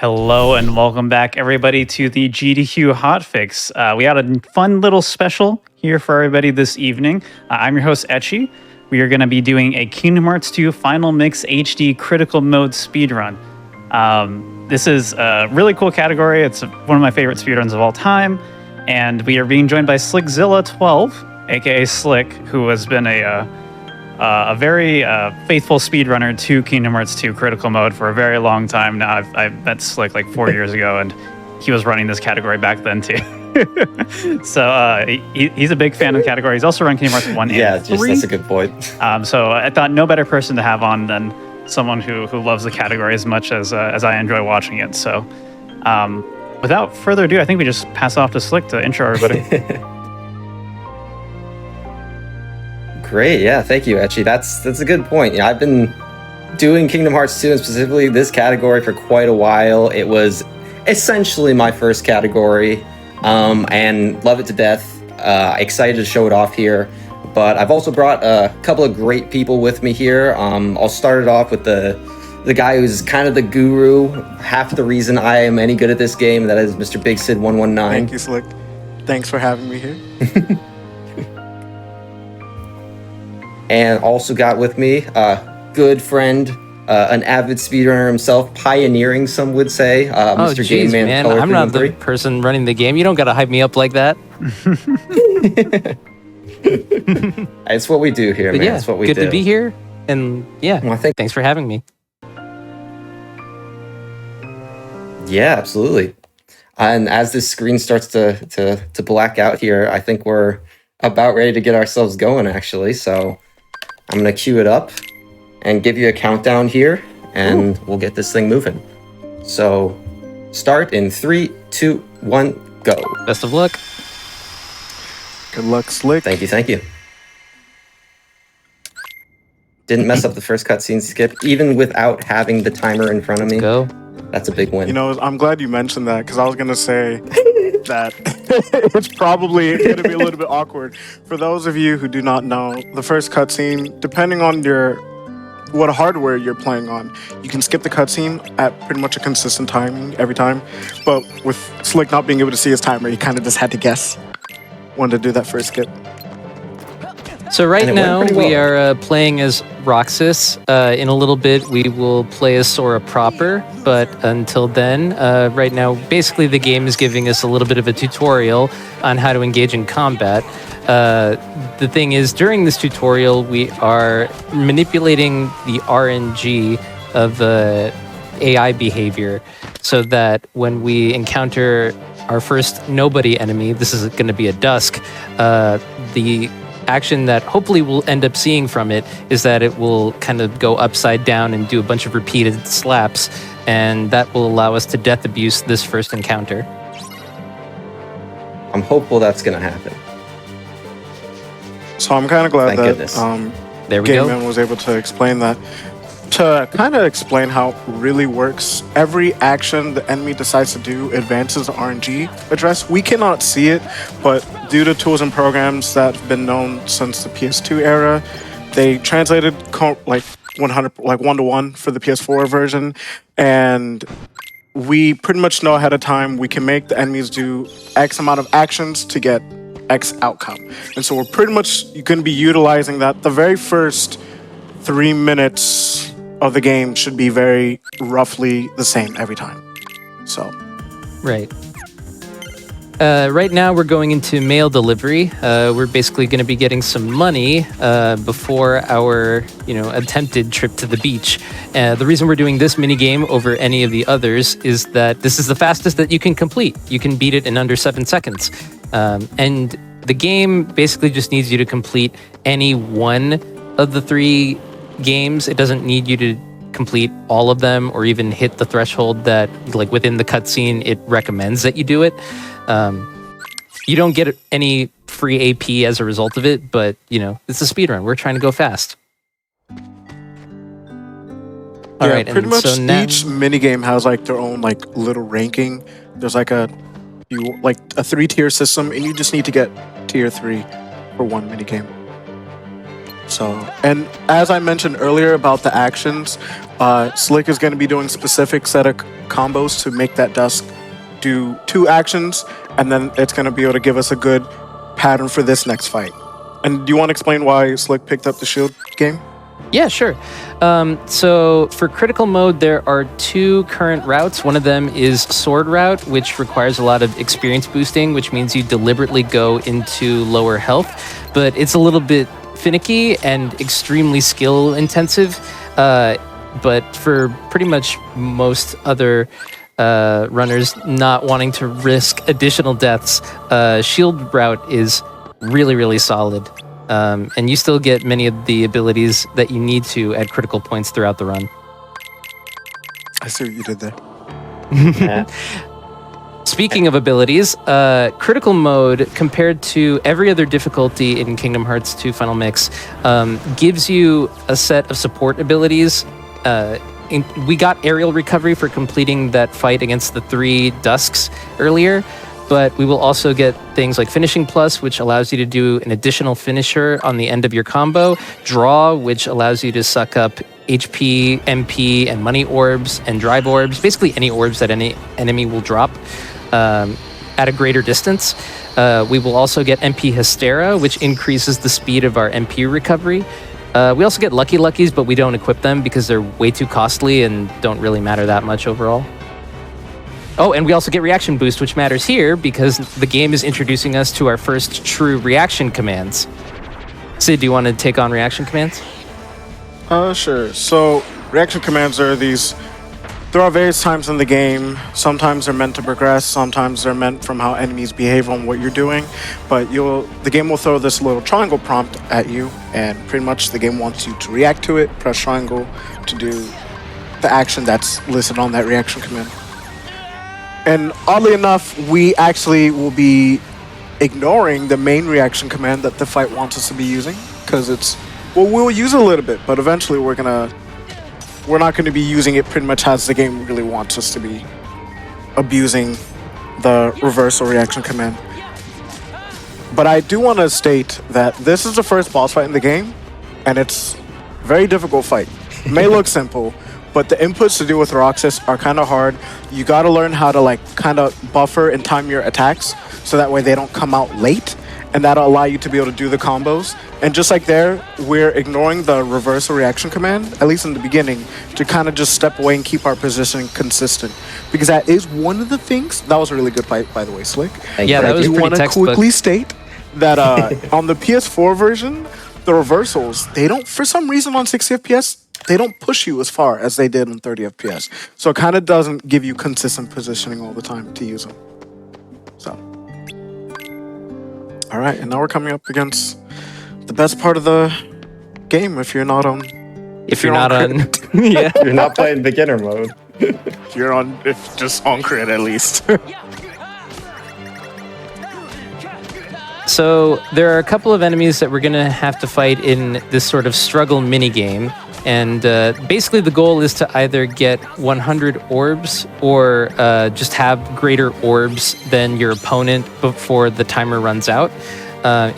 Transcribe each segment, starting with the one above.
Hello and welcome back, everybody, to the GDQ Hotfix. We had a fun little special here for everybody this evening. I'm your host, Etchy. We are going to be doing a Kingdom Hearts 2 Final Mix HD Critical Mode speedrun. This is a really cool category. It's one of my favorite speedruns of all time. And we are being joined by Slickzilla12, aka Slick, who has been a very faithful speedrunner to Kingdom Hearts 2 Critical Mode for a very long time now. I met Slick like 4 years ago, and he was running this category back then too. So he's a big fan of the category. He's also run Kingdom Hearts 1 and 3. That's a good point. So I thought no better person to have on than someone who loves the category as much as I enjoy watching it. So without further ado, I think we just pass off to Slick to intro everybody. Great, yeah, thank you, Etchy. That's a good point. I've been doing Kingdom Hearts 2 and specifically this category for quite a while. It was essentially my first category, and love it to death. Excited to show it off here. But I've also brought a couple of great people with me here. I'll start it off with the guy who's kind of the guru, half the reason I am any good at this game. That is Mr. Big Sid 119. Thank you, Slick. Thanks for having me here. And also got with me a good friend, an avid speedrunner himself, pioneering, some would say, Mr. Geez, Game man, I'm not the person running the game. You don't got to hype me up like that. It's what we do here, But man. yeah, It's what we do. good to be here. And yeah, Well, thanks for having me. Yeah, absolutely. And as this screen starts to black out here, I think we're about ready to get ourselves going, actually. So I'm going to cue it up and give you a countdown here, and we'll get this thing moving. So start in 3, 2, 1, go. Best of luck. Good luck, Slick. Thank you, thank you. Didn't mess up the first cutscene skip, even without having the timer in front of me. Go. That's a big win. You know, I'm glad you mentioned that because I was going to say that it's probably going to be a little bit awkward. For those of you who do not know, the first cutscene, depending on what hardware you're playing on, you can skip the cutscene at pretty much a consistent timing every time. But with Slick not being able to see his timer, he kind of just had to guess when to do that first skip. So right And it went now pretty we well. are playing as Roxas. In a little bit we will play as Sora proper, but until then, right now basically the game is giving us a little bit of a tutorial on how to engage in combat. The thing is, during this tutorial we are manipulating the RNG of AI behavior so that when we encounter our first nobody enemy, this is going to be a Dusk, the action that hopefully we'll end up seeing from it is that it will kind of go upside down and do a bunch of repeated slaps, and that will allow us to death abuse this first encounter. I'm hopeful that's going to happen. So I'm kind of glad Thank that goodness. There we Game go. Man was able to explain that. To kind of explain how it really works, every action the enemy decides to do advances the RNG address. We cannot see it, but due to tools and programs that have been known since the PS2 era, they translated like 1-to-1 for the PS4 version, and we pretty much know ahead of time we can make the enemies do X amount of actions to get X outcome. And so we're pretty much going to be utilizing that. The very first 3 minutes of the game should be very roughly the same every time. So, Right. Right now we're going into mail delivery. We're basically going to be getting some money before our, attempted trip to the beach. The reason we're doing this mini game over any of the others is that this is the fastest that you can complete. You can beat it in under 7 seconds. And the game basically just needs you to complete any one of the 3 games. It doesn't need you to complete all of them or even hit the threshold that, like, within the cutscene it recommends that you do it. You don't get any free AP as a result of it, but it's a speedrun. We're trying to go fast. All right, pretty much so now, each minigame has like their own like little ranking. There's like a 3-tier system, and you just need to get tier 3 for one minigame. So, and as I mentioned earlier about the actions, Slick is going to be doing specific set of combos to make that dusk do 2 actions, and then it's going to be able to give us a good pattern for this next fight. And do you want to explain why Slick picked up the shield game? Yeah, sure. So for critical mode, there are 2 current routes. One of them is sword route, which requires a lot of experience boosting, which means you deliberately go into lower health, but it's a little bit finicky and extremely skill intensive. But for pretty much most other runners not wanting to risk additional deaths, shield route is really, really solid. And you still get many of the abilities that you need to at critical points throughout the run. I see what you did there. Yeah. Speaking of abilities, critical mode compared to every other difficulty in Kingdom Hearts 2 Final Mix gives you a set of support abilities. We got aerial recovery for completing that fight against the 3 Dusks earlier, but we will also get things like Finishing Plus, which allows you to do an additional finisher on the end of your combo, Draw, which allows you to suck up HP, MP, and money orbs and drive orbs, basically any orbs that any enemy will drop at a greater distance. We will also get MP Hystera, which increases the speed of our MP recovery. We also get Lucky Luckies, but we don't equip them because they're way too costly and don't really matter that much overall. Oh, and we also get Reaction Boost, which matters here because the game is introducing us to our first true reaction commands. Sid, do you want to take on reaction commands? Sure. So, reaction commands are these. There are various times in the game. Sometimes they're meant to progress. Sometimes they're meant from how enemies behave on what you're doing. But the game will throw this little triangle prompt at you, and pretty much the game wants you to react to it. Press triangle to do the action that's listed on that reaction command. And oddly enough, we actually will be ignoring the main reaction command that the fight wants us to be using, because we'll use it a little bit, but eventually we're not going to be using it pretty much as the game really wants us to be abusing the reversal reaction command. But I do want to state that this is the first boss fight in the game, and it's a very difficult fight. It may look simple, but the inputs to do with Roxas are kind of hard. You got to learn how to kind of buffer and time your attacks so that way they don't come out late, and that'll allow you to be able to do the combos. And just like there, we're ignoring the reversal reaction command, at least in the beginning, to kind of just step away and keep our position consistent. Because that is one of the things. That was a really good fight, by the way, Slick. Yeah, that was I pretty want to textbook. quickly state that on the PS4 version, the reversals, they don't, for some reason on 60 FPS, they don't push you as far as they did on 30 FPS. So it kind of doesn't give you consistent positioning all the time to use them. So. All right, and now we're coming up against the best part of the game if you're not on... If you're not on... Yeah. You're not playing beginner mode. If you're on... If just on crit at least. So there are a couple of enemies that we're going to have to fight in this sort of struggle mini-game. And basically the goal is to either get 100 orbs or just have greater orbs than your opponent before the timer runs out.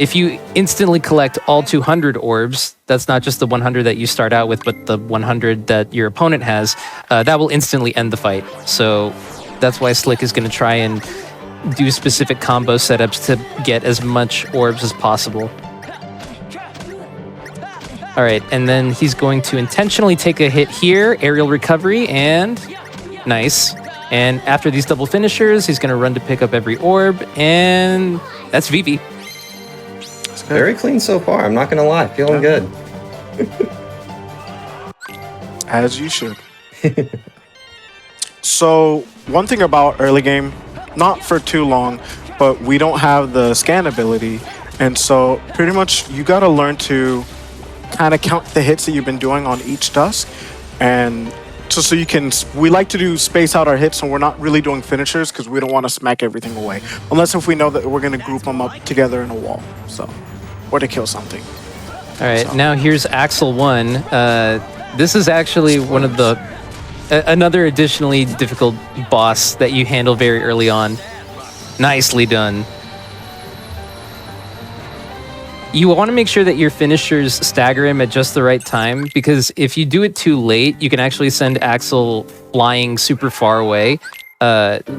If you instantly collect all 200 orbs, that's not just the 100 that you start out with, but the 100 that your opponent has, that will instantly end the fight. So that's why Slick is going to try and do specific combo setups to get as much orbs as possible. All right, and then he's going to intentionally take a hit here, aerial recovery, and nice. And after these double finishers, he's going to run to pick up every orb, and that's Vivi. Very clean so far, I'm not going to lie. Feeling good. As you should. So, one thing about early game, not for too long, but we don't have the scan ability. And so, pretty much, you got to learn to kind of count the hits that you've been doing on each dusk, and so you can, we like to do space out our hits, and we're not really doing finishers because we don't want to smack everything away, unless if we know that we're going to group them up together in a wall, so, or to kill something. All right, so. Now here's Axel 1. This is actually one of the another additionally difficult boss that you handle very early on. Nicely done. You want to make sure that your finishers stagger him at just the right time, because if you do it too late, you can actually send Axel flying super far away.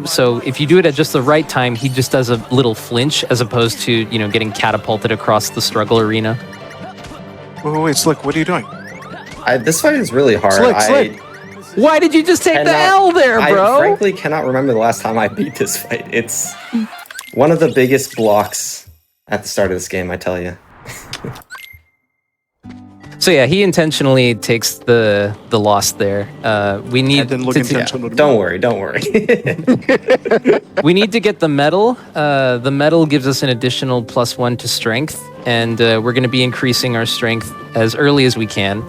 So if you do it at just the right time, he just does a little flinch as opposed to, you know, getting catapulted across the struggle arena. Wait, Slick, what are you doing? This fight is really hard. Slick. Why did you just take the L there, bro? I frankly cannot remember the last time I beat this fight. It's one of the biggest blocks at the start of this game, I tell you. So yeah, he intentionally takes the loss there. We need Didn't look intentional. Don't worry. we need to get the medal. The medal gives us an additional +1 to strength, and we're going to be increasing our strength as early as we can.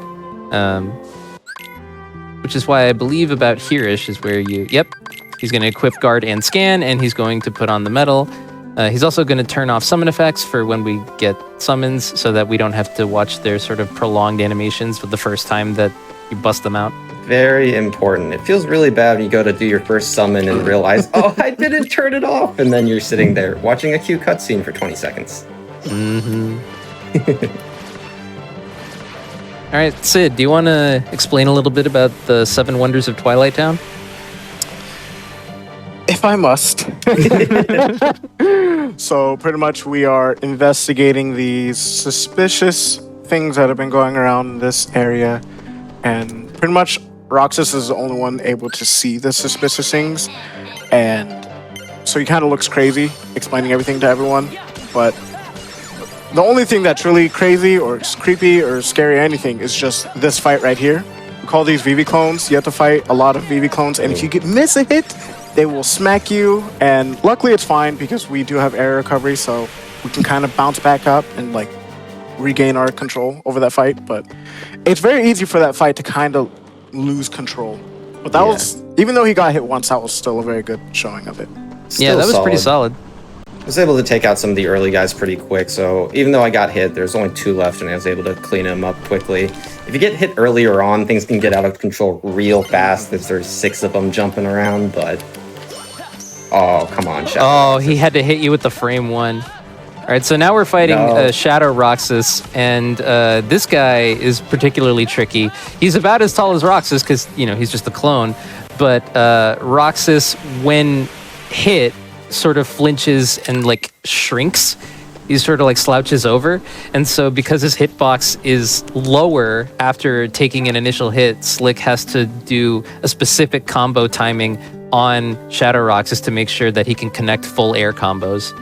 Which is why I believe about here-ish is where you... Yep, he's going to equip guard and scan, and he's going to put on the medal. He's also going to turn off summon effects for when we get summons, so that we don't have to watch their sort of prolonged animations for the first time that you bust them out. Very important. It feels really bad when you go to do your first summon and realize, oh, I didn't turn it off, and then you're sitting there watching a cute cutscene for 20 seconds. Mm-hmm. All right, Sid, do you want to explain a little bit about the 7 Wonders of Twilight Town? If I must. So pretty much we are investigating these suspicious things that have been going around in this area. And pretty much Roxas is the only one able to see the suspicious things. And so he kind of looks crazy explaining everything to everyone. But the only thing that's really crazy or creepy or scary or anything is just this fight right here. We call these VV clones. You have to fight a lot of VV clones. And if you miss a hit, they will smack you, and luckily it's fine because we do have air recovery, so we can kind of bounce back up and like regain our control over that fight. But it's very easy for that fight to kind of lose control. But that was, even though he got hit once, that was still a very good showing of it. Yeah, that was pretty solid. I was able to take out some of the early guys pretty quick, so even though I got hit, there's only 2 left, and I was able to clean them up quickly. If you get hit earlier on, things can get out of control real fast if there's 6 of them jumping around, but... Oh, come on, Shadow Roxas. He had to hit you with the frame 1. All right, so now we're fighting Shadow Roxas, and this guy is particularly tricky. He's about as tall as Roxas because, you know, he's just a clone, but Roxas, when hit, sort of flinches and like shrinks. He sort of like slouches over, and so because his hitbox is lower after taking an initial hit, Slick has to do a specific combo timing on Shadow Roxas to make sure that he can connect full air combos.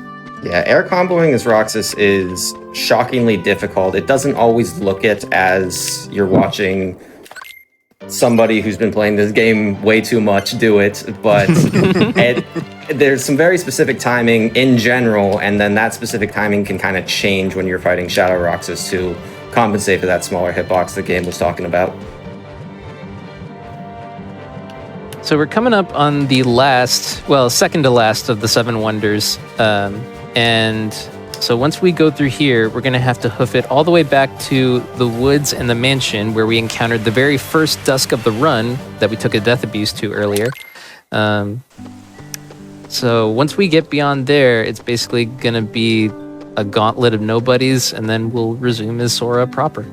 Yeah, air comboing as Roxas is shockingly difficult. It doesn't always look it as you're watching somebody who's been playing this game way too much do it, but there's some very specific timing in general, and then that specific timing can kind of change when you're fighting Shadow Roxas to compensate for that smaller hitbox the game was talking about. So we're coming up on the second to last of the 7 Wonders, and so once we go through here, we're going to have to hoof it all the way back to the woods and the mansion where we encountered the very first Dusk of the Run that we took a death abuse to earlier. So once we get beyond there, it's basically going to be a gauntlet of nobodies, and then we'll resume as Sora proper.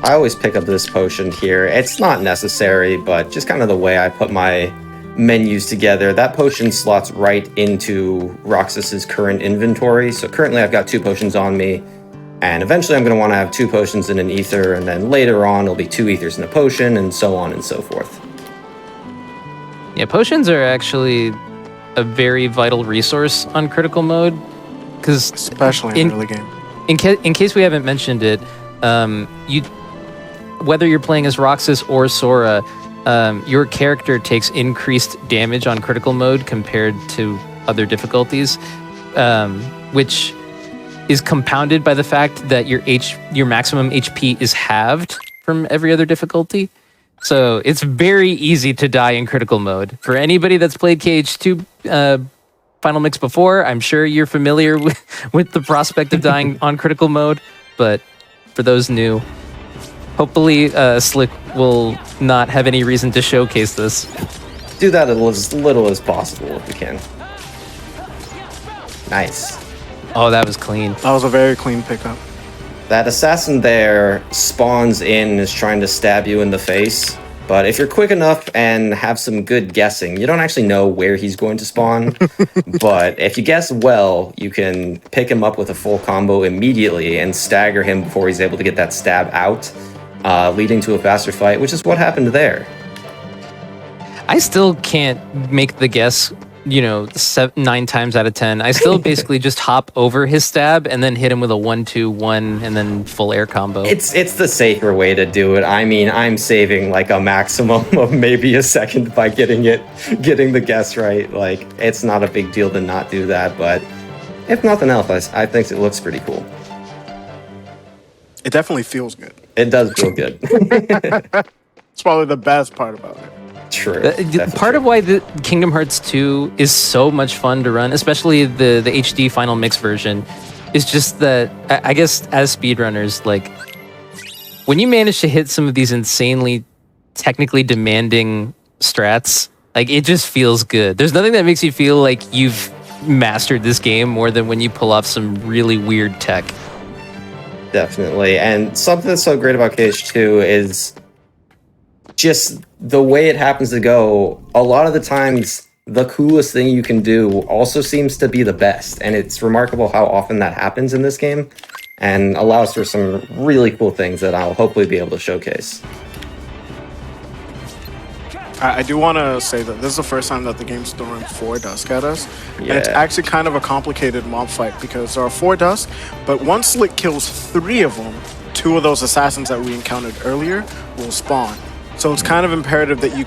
I always pick up this potion here. It's not necessary, but just kind of the way I put my menus together, that potion slots right into Roxas's current inventory. So currently I've got 2 potions on me, and eventually I'm going to want to have 2 potions in an ether, and then later on it'll be 2 ethers in a potion, and so on and so forth. Yeah, potions are actually a very vital resource on critical mode, because especially in early game. In case we haven't mentioned it, whether you're playing as Roxas or Sora, your character takes increased damage on critical mode compared to other difficulties, which is compounded by the fact that your maximum HP is halved from every other difficulty. So it's very easy to die in critical mode. For anybody that's played KH2 Final Mix before, I'm sure you're familiar with the prospect of dying on critical mode, but for those new, hopefully, Slick will not have any reason to showcase this. Do that as little as possible if we can. Nice. Oh, that was clean. That was a very clean pickup. That assassin there spawns in and is trying to stab you in the face. But if you're quick enough and have some good guessing, you don't actually know where he's going to spawn. But if you guess well, you can pick him up with a full combo immediately and stagger him before he's able to get that stab out, leading to a faster fight, which is what happened there. I still can't make the guess, 9 times out of 10. I still basically just hop over his stab and then hit him with a 1-2-1 and then full air combo. It's the safer way to do it. I mean, I'm saving like a maximum of maybe a second by getting the guess right. Like, it's not a big deal to not do that, but if nothing else, I think it looks pretty cool. It definitely feels good. It does feel good. It's probably the best part about it. True. Part of why the Kingdom Hearts 2 is so much fun to run, especially the HD Final Mix version, is just that, I guess as speedrunners, like, when you manage to hit some of these insanely technically demanding strats, like, it just feels good. There's nothing that makes you feel like you've mastered this game more than when you pull off some really weird tech. Definitely. And something that's so great about KH2 is just the way it happens to go. A lot of the times, the coolest thing you can do also seems to be the best. And it's remarkable how often that happens in this game and allows for some really cool things that I'll hopefully be able to showcase. I do want to say that this is the first time that the game's throwing 4 Dusk at us. Yeah. And it's actually kind of a complicated mob fight because there are 4 Dusk, but once Slick kills 3 of them, 2 of those assassins that we encountered earlier will spawn. So it's kind of imperative that you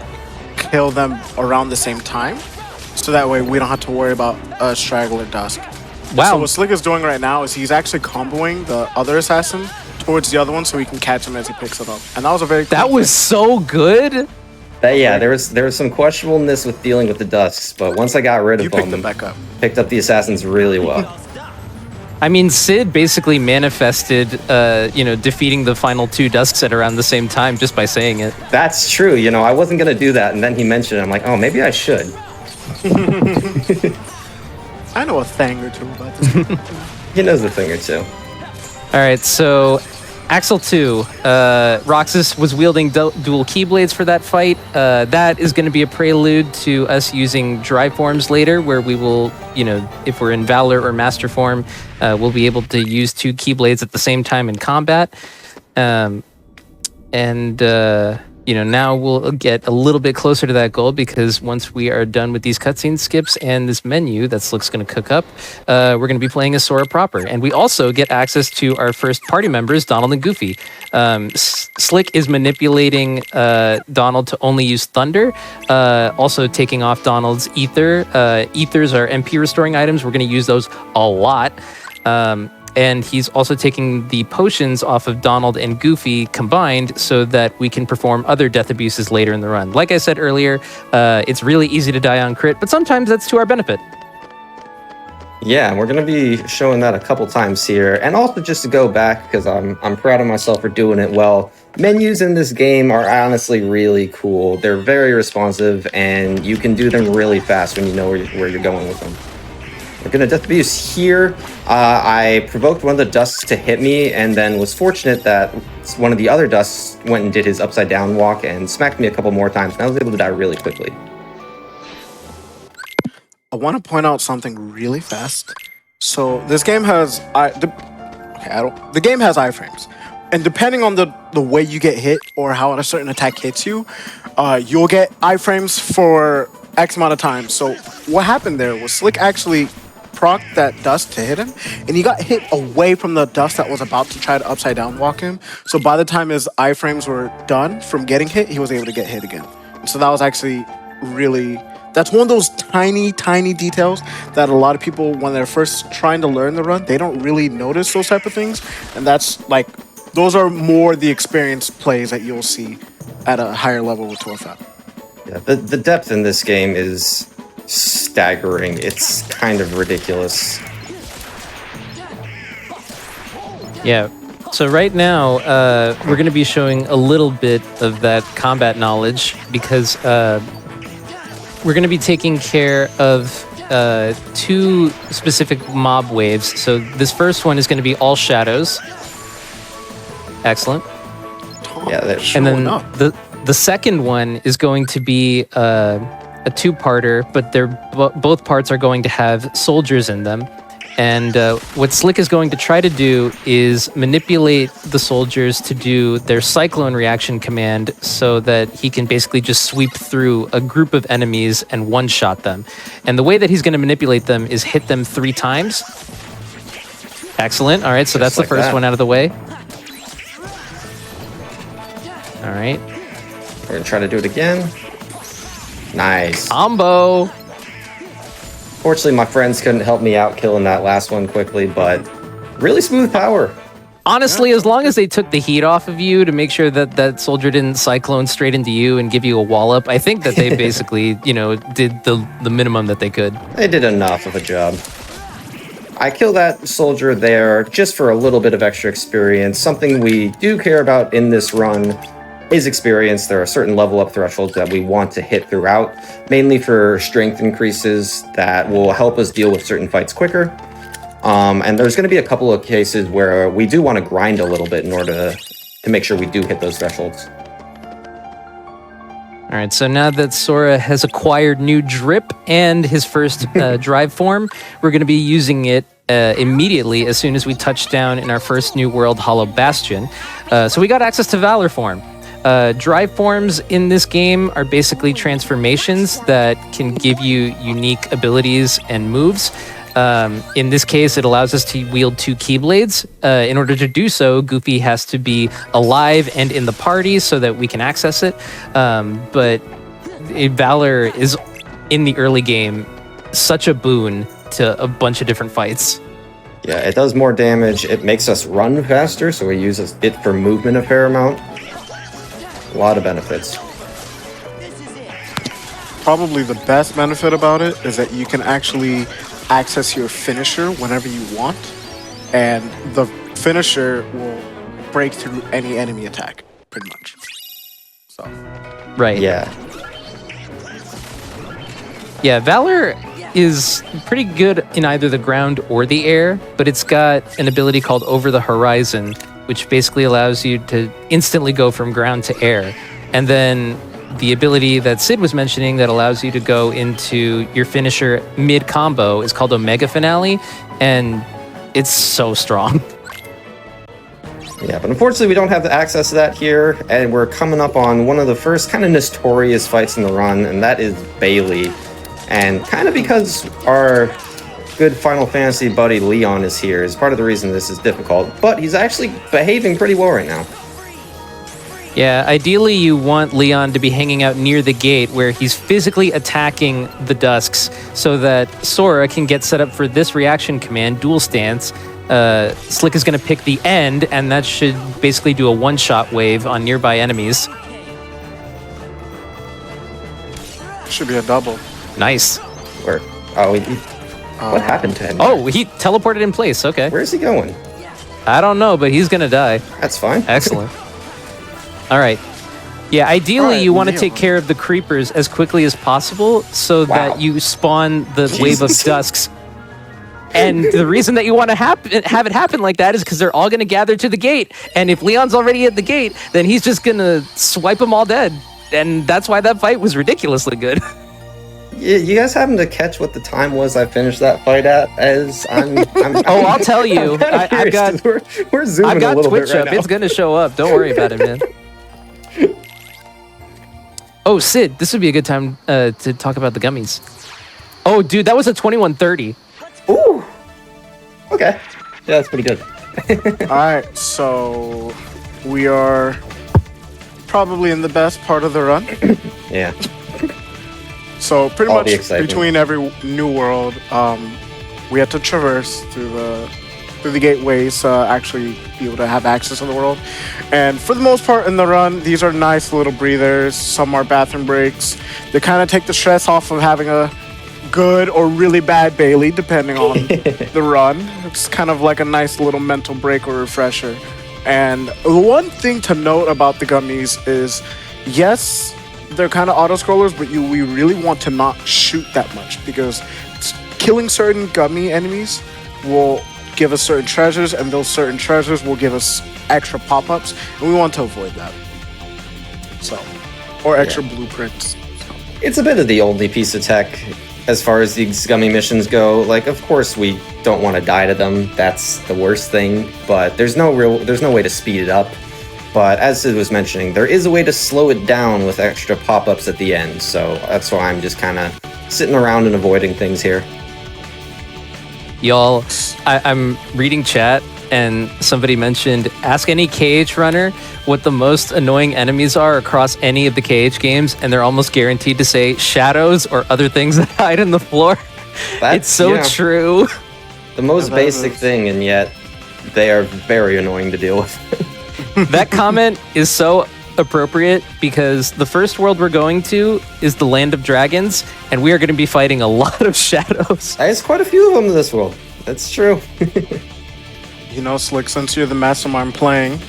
kill them around the same time, so that way we don't have to worry about a straggler Dusk. Wow. So what Slick is doing right now is he's actually comboing the other assassin towards the other one so he can catch him as he picks it up. And that was a very That was so good. Yeah, there was some questionableness with dealing with the Dusks, but once I got rid of You picked them, them back up. picked up the assassins really well. I mean, Sid basically manifested, defeating the final 2 Dusks at around the same time just by saying it. That's true. I wasn't going to do that, and then he mentioned it. I'm like, oh, maybe I should. I know a thing or two about this. He knows a thing or two. All right, so Axel 2, Roxas was wielding dual Keyblades for that fight. That is going to be a prelude to us using drive forms later, where we will, if we're in Valor or Master form, we'll be able to use 2 Keyblades at the same time in combat. Now we'll get a little bit closer to that goal because once we are done with these cutscene skips and this menu that Slick's going to cook up, we're going to be playing as Sora proper. And we also get access to our first party members, Donald and Goofy. Slick is manipulating Donald to only use Thunder, also taking off Donald's Ether. Ethers are MP restoring items. We're going to use those a lot. And he's also taking the potions off of Donald and Goofy combined so that we can perform other death abuses later in the run. Like I said earlier, it's really easy to die on crit, but sometimes that's to our benefit. Yeah, and we're going to be showing that a couple times here. And also just to go back, because I'm proud of myself for doing it well, menus in this game are honestly really cool. They're very responsive, and you can do them really fast when you know where you're going with them. We're going to death abuse here. I provoked one of the Dusks to hit me, and then was fortunate that one of the other Dusks went and did his upside down walk and smacked me a couple more times, and I was able to die really quickly. I want to point out something really fast. So this game has the game has iframes, and depending on the way you get hit or how a certain attack hits you, you'll get iframes for X amount of time. So what happened there was Slick actually procced that dust to hit him, and he got hit away from the dust that was about to try to upside down walk him. So by the time his iframes were done from getting hit, he was able to get hit again. And so that was actually really, that's one of those tiny details that a lot of people, when they're first trying to learn the run, they don't really notice those type of things. And that's like, those are more the experienced plays that you'll see at a higher level with 12-5. Yeah, the depth in this game is staggering. It's kind of ridiculous. Yeah. So right now, we're going to be showing a little bit of that combat knowledge because we're going to be taking care of two specific mob waves. So this first one is going to be all shadows. Excellent. Yeah, And then the second one is going to be a two-parter, but both parts are going to have soldiers in them. And what Slick is going to try to do is manipulate the soldiers to do their cyclone reaction command so that he can basically just sweep through a group of enemies and one-shot them. And the way that he's going to manipulate them is hit them 3 times. Excellent. All right, so that's the first one out of the way. All right. We're going to try to do it again. Nice. Combo. Fortunately, my friends couldn't help me out killing that last one quickly, but really smooth power. Honestly, as long as they took the heat off of you to make sure that that soldier didn't cyclone straight into you and give you a wallop, I think that they basically, did the minimum that they could. They did enough of a job. I killed that soldier there just for a little bit of extra experience. Something we do care about in this run is experience. There are certain level up thresholds that we want to hit throughout, mainly for strength increases that will help us deal with certain fights quicker. And there's going to be a couple of cases where we do want to grind a little bit in order to make sure we do hit those thresholds. All right, so now that Sora has acquired new drip and his first drive form, we're going to be using it immediately as soon as we touch down in our first New World Hollow Bastion. So we got access to Valor form. Drive forms in this game are basically transformations that can give you unique abilities and moves. In this case, it allows us to wield 2 Keyblades. In order to do so, Goofy has to be alive and in the party so that we can access it. But Valor is, in the early game, such a boon to a bunch of different fights. Yeah, it does more damage. It makes us run faster, so we use it for movement a fair amount. A lot of benefits. Probably the best benefit about it is that you can actually access your finisher whenever you want, and the finisher will break through any enemy attack, pretty much. So, right. Yeah. Yeah, Valor is pretty good in either the ground or the air, but it's got an ability called Over the Horizon, which basically allows you to instantly go from ground to air. And then the ability that Sid was mentioning that allows you to go into your finisher mid-combo is called Omega Finale, and it's so strong. Yeah, but unfortunately we don't have the access to that here, and we're coming up on one of the first kind of notorious fights in the run, and that is Bailey. And kind of because our good Final Fantasy buddy Leon is here is part of the reason this is difficult, but he's actually behaving pretty well right now. Yeah, ideally you want Leon to be hanging out near the gate where he's physically attacking the Dusks so that Sora can get set up for this reaction command, Dual Stance. Slick is going to pick the end, and that should basically do a one-shot wave on nearby enemies. should be a double. Nice. Where? Oh, what happened to him? Oh, he teleported in place. Okay. Where's he going? I don't know, but he's going to die. That's fine. Excellent. All right. Yeah, ideally you want to take care of the creepers as quickly as possible so that you spawn the wave of Dusks. And the reason that you want to have it happen like that is because they're all going to gather to the gate. And if Leon's already at the gate, then he's just going to swipe them all dead. And that's why that fight was ridiculously good. Yeah, you guys happen to catch what the time was I finished that fight at? As I'm oh, I'll tell you. I've got we're zooming I've got a little Twitch bit right up. now. It's going to show up. Don't worry about it, man. Oh, Sid, this would be a good time to talk about the gummies. Oh, dude, that was a 2130. Ooh. Okay. Yeah, that's pretty good. All right, so we are probably in the best part of the run. Yeah. So pretty All much the excitement. between every new world, we had to traverse through the gateways to actually be able to have access to the world. And for the most part in the run, these are nice little breathers. Some are bathroom breaks. They kind of take the stress off of having a good or really bad Bailey, depending on the run. It's kind of like a nice little mental break or refresher. And the one thing to note about the gummies is, yes, they're kind of auto-scrollers, but we really want to not shoot that much because killing certain gummy enemies will give us certain treasures, and those certain treasures will give us extra pop-ups, and we want to avoid that. So, or extra blueprints. It's a bit of the only piece of tech as far as these gummy missions go. Like, of course, we don't want to die to them. That's the worst thing. But there's no way to speed it up. But as Sid was mentioning, there is a way to slow it down with extra pop-ups at the end. So that's why I'm just kind of sitting around and avoiding things here. Y'all, I'm reading chat and somebody mentioned, ask any KH runner what the most annoying enemies are across any of the KH games, and they're almost guaranteed to say shadows or other things that hide in the floor. It's so true. The most basic thing, and yet they are very annoying to deal with. That comment is so appropriate because the first world we're going to is the Land of Dragons, and we are going to be fighting a lot of shadows. There's quite a few of them in this world. That's true. You know, Slick, since you're the mastermind playing,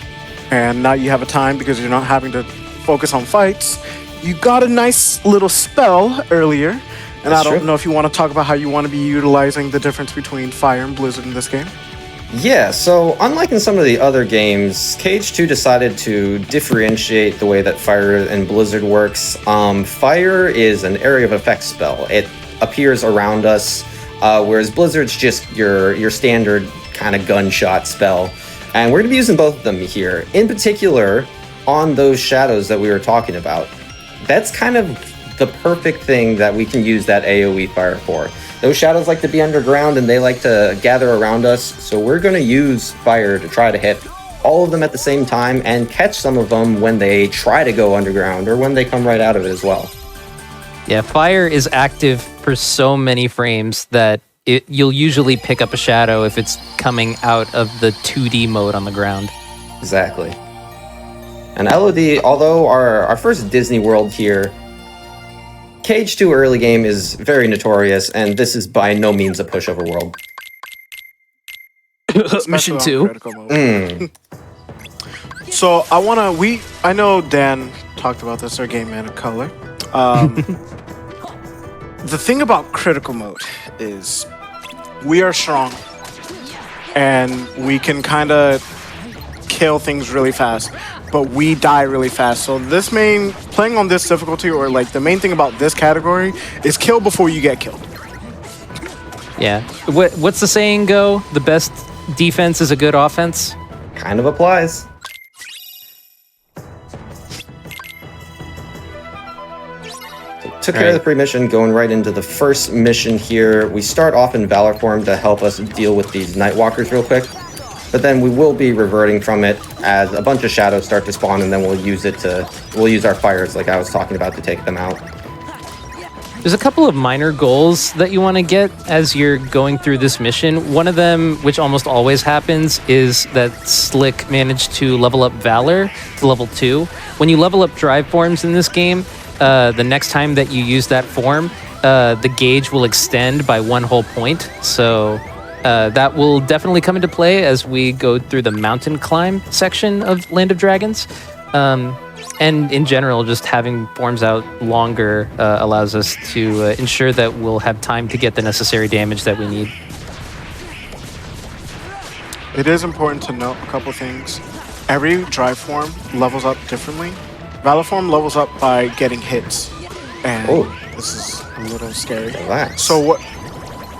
and now you have a time because you're not having to focus on fights, you got a nice little spell earlier, and I don't know if you want to talk about how you want to be utilizing the difference between Fire and Blizzard in this game. Yeah, so unlike in some of the other games, KH2 decided to differentiate the way that Fire and Blizzard works. Fire is an area of effect spell. It appears around us, whereas Blizzard's just your standard kind of gunshot spell. And we're going to be using both of them here. In particular, on those shadows that we were talking about. That's kind of the perfect thing that we can use that AoE fire for. Those shadows like to be underground and they like to gather around us, so we're going to use fire to try to hit all of them at the same time and catch some of them when they try to go underground or when they come right out of it as well. Yeah, fire is active for so many frames that you'll usually pick up a shadow if it's coming out of the 2D mode on the ground. Exactly. And LOD, although our first Disney World here, KH2 early game is very notorious, and this is by no means a pushover world. Mission 2. So I know Dan talked about this, our game man of color. The thing about critical mode is we are strong, and we can kind of kill things really fast, but we die really fast. So playing on this difficulty, or like the main thing about this category, is kill before you get killed. Yeah. What's the saying go? The best defense is a good offense? Kind of applies. Took care of the pre-mission, going right into the first mission here. We start off in Valor form to help us deal with these Nightwalkers real quick. But then we will be reverting from it as a bunch of shadows start to spawn, and then we'll use our fires like I was talking about to take them out. There's a couple of minor goals that you want to get as you're going through this mission. One of them, which almost always happens, is that Slick managed to level up Valor to level 2. When you level up drive forms in this game, the next time that you use that form, the gauge will extend by 1 whole point. So that will definitely come into play as we go through the mountain climb section of Land of Dragons. And in general, just having forms out longer allows us to ensure that we'll have time to get the necessary damage that we need. It is important to note a couple things. Every drive form levels up differently. Valor form levels up by getting hits. And this is a little scary. Relax. So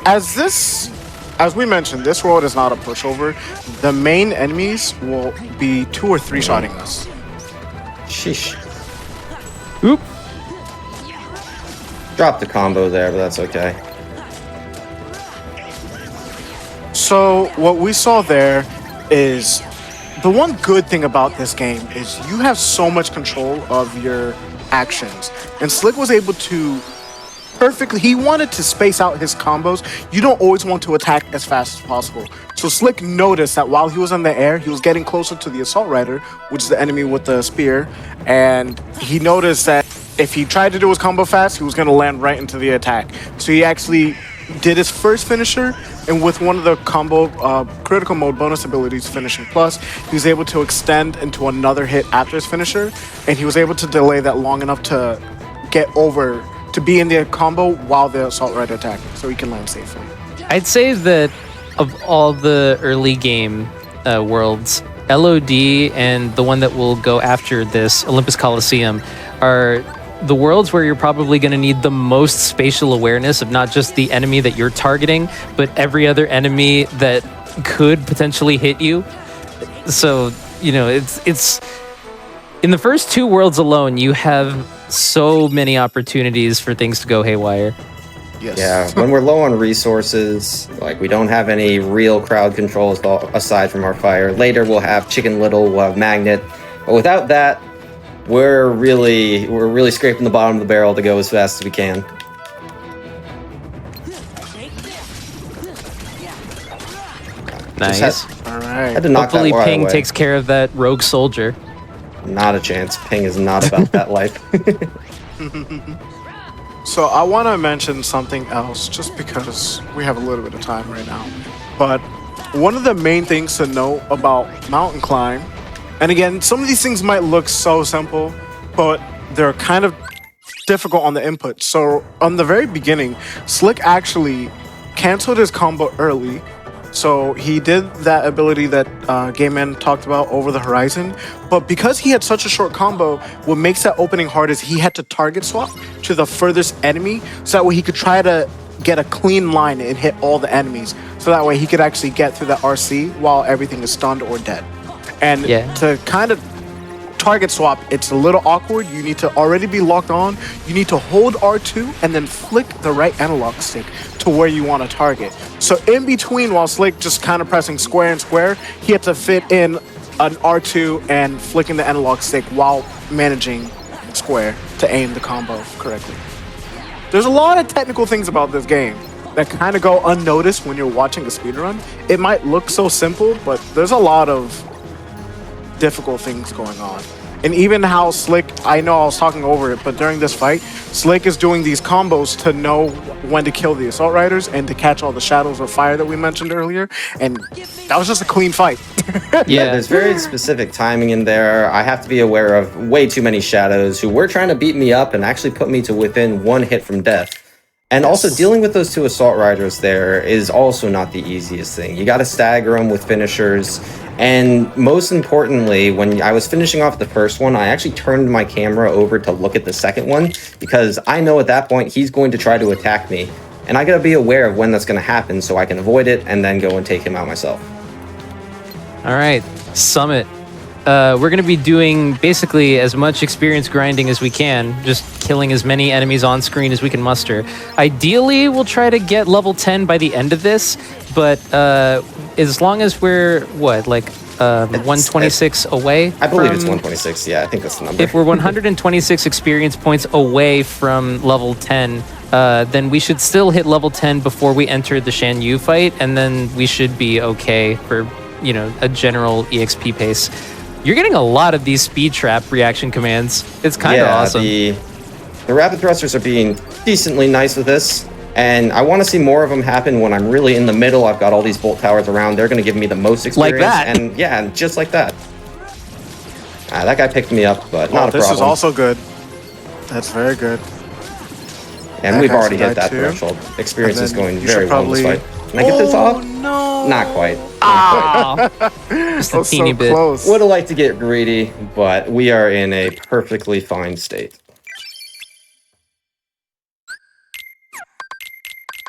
as we mentioned, this world is not a pushover. The main enemies will be 2 or 3 shotting us. Sheesh. Oop. Dropped the combo there, but that's okay. So what we saw there is the one good thing about this game is you have so much control of your actions. And Slick was able to he wanted to space out his combos. You don't always want to attack as fast as possible. So Slick noticed that while he was in the air, he was getting closer to the Assault Rider, which is the enemy with the spear. And he noticed that if he tried to do his combo fast, he was going to land right into the attack. So he actually did his first finisher, and with one of the combo critical mode bonus abilities, Finishing Plus, he was able to extend into another hit after his finisher, and he was able to delay that long enough to get over to be in the combo while the assault rider attacking, so he can land safely. I'd say that of all the early game worlds, LOD and the one that will go after this, Olympus Coliseum, are the worlds where you're probably going to need the most spatial awareness of not just the enemy that you're targeting, but every other enemy that could potentially hit you. So, it's in the first two worlds alone, you have so many opportunities for things to go haywire. Yes. Yeah, when we're low on resources, like we don't have any real crowd controls aside from our fire. Later we'll have Chicken Little, we'll have Magnet, but without that, we're really scraping the bottom of the barrel to go as fast as we can. Nice. All right. Had to knock Hopefully that wire Ping away. takes care of that rogue soldier. Not a chance. Ping is not about that life. So I want to mention something else, just because we have a little bit of time right now. But one of the main things to know about mountain climb, and again, some of these things might look so simple, but they're kind of difficult on the input. So on the very beginning, Slick actually canceled his combo early. So he did that ability that Game Man talked about, Over the Horizon. But because he had such a short combo, what makes that opening hard is he had to target swap to the furthest enemy, so that way he could try to get a clean line and hit all the enemies. So that way he could actually get through the RC while everything is stunned or dead. And to kind of target swap, it's a little awkward. You need to already be locked on. You need to hold R2 and then flick the right analog stick to where you want to target. So in between, while Slick just kind of pressing square and square, he had to fit in an R2 and flicking the analog stick while managing square to aim the combo correctly. There's a lot of technical things about this game that kind of go unnoticed when you're watching a speedrun. It might look so simple, but there's a lot of difficult things going on. And even how Slick, I know I was talking over it, but during this fight, Slick is doing these combos to know when to kill the assault riders and to catch all the shadows of fire that we mentioned earlier. And that was just a clean fight. Yeah, there's very specific timing in there. I have to be aware of way too many shadows who were trying to beat me up and actually put me to within one hit from death. And also dealing with those two assault riders there is also not the easiest thing. You got to stagger them with finishers. And most importantly, when I was finishing off the first one, I actually turned my camera over to look at the second one, because I know at that point he's going to try to attack me. And I got to be aware of when that's going to happen so I can avoid it and then go and take him out myself. All right, Summit. We're going to be doing basically as much experience grinding as we can, just killing as many enemies on screen as we can muster. Ideally, we'll try to get level 10 by the end of this, but as long as we're, 126 away? I believe it's 126, yeah, I think that's the number. If we're 126 experience points away from level 10, then we should still hit level 10 before we enter the Shan Yu fight, and then we should be okay for, a general EXP pace. You're getting a lot of these speed trap reaction commands. It's kind of awesome. The rapid thrusters are being decently nice with this, and I want to see more of them happen when I'm really in the middle. I've got all these bolt towers around. They're going to give me the most experience. Like that. And yeah, just like that. That guy picked me up, but not a problem. This is also good. That's very good. And we've already hit that threshold. Experience is going very well in this fight. Can I get this off? No. Not quite. Just a teeny so bit. close. Would have liked to get greedy, but we are in a perfectly fine state.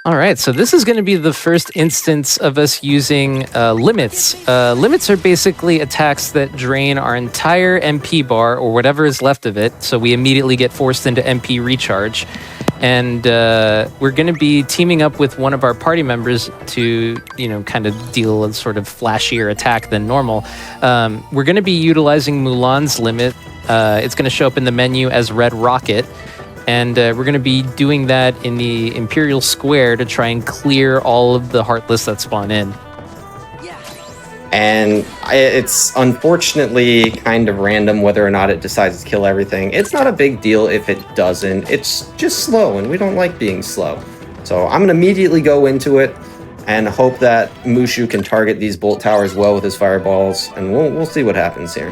All right, so this is going to be the first instance of us using limits. Limits are basically attacks that drain our entire MP bar or whatever is left of it, so we immediately get forced into MP recharge. And we're going to be teaming up with one of our party members to, kind of deal a sort of flashier attack than normal. We're going to be utilizing Mulan's limit. It's going to show up in the menu as Red Rocket. And we're going to be doing that in the Imperial Square to try and clear all of the Heartless that spawn in. And it's unfortunately kind of random whether or not it decides to kill everything. It's not a big deal if it doesn't. It's just slow, and we don't like being slow. So I'm going to immediately go into it and hope that Mushu can target these bolt towers well with his fireballs, and we'll see what happens here.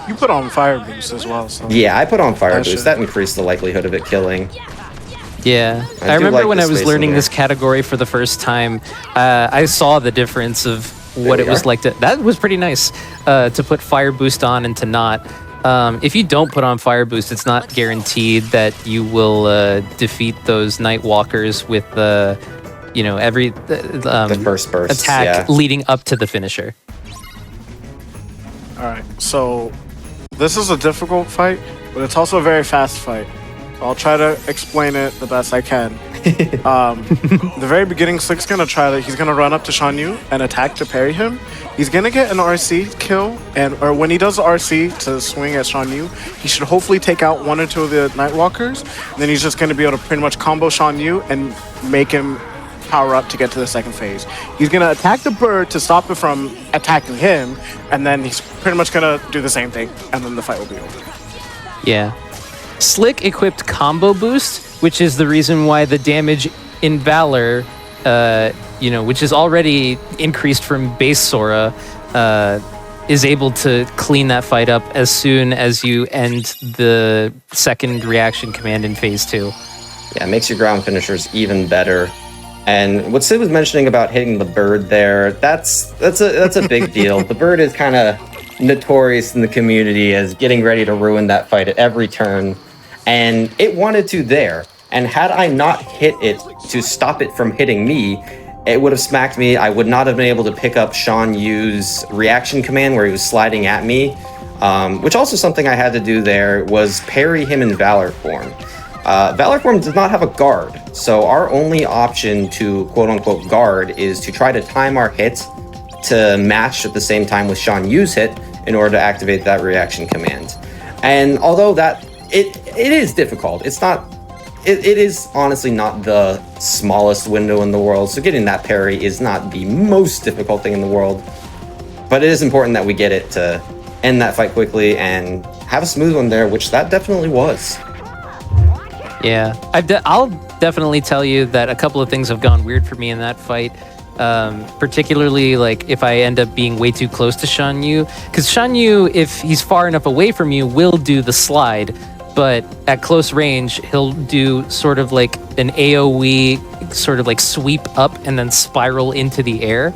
You put on fire boost as well, so Yeah, I put on fire That boost. should- That increased the likelihood of it killing. Yeah, I I do remember like when the I was space in learning there. this category for the first time, I saw the difference of what There it was we are. like to. That was pretty nice to put fire boost on and to not. If you don't put on fire boost, it's not guaranteed that you will defeat those night walkers with every The first burst attack leading up to the finisher. All right, so this is a difficult fight, but it's also a very fast fight. I'll try to explain it the best I can. The very beginning, Slick's gonna he's gonna run up to Shan Yu and attack to parry him. He's gonna get an RC kill, or when he does the RC to swing at Shan Yu, he should hopefully take out one or two of the Nightwalkers. And then he's just gonna be able to pretty much combo Shan Yu and make him power up to get to the second phase. He's gonna attack the bird to stop it from attacking him, and then he's pretty much gonna do the same thing, and then the fight will be over. Yeah. Slick equipped combo boost, which is the reason why the damage in Valor, which is already increased from base Sora, is able to clean that fight up as soon as you end the second reaction command in phase 2. Yeah, it makes your ground finishers even better. And what Sid was mentioning about hitting the bird there, that's a big deal. The bird is kind of notorious in the community as getting ready to ruin that fight at every turn. And it wanted to there. And had I not hit it to stop it from hitting me, it would have smacked me. I would not have been able to pick up Shan Yu's reaction command where he was sliding at me. Which also something I had to do there was parry him in Valor form. Valor form does not have a guard, so our only option to quote-unquote guard is to try to time our hit to match at the same time with Shan Yu's hit in order to activate that reaction command. And although it is difficult, it is honestly not the smallest window in the world, so getting that parry is not the most difficult thing in the world, but it is important that we get it to end that fight quickly and have a smooth one there, which that definitely was. Yeah, I'll definitely tell you that a couple of things have gone weird for me in that fight. Particularly, like if I end up being way too close to Shan Yu, because Shan Yu, if he's far enough away from you, will do the slide, but at close range, he'll do sort of like an AoE, sort of like sweep up and then spiral into the air.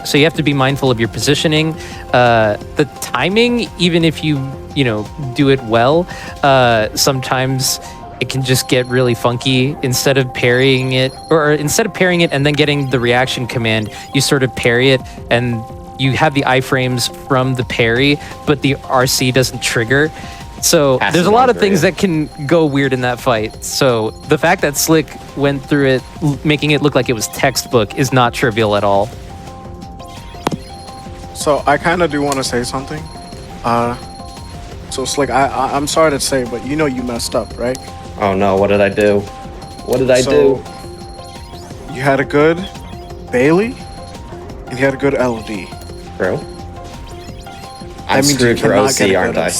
So you have to be mindful of your positioning, the timing. Even if you do it well, sometimes it can just get really funky. Instead of parrying it and then getting the reaction command, you sort of parry it and you have the iframes from the parry, but the RC doesn't trigger. So there's a lot of things that can go weird in that fight. So the fact that Slick went through it, making it look like it was textbook, is not trivial at all. So I kind of do want to say something. So Slick, I'm sorry to say, but you messed up, right? Oh no, what did I do? What did I do? You had a good Bailey, and you had a good LD. Bro? I'm screwed for OC, aren't I?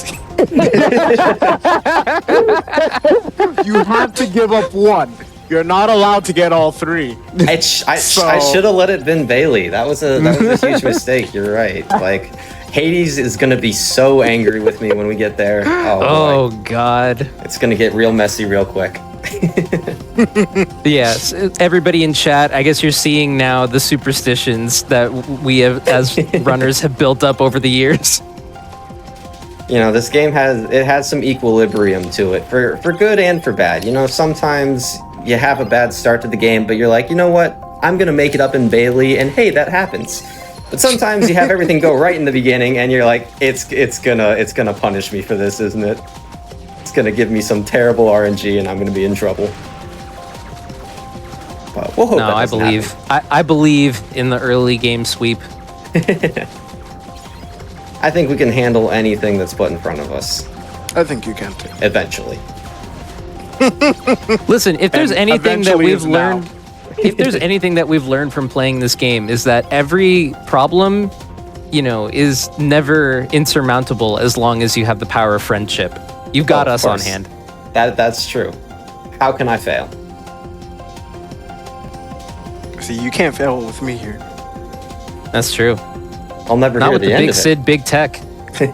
You have to give up one. You're not allowed to get all three. I should have let it been Bailey. That was a huge mistake. You're right. Like, Hades is gonna be so angry with me when we get there. Oh God. It's gonna get real messy real quick. Yes, everybody in chat, I guess you're seeing now the superstitions that we have as runners have built up over the years. This game has some equilibrium to it, for good and for bad. Sometimes you have a bad start to the game, but you're like, you know what? I'm gonna make it up in Bailey, and hey, that happens. But sometimes you have everything go right in the beginning, and you're like, it's gonna punish me for this, isn't it? It's gonna give me some terrible RNG, and I'm gonna be in trouble. But we'll hope that I doesn't believe. happen. I believe in the early game sweep. I think we can handle anything that's put in front of us I think you can too. eventually. Listen, if there's And anything that eventually we've is now. learned, if there's anything that we've learned from playing this game, is that every problem, is never insurmountable as long as you have the power of friendship. You've got Of us on course. hand. That's true. How can I fail? See, you can't fail with me here. That's true. I'll never Not hear with the the end big of it. Sid, big tech. I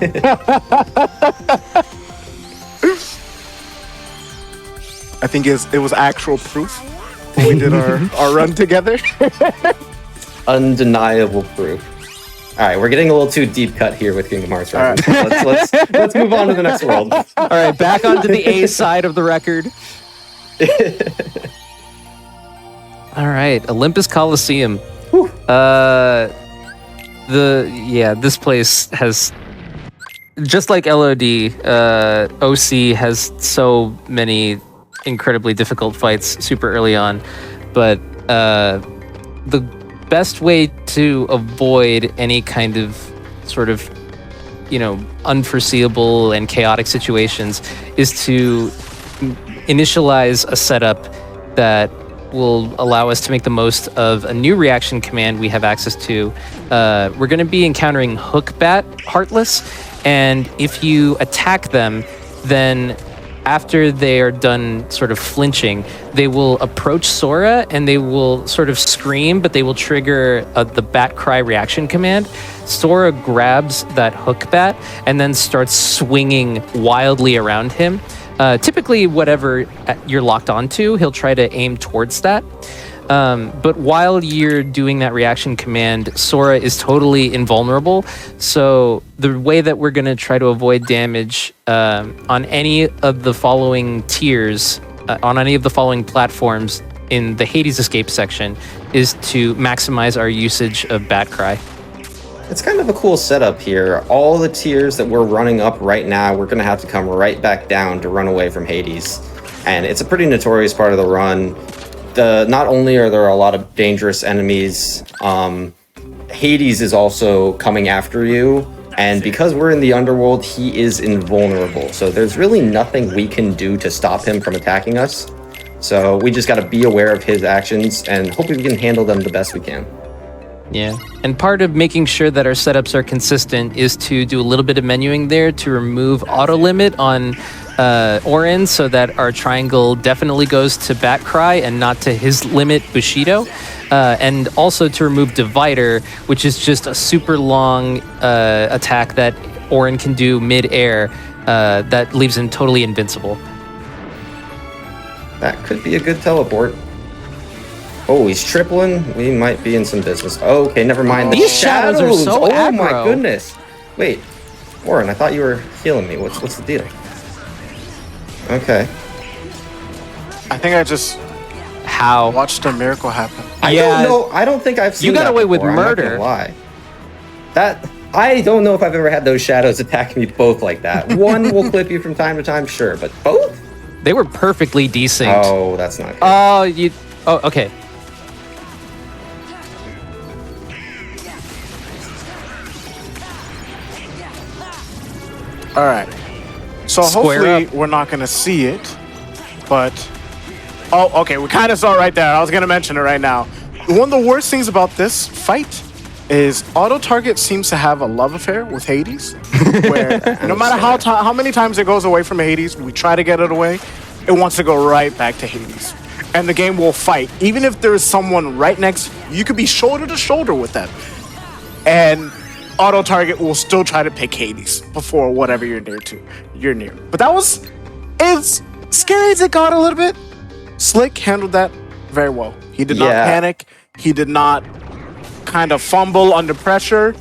think it was actual proof when we did our run together. Undeniable proof. All right, we're getting a little too deep cut here with Kingdom Hearts. Right? Let's move on to the next world. All right, back onto the A side of the record. All right, Olympus Coliseum. This place has, just like LOD, OC has so many incredibly difficult fights super early on, but the best way to avoid any kind of sort of, unforeseeable and chaotic situations is to initialize a setup that will allow us to make the most of a new reaction command we have access to. We're going to be encountering Hookbat Heartless, and if you attack them, then after they are done sort of flinching, they will approach Sora and they will sort of scream, but they will trigger the Bat Cry reaction command. Sora grabs that Hookbat and then starts swinging wildly around him. Typically, whatever you're locked onto, he'll try to aim towards that. But while you're doing that reaction command, Sora is totally invulnerable. So the way that we're going to try to avoid damage on any of the following tiers, on any of the following platforms in the Hades Escape section, is to maximize our usage of Bat Cry. It's kind of a cool setup here. All the tiers that we're running up right now, we're going to have to come right back down to run away from Hades. And it's a pretty notorious part of the run. Not only are there a lot of dangerous enemies, Hades is also coming after you. And because we're in the underworld, he is invulnerable. So there's really nothing we can do to stop him from attacking us. So we just got to be aware of his actions and hopefully we can handle them the best we can. Yeah, and part of making sure that our setups are consistent is to do a little bit of menuing there to remove auto limit on Orin, so that our triangle definitely goes to Bat Cry and not to his limit Bushido, and also to remove Divider, which is just a super long attack that Orin can do mid-air that leaves him totally invincible. That could be a good teleport. Oh, he's tripling. We might be in some business. Oh, okay, never mind. These shadows are so Oh aggro. my goodness. Wait, Warren, I thought you were healing me. What's the deal? Okay. I think I just How? watched a miracle happen. I Yeah. don't know. I don't think I've seen You got that away with before. I'm not murder. gonna lie. I don't know if I've ever had those shadows attack me both like that. One will clip you from time to time, sure, but both? They were perfectly desynced. Oh, that's not good. Oh, okay. All right. So Square hopefully up. we're not going to see it, but... Oh, okay, we kind of saw it right there. I was going to mention it right now. One of the worst things about this fight is Auto Target seems to have a love affair with Hades, where no matter how many times it goes away from Hades, we try to get it away, it wants to go right back to Hades. And the game will fight. Even if there's someone right next, you could be shoulder to shoulder with them. And Auto Target will still try to pick Hades before whatever you're near. But that was as scary as it got a little bit. Slick handled that very well. He did not panic. He did not kind of fumble under pressure.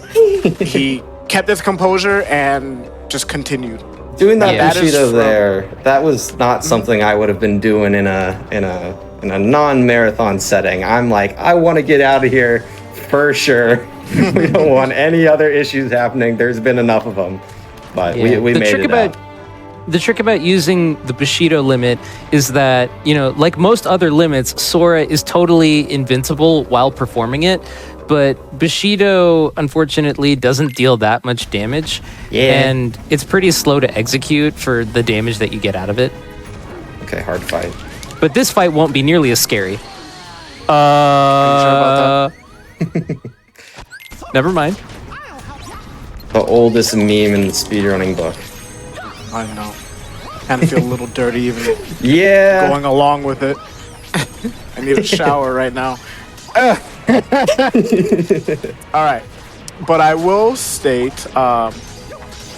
He kept his composure and just continued. Doing that Yeah. Bushido there, that was not something I would have been doing in a non-marathon setting. I'm like, I want to get out of here for sure. We don't want any other issues happening. There's been enough of them, but we made it out. The trick about using the Bushido limit is that, like most other limits, Sora is totally invincible while performing it, but Bushido, unfortunately, doesn't deal that much damage. Yeah. And it's pretty slow to execute for the damage that you get out of it. Okay, hard fight. But this fight won't be nearly as scary. Are you sure about that? Never mind. The oldest meme in the speedrunning book. I know. Kind of feel a little dirty even Yeah. going along with it. I need a shower right now. All right. But I will state,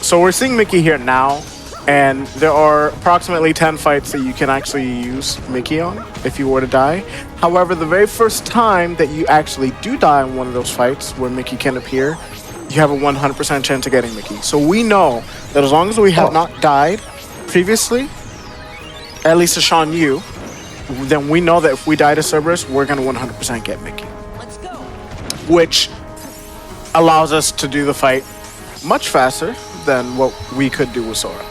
So we're seeing Mickey here now, and there are approximately 10 fights that you can actually use Mickey on if you were to die. However, the very first time that you actually do die in one of those fights where Mickey can appear, you have a 100% chance of getting Mickey. So we know that as long as we have not died previously, at least to Sean Yu, then we know that if we die to Cerberus, we're going to 100% get Mickey. Let's go. Which allows us to do the fight much faster than what we could do with Sora.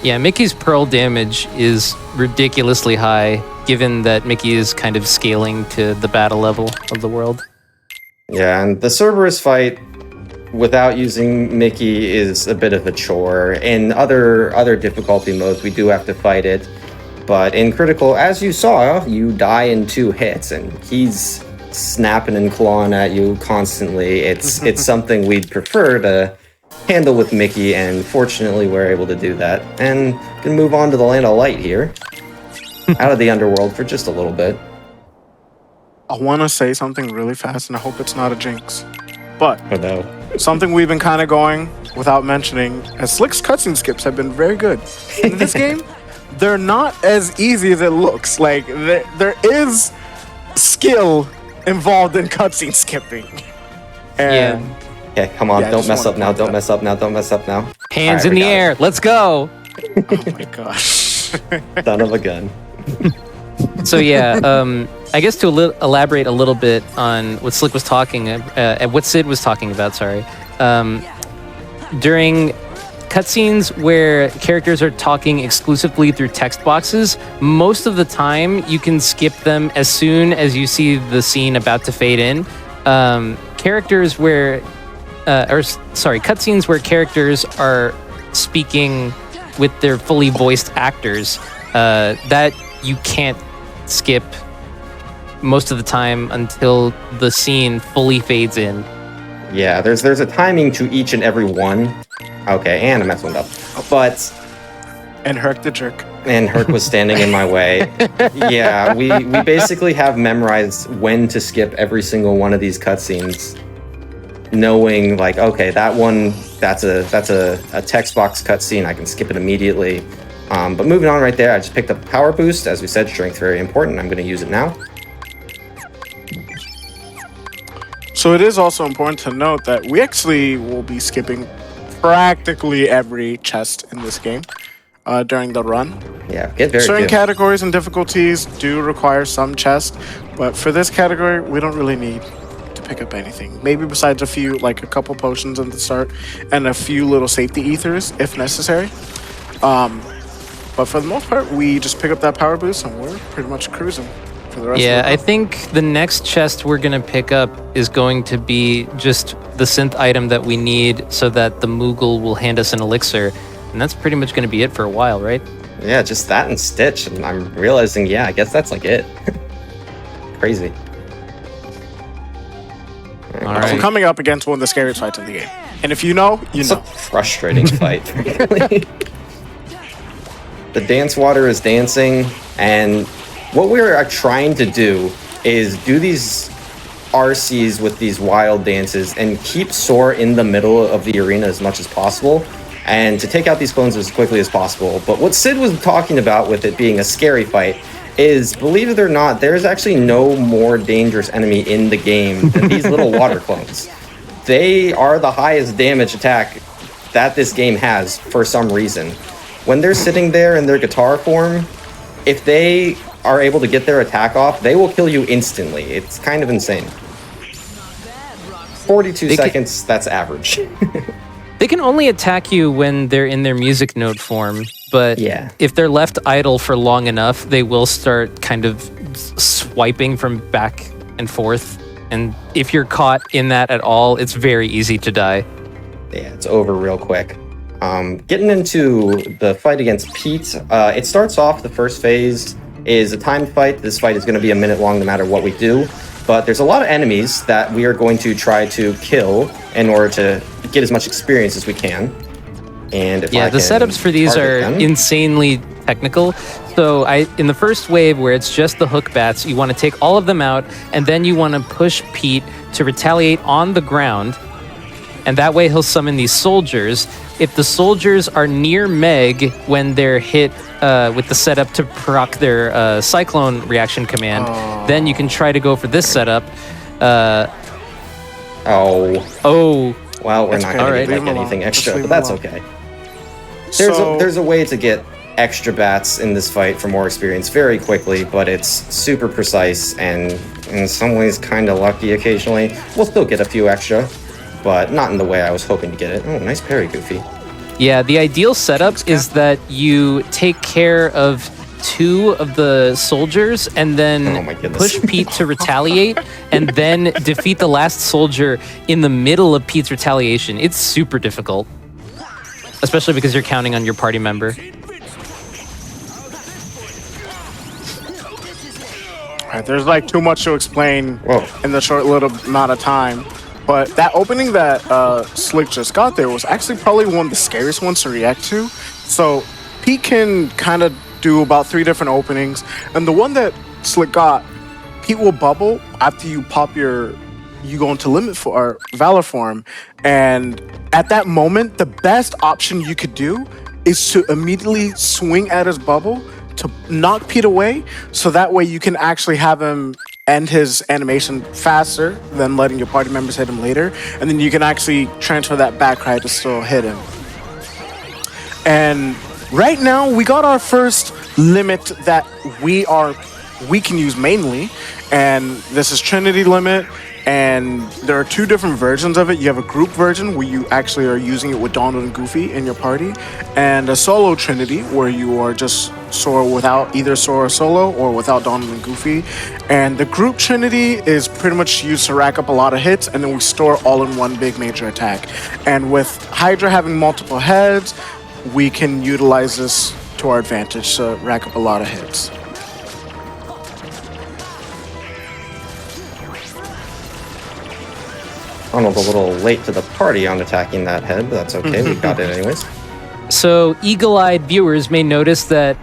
Yeah, Mickey's Pearl damage is ridiculously high, given that Mickey is kind of scaling to the battle level of the world. Yeah, and the Cerberus fight without using Mickey is a bit of a chore. In other difficulty modes, we do have to fight it. But in critical, as you saw, you die in 2 hits, and he's snapping and clawing at you constantly. It's something we'd prefer to handle with Mickey, and fortunately we're able to do that. And can move on to the Land of Light here. Out of the underworld for just a little bit. I want to say something really fast, and I hope it's not a jinx. But Oh no. something we've been kind of going without mentioning, as Slick's cutscene skips have been very good. In this game, they're not as easy as it looks. Like, there is skill involved in cutscene skipping. And Okay, come on, Yeah, I don't just mess wanna up now, point don't that. mess up now, don't mess up now. Hands Alright, in we the got it. air. Let's go. oh my gosh. Son of a gun. So yeah, I guess to elaborate a little bit on what Slick was talking, what Sid was talking about. Sorry, during cutscenes where characters are talking exclusively through text boxes, most of the time you can skip them as soon as you see the scene about to fade in. Characters where, cutscenes where characters are speaking with their fully voiced actors, that you can't skip most of the time until the scene fully fades in. Yeah, there's a timing to each and every one. Okay, and I messed one up. But And Herc the Jerk. and Herc was standing in my way. Yeah, we basically have memorized when to skip every single one of these cutscenes, knowing like, okay, that one that's a text box cutscene. I can skip it immediately. But moving on right there, I just picked up power boost. As we said, strength very important. I'm going to use it now. So it is also important to note that we actually will be skipping practically every chest in this game during the run. Yeah, get very Certain good. categories and difficulties do require some chest, but for this category, we don't really need to pick up anything. Maybe besides a couple potions at the start and a few little safety ethers if necessary. But for the most part, we just pick up that power boost and we're pretty much cruising for the rest Yeah, of the I run. think the next chest we're gonna pick up is going to be just the synth item that we need so that the Moogle will hand us an elixir. And that's pretty much gonna be it for a while, right? Yeah, just that and Stitch. And I'm realizing, yeah, I guess that's like it. Crazy. All So right. coming up against one of the scariest fights in the game. And if you know, you It's a know. frustrating fight, frankly. The dance water is dancing, and what we're trying to do is do these RCs with these wild dances and keep Sora in the middle of the arena as much as possible, and to take out these clones as quickly as possible. But what Sid was talking about with it being a scary fight is, believe it or not, there is actually no more dangerous enemy in the game than these little water clones. They are the highest damage attack that this game has for some reason. When they're sitting there in their guitar form, if they are able to get their attack off, they will kill you instantly. It's kind of insane. 42 seconds, that's average. They can only attack you when they're in their music note form, but Yeah. if they're left idle for long enough, they will start kind of swiping from back and forth. And if you're caught in that at all, it's very easy to die. Yeah, it's over real quick. Getting into the fight against Pete, it starts off, the first phase is a timed fight. This fight is going to be a minute long no matter what we do. But there's a lot of enemies that we are going to try to kill in order to get as much experience as we can. And if Yeah, I the can setups for these are target them- insanely technical. So in the first wave where it's just the hook bats, you want to take all of them out, and then you want to push Pete to retaliate on the ground. And that way he'll summon these soldiers. if the soldiers are near Meg when they're hit with the setup to proc their cyclone reaction command, then you can try to go for this setup. Oh. Well, we're not going to get anything extra, but that's okay. There's a way to get extra bats in this fight for more experience very quickly, but it's super precise and in some ways kind of lucky occasionally. We'll still get a few extra, but not in the way I was hoping to get it. Oh, nice parry, Goofy. Yeah, the ideal setup is that you take care of 2 of the soldiers and then push Pete to retaliate and then defeat the last soldier in the middle of Pete's retaliation. It's super difficult, especially because you're counting on your party member. Right, there's like too much to explain in the short little amount of time. But that opening that Slick just got there was actually probably one of the scariest ones to react to. So Pete can kind of do about 3 different openings. And the one that Slick got, Pete will bubble after you pop you go into limit for or Valor form. And at that moment, the best option you could do is to immediately swing at his bubble to knock Pete away. So that way you can actually have him end his animation faster than letting your party members hit him later, and then you can actually transfer that back cry to still hit him. And right now we got our first limit that we can use mainly, and this is Trinity limit. And there are 2 different versions of it. You have a group version where you actually are using it with Donald and Goofy in your party, and a solo Trinity where you are just Sora without either Sora solo or without Donald and Goofy. And the group Trinity is pretty much used to rack up a lot of hits, and then we store all in one big major attack. And with Hydra having multiple heads, we can utilize this to our advantage to rack up a lot of hits. Arnold a little late to the party on attacking that head, but that's okay. We got it anyways. So eagle-eyed viewers may notice that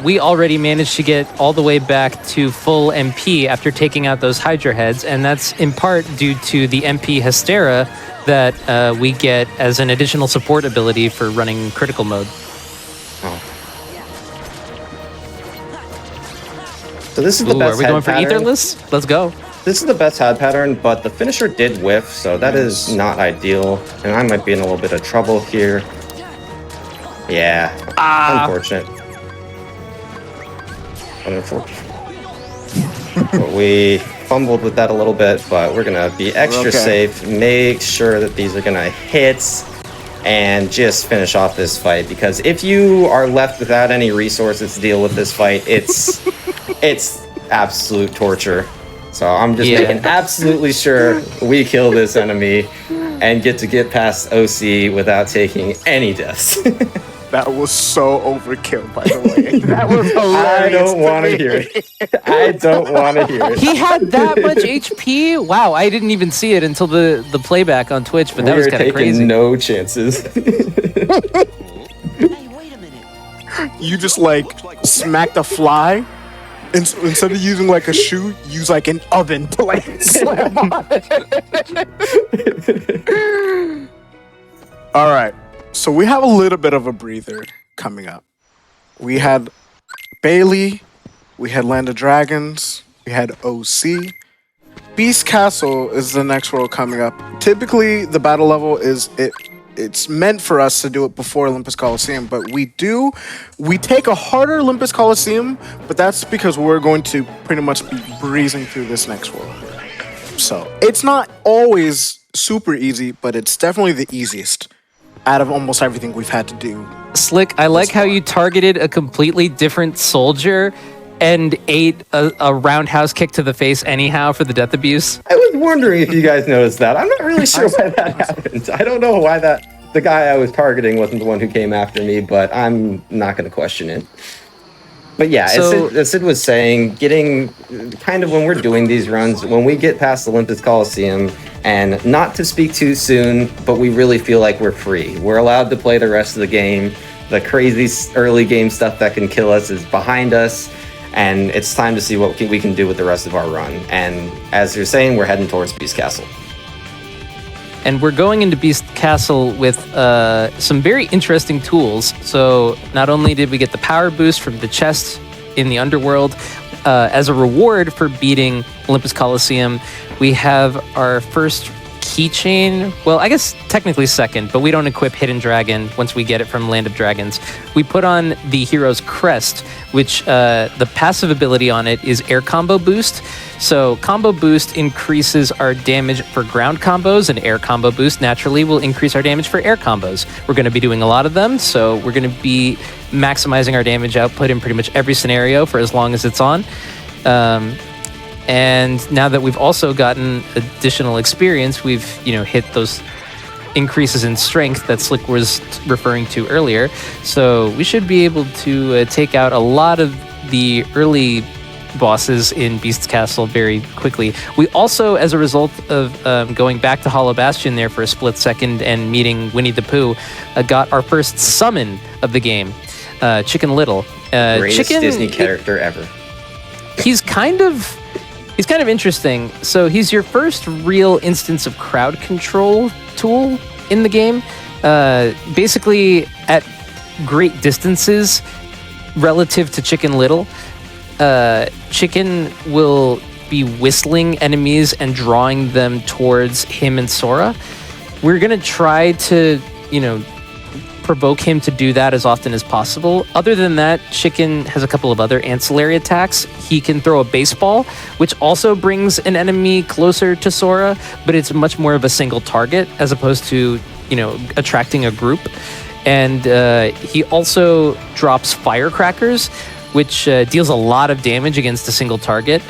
we already managed to get all the way back to full MP after taking out those Hydra heads, and that's in part due to the MP Hystera that we get as an additional support ability for running critical mode. Oh. So this is the best Are we going for pattern. Etherless? Let's go. This is the best head pattern, but the finisher did whiff, so that is not ideal. And I might be in a little bit of trouble here. Yeah, unfortunate. But we fumbled with that a little bit, but we're gonna be extra safe. Make sure that these are gonna hit and just finish off this fight. Because if you are left without any resources to deal with this fight, it's absolute torture. So I'm just making absolutely sure we kill this enemy and get past OC without taking any deaths. That was so overkill, by the way. That was hilarious. I don't want to hear it. I don't want to hear it. He had that much HP? Wow, I didn't even see it until the playback on Twitch, but that was kind of crazy. No chances. Hey, wait a minute. You just like smacked a fly. And so instead of using like a shoe, use like an oven to like slam on it. All right. So we have a little bit of a breather coming up. We had Bailey, we had Land of Dragons, we had OC. Beast Castle is the next world coming up. Typically, the battle level it's meant for us to do it before Olympus Coliseum, but we take a harder Olympus Coliseum, but that's because we're going to pretty much be breezing through this next world. So it's not always super easy, but it's definitely the easiest out of almost everything we've had to do. Slick, I like how you targeted a completely different soldier and ate a roundhouse kick to the face anyhow for the death abuse. I was wondering if you guys noticed that. I'm not really sure why that happened. I don't know why the guy I was targeting wasn't the one who came after me, but I'm not going to question it. But yeah, as Sid was saying, getting kind of when we're doing these runs, when we get past Olympus Coliseum, and not to speak too soon, but we really feel like we're free. We're allowed to play the rest of the game. The crazy early game stuff that can kill us is behind us, and it's time to see what we can do with the rest of our run. And as you're saying, we're heading towards Beast Castle. And we're going into Beast Castle with some very interesting tools. So not only did we get the power boost from the chest in the underworld, as a reward for beating Olympus Coliseum, we have our first keychain. Well, I guess technically second, but we don't equip Hidden Dragon once we get it from Land of Dragons. We put on the hero's crest, which the passive ability on it is air combo boost. So combo boost increases our damage for ground combos, and air combo boost naturally will increase our damage for air combos. We're going to be doing a lot of them, so we're going to be maximizing our damage output in pretty much every scenario for as long as it's on. And now that we've also gotten additional experience, we've hit those increases in strength that Slick was referring to earlier. So we should be able to take out a lot of the early bosses in Beast's Castle very quickly. We also, as a result of going back to Hollow Bastion there for a split second and meeting Winnie the Pooh, got our first summon of the game, Chicken Little. Greatest Disney character ever. He's kind of interesting. So he's your first real instance of crowd control tool in the game. Basically, at great distances relative to Chicken Little, Chicken will be whistling enemies and drawing them towards him and Sora. We're going to try to, provoke him to do that as often as possible. Other than that, Chicken has a couple of other ancillary attacks. He can throw a baseball, which also brings an enemy closer to Sora, but it's much more of a single target as opposed to, attracting a group. And he also drops firecrackers, which deals a lot of damage against a single target.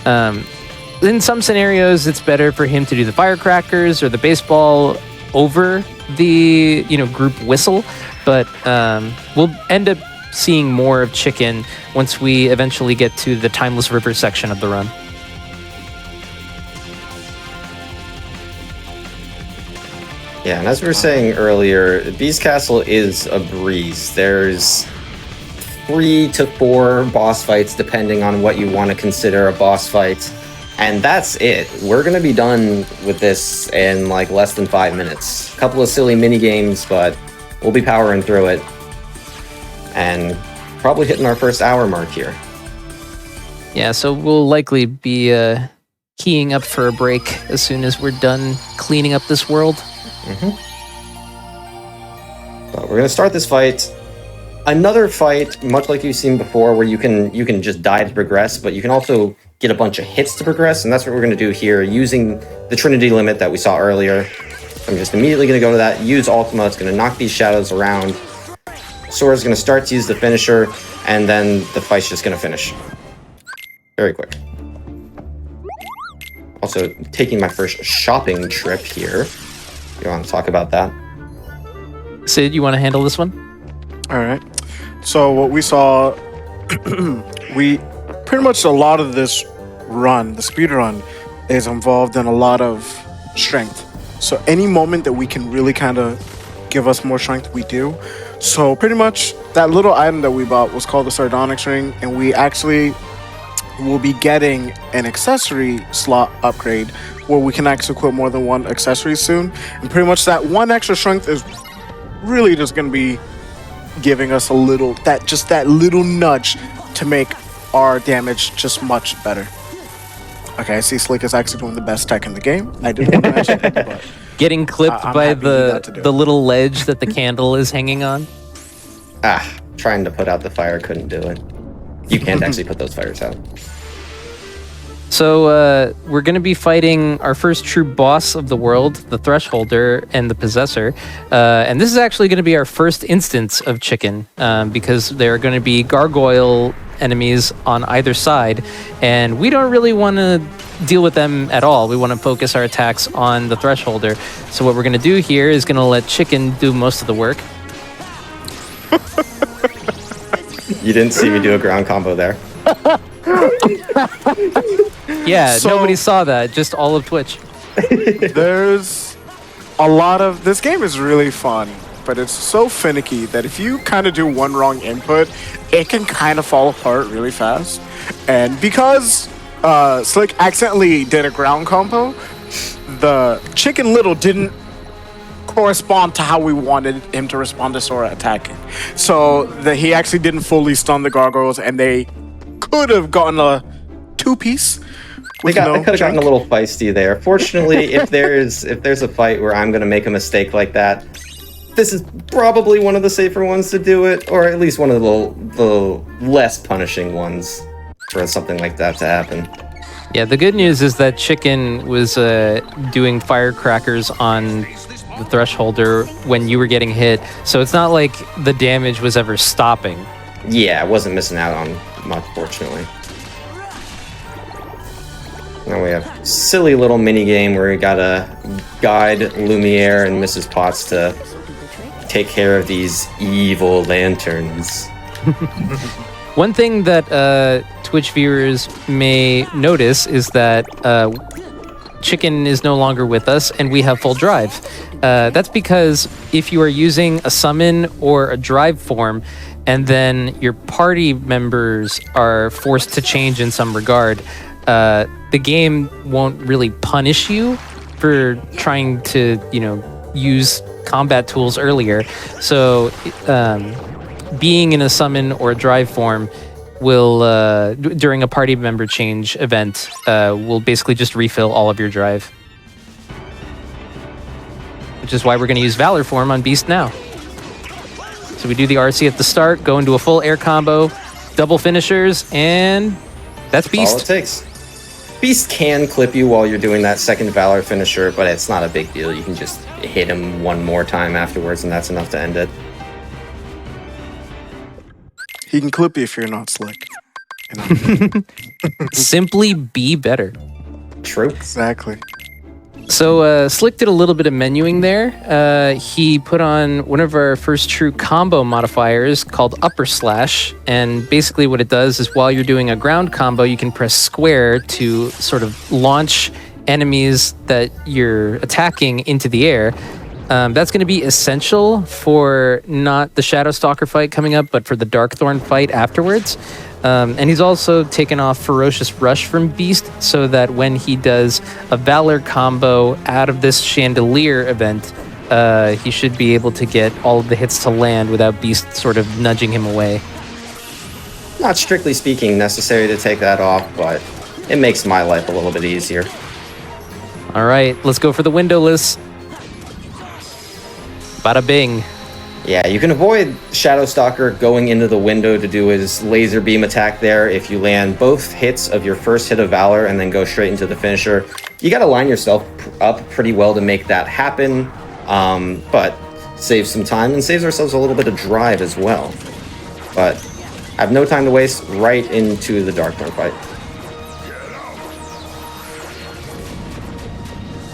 In some scenarios, it's better for him to do the firecrackers or the baseball over the group whistle, but we'll end up seeing more of Chicken once we eventually get to the Timeless River section of the run. Yeah, and as we were saying earlier, Beast Castle is a breeze. There's 3 to 4 boss fights depending on what you want to consider a boss fight. And that's it. We're going to be done with this in like less than 5 minutes. A couple of silly mini games, but we'll be powering through it. And probably hitting our first hour mark here. Yeah, so we'll likely be keying up for a break as soon as we're done cleaning up this world. Mm-hmm. But we're going to start this fight. Another fight, much like you've seen before, where you can just die to progress, but you can also get a bunch of hits to progress, and that's what we're going to do here, using the Trinity limit that we saw earlier. I'm just immediately going to go to that, use Ultima, it's going to knock these shadows around. Sora's going to start to use the finisher, and then the fight's just going to finish. Very quick. Also, taking my first shopping trip here. You want to talk about that? Sid, you want to handle this one? All right. So what we saw, we pretty much a lot of this run, the speed run, is involved in a lot of strength. So any moment that we can really kind of give us more strength, we do. So pretty much that little item that we bought was called the Sardonyx ring, and we actually will be getting an accessory slot upgrade where we can actually equip more than one accessory soon. And pretty much that one extra strength is really just going to be giving us a little, that little nudge to make our damage just much better. Okay, I see Slick is actually doing the best tech in the game. I didn't want to mention it, but getting clipped by the little ledge that the candle is hanging on. Trying to put out the fire, couldn't do it. You can't actually put those fires out. So we're going to be fighting our first true boss of the world, the Thresholder and the Possessor. And this is actually going to be our first instance of Chicken, because there are going to be gargoyle enemies on either side, and we don't really want to deal with them at all. We want to focus our attacks on the Thresholder. So what we're going to do here is going to let Chicken do most of the work. You didn't see me do a ground combo there. Yeah, So- nobody saw that, just all of Twitch. there's a lot of, this game is really fun, but it's so finicky that if you kind of do one wrong input, it can kind of fall apart really fast. And because Slick accidentally did a ground combo, the Chicken Little didn't correspond to how we wanted him to respond to Sora attacking. So he actually didn't fully stun the gargoyles, and they could have gotten a 2-piece. They could have gotten a little feisty there. Fortunately, if there's a fight where I'm going to make a mistake like that, this is probably one of the safer ones to do it, or at least one of the less punishing ones for something like that to happen. Yeah, the good news is that Chicken was doing firecrackers on the thresholder when you were getting hit, so it's not like the damage was ever stopping. Yeah, I wasn't missing out on much, fortunately. Now we have silly little mini game where we gotta guide Lumiere and Mrs. Potts to take care of these evil lanterns. One thing that Twitch viewers may notice is that Chicken is no longer with us and we have full drive. That's because if you are using a summon or a drive form and then your party members are forced to change in some regard, the game won't really punish you for trying to, use combat tools earlier. So being in a summon or a drive form will, during a party member change event, will basically just refill all of your drive. Which is why we're going to use Valor form on Beast now. So we do the RC at the start, go into a full air combo, double finishers, and that's Beast. All it takes. Beast can clip you while you're doing that second Valor finisher, but it's not a big deal. You can just hit him one more time afterwards, and that's enough to end it. He can clip you if you're not slick. Simply be better. True. Exactly. So Slick did a little bit of menuing there. He put on one of our first true combo modifiers called upper slash, and basically what it does is while you're doing a ground combo, you can press square to sort of launch enemies that you're attacking into the air. That's going to be essential for not the Shadow Stalker fight coming up, but for the Darkthorn fight afterwards. And he's also taken off Ferocious Rush from Beast so that when he does a Valor combo out of this Chandelier event, he should be able to get all of the hits to land without Beast sort of nudging him away. Not strictly speaking necessary to take that off, but it makes my life a little bit easier. All right, let's go for the windowless. Bada bing. Yeah, you can avoid Shadow Stalker going into the window to do his laser beam attack there if you land both hits of your first hit of Valor and then go straight into the finisher. You got to line yourself up pretty well to make that happen, but saves some time and saves ourselves a little bit of drive as well. But I have no time to waste, right into the Darkthorn fight.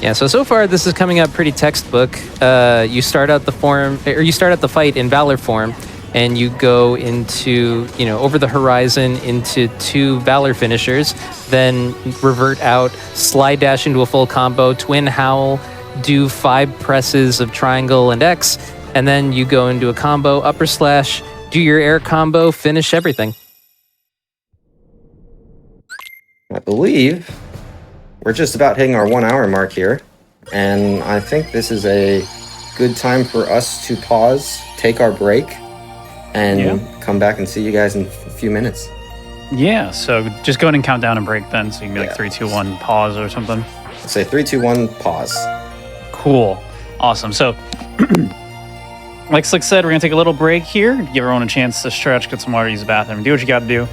Yeah, so far this is coming up pretty textbook. You start out the fight in Valor form, and you go into, over the horizon into 2 Valor finishers, then revert out, slide dash into a full combo, twin howl, do 5 presses of triangle and X, and then you go into a combo, upper slash, do your air combo, finish everything. I believe we're just about hitting our 1 hour mark here, and I think this is a good time for us to pause, take our break, and come back and see you guys in a few minutes. Yeah, so just go ahead and count down and break then, so you can be like 3, 2, 1, pause or something. Let's say 3, 2, 1, pause. Cool. Awesome. So, like Slick said, we're going to take a little break here, give everyone a chance to stretch, get some water, use the bathroom, do what you got to do.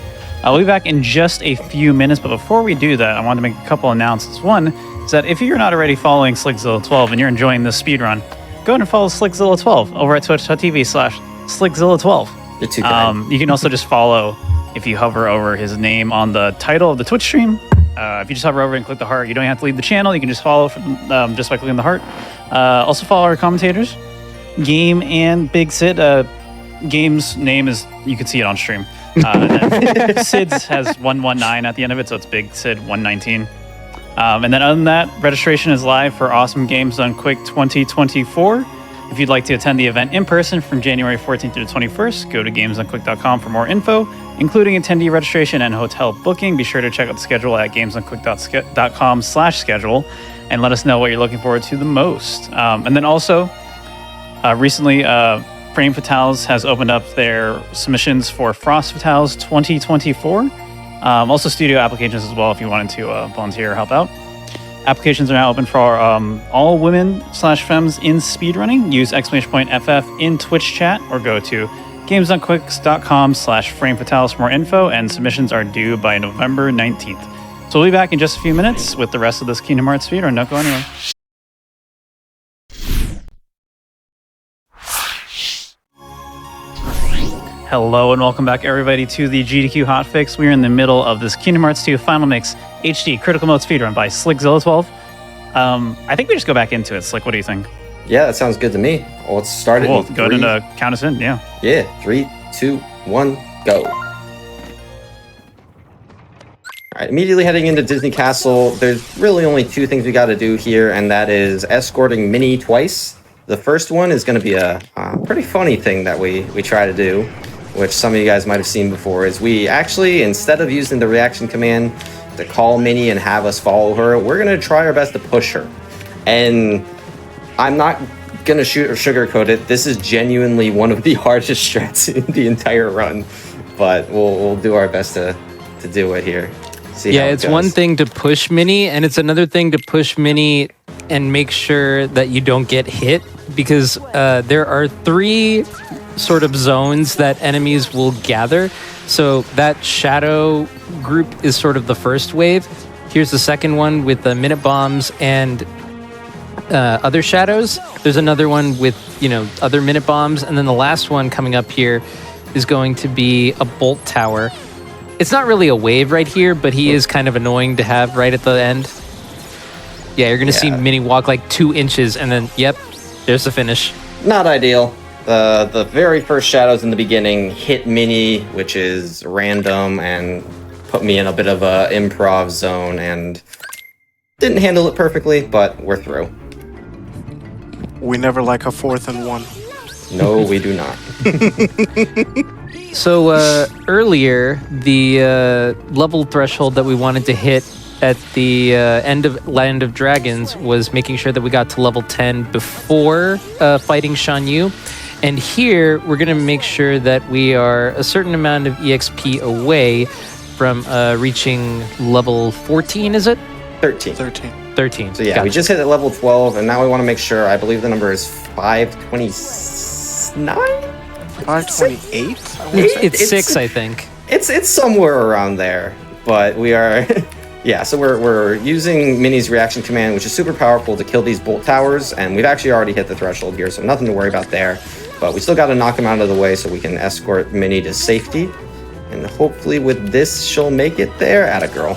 I'll be back in just a few minutes, but before we do that, I wanted to make a couple announcements. One is that if you're not already following Slickzilla12 and you're enjoying this speedrun, go ahead and follow Slickzilla12 over at twitch.tv/Slickzilla12. You're too kind. You can also just follow if you hover over his name on the title of the Twitch stream. If you just hover over and click the heart, you don't have to leave the channel. You can just follow just by clicking the heart. Also follow our commentators, Game and Big Sid. Game's name is, you can see it on stream. Sid's has 119 at the end of it, so it's Big Sid 119. And then other than that, registration is live for Awesome Games Done Quick 2024. If you'd like to attend the event in person from January 14th to the 21st, go to gamesdonequick.com for more info, including attendee registration and hotel booking. Be sure to check out the schedule at gamesdonequick.com/schedule. and let us know what you're looking forward to the most. And then also, recently, Frame Fatales has opened up their submissions for Frost Fatales 2024. Also studio applications as well if you wanted to volunteer or help out. Applications are now open for all women/femmes in speedrunning. Use !FF in Twitch chat or go to games.quicks.com/framefatales for more info, and submissions are due by November 19th. So we'll be back in just a few minutes with the rest of this Kingdom Hearts speedrun. Don't go anywhere. Hello and welcome back, everybody, to the GDQ Hotfix. We're in the middle of this Kingdom Hearts 2 Final Mix HD Critical Mode speedrun by Slickzilla12. I think we just go back into it. Slick, what do you think? Yeah, that sounds good to me. Well, let's start it. Cool. In Go ahead and count us in. Yeah. Yeah, 3, 2, 1, go. All right, immediately heading into Disney Castle, there's really only two things we got to do here, and that is escorting Minnie twice. The first one is going to be a pretty funny thing that we try to do, which some of you guys might have seen before, is we actually, instead of using the reaction command to call Minnie and have us follow her, we're going to try our best to push her. And I'm not going to sugarcoat it. This is genuinely one of the hardest strats in the entire run, but we'll do our best to do it here. See how it it's goes. one thing to push Minnie, and it's another thing to push Minnie and make sure that you don't get hit, because there are 3 sort of zones that enemies will gather. So that shadow group is sort of the first wave. Here's the second one with the minute bombs and other shadows. There's another one with, other minute bombs. And then the last one coming up here is going to be a bolt tower. It's not really a wave right here, but he is kind of annoying to have right at the end. Yeah, you're going to see Minnie walk like 2 inches and then, yep, there's the finish. Not ideal. The very first shadows in the beginning hit Minnie, which is random, and put me in a bit of a improv zone, and didn't handle it perfectly, but we're through. We never like a 4th and 1. No, we do not. So earlier, the level threshold that we wanted to hit at the end of Land of Dragons was making sure that we got to level 10 before fighting Shan Yu. And here, we're going to make sure that we are a certain amount of EXP away from reaching level 14, is it? 13. 13. So yeah, Gotcha. we just hit at level 12, and now we want to make sure, I believe the number is 529? 528? It's 6, I think. It's somewhere around there, but we are... Yeah, so we're using Minnie's reaction command, which is super powerful to kill these bolt towers, and we've actually already hit the threshold here, so nothing to worry about there. But we still got to knock them out of the way so we can escort Minnie to safety. And hopefully with this, she'll make it there. Atta girl.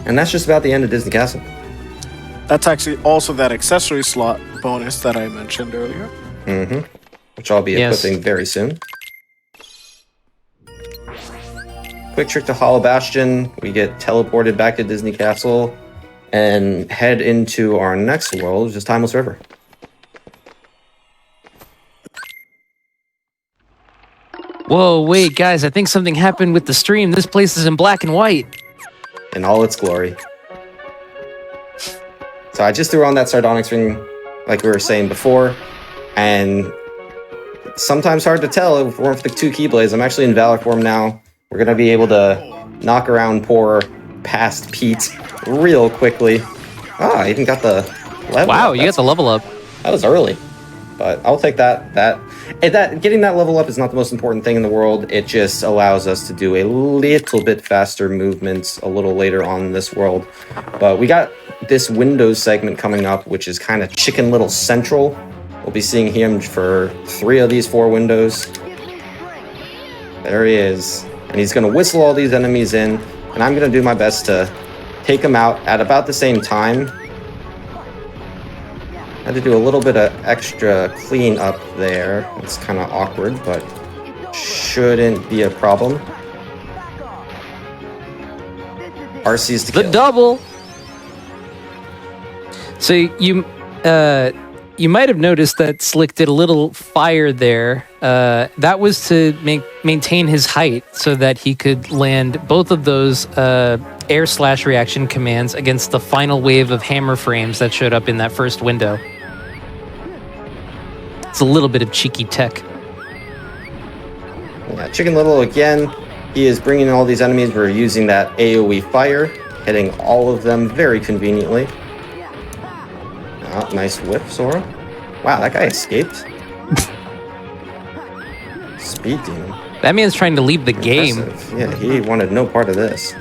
And that's just about the end of Disney Castle. That's actually also that accessory slot bonus that I mentioned earlier. Mm-hmm. Which I'll be equipping very soon. Quick trick to Hollow Bastion. We get teleported back to Disney Castle and head into our next world, which is Timeless River. Whoa, wait, guys, I think something happened with the stream. This place is in black and white. In all its glory. So I just threw on that sardonyx ring, like we were saying before, and it's sometimes hard to tell if we're with the 2 Keyblades. I'm actually in Valor form now. We're going to be able to knock around poor past Pete real quickly. Ah, I even got the level Wow, up. you got the level up. That was early. But I'll take that. Getting that level up is not the most important thing in the world. It just allows us to do a little bit faster movements a little later on in this world. But we got this Windows segment coming up, which is kind of Chicken Little Central. We'll be seeing him for 3 of these 4 windows. There he is. And he's going to whistle all these enemies in, and I'm going to do my best to take them out at about the same time. I had to do a little bit of extra clean up there. It's kind of awkward, but shouldn't be a problem. RC's to kill. The double. So you might have noticed that Slick did a little fire there. That was to maintain his height so that he could land both of those air/reaction commands against the final wave of hammer frames that showed up in that first window. It's a little bit of cheeky tech. Yeah, Chicken Little again. He is bringing all these enemies. We're using that AoE fire, hitting all of them very conveniently. Oh, nice whip, Sora. Wow, that guy escaped. Speed Demon. That man's trying to leave the game. Impressive. Yeah, he wanted no part of this.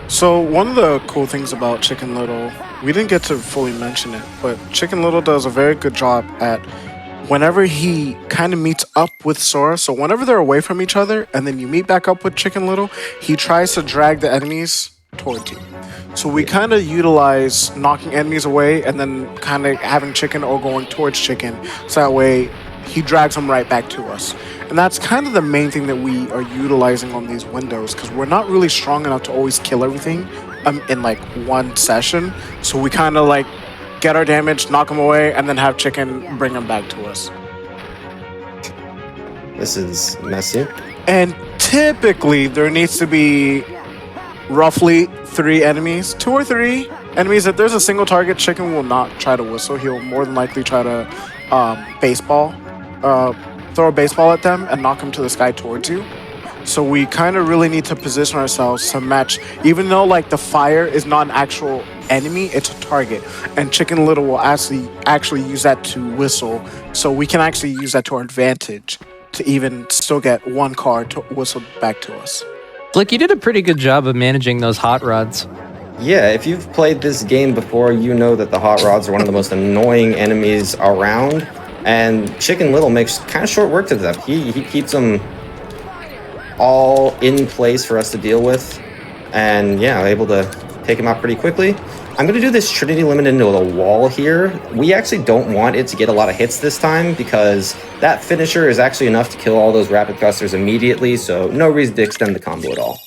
So one of the cool things about Chicken Little, we didn't get to fully mention it, but Chicken Little does a very good job at whenever he kind of meets up with Sora, so whenever they're away from each other and then you meet back up with Chicken Little, he tries to drag the enemies towards you. So we kind of utilize knocking enemies away and then kind of having Chicken or going towards Chicken, so that way he drags them right back to us. And that's kind of the main thing that we are utilizing on these windows, because we're not really strong enough to always kill everything in like one session. So we kind of like get our damage, knock them away, and then have Chicken bring them back to us. This is messy. And typically there needs to be roughly 3 enemies, 2 or 3 enemies. If there's a single target, Chicken will not try to whistle. He'll more than likely try to throw a baseball at them and knock them to the sky towards you. So we kind of really need to position ourselves to match, even though like the fire is not an actual enemy, it's a target. And Chicken Little will actually use that to whistle. So we can actually use that to our advantage to even still get one card to whistle back to us. Flick, you did a pretty good job of managing those hot rods. Yeah, if you've played this game before, you know that the hot rods are one of the most annoying enemies around. And Chicken Little makes kind of short work of them. He keeps them all in place for us to deal with. And yeah, able to take him out pretty quickly. I'm going to do this Trinity Limit into the wall here. We actually don't want it to get a lot of hits this time, because that finisher is actually enough to kill all those rapid thrusters immediately, so no reason to extend the combo at all.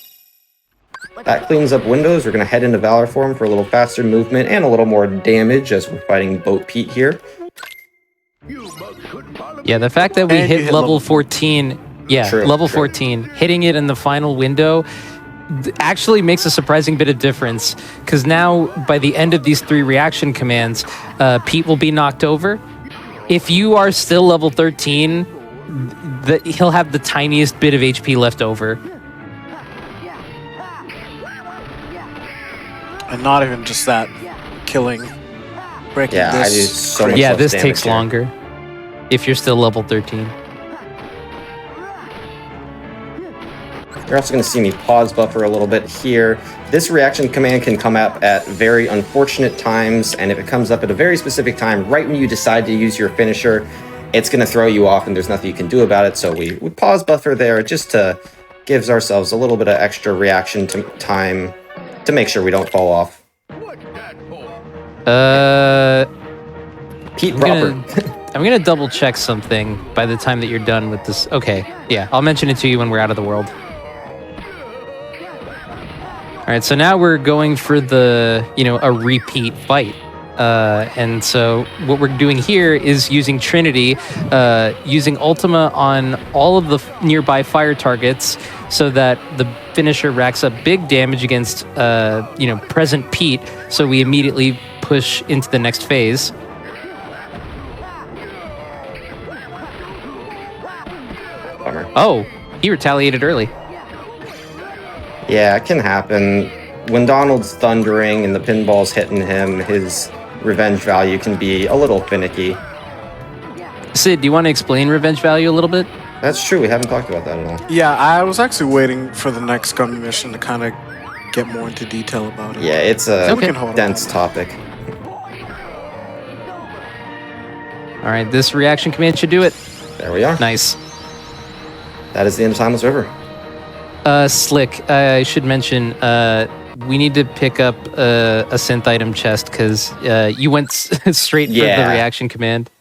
That cleans up windows. We're going to head into Valor Form for a little faster movement and a little more damage as we're fighting Boat Pete here. Yeah, the fact that we And you hit hit level level 14, yeah, True, level true. 14, hitting it in the final window actually makes a surprising bit of difference, because now by the end of these 3 reaction commands, Pete will be knocked over. If you are still level 13, he'll have the tiniest bit of HP left over. And not even just that, breaking Yeah, I do this. so much Yeah, less this damage takes here. longer if you're still level 13. You're also going to see me pause buffer a little bit here. This reaction command can come up at very unfortunate times, and if it comes up at a very specific time, right when you decide to use your finisher, it's going to throw you off and there's nothing you can do about it. So we pause buffer there just to gives ourselves a little bit of extra reaction time to make sure we don't fall off. Pete proper. I'm gonna double check something by the time that you're done with this. Okay, yeah, I'll mention it to you when we're out of the world. All right, so now we're going for the, a repeat fight. And so what we're doing here is using Trinity, using Ultima on all of the nearby fire targets so that the finisher racks up big damage against, present Pete, so we immediately push into the next phase. Bummer. Oh, he retaliated early. Yeah, it can happen. When Donald's thundering and the pinball's hitting him, his revenge value can be a little finicky. Sid, do you want to explain revenge value a little bit? That's true, we haven't talked about that at all. Yeah, I was actually waiting for the next Gummy mission to kind of get more into detail about it. Yeah, it's a We can hold on. dense topic. All right, this reaction command should do it. There we are. Nice. That is the end of Timeless River. Slick, I should mention, we need to pick up a synth item chest because you went straight for the Yeah. reaction command.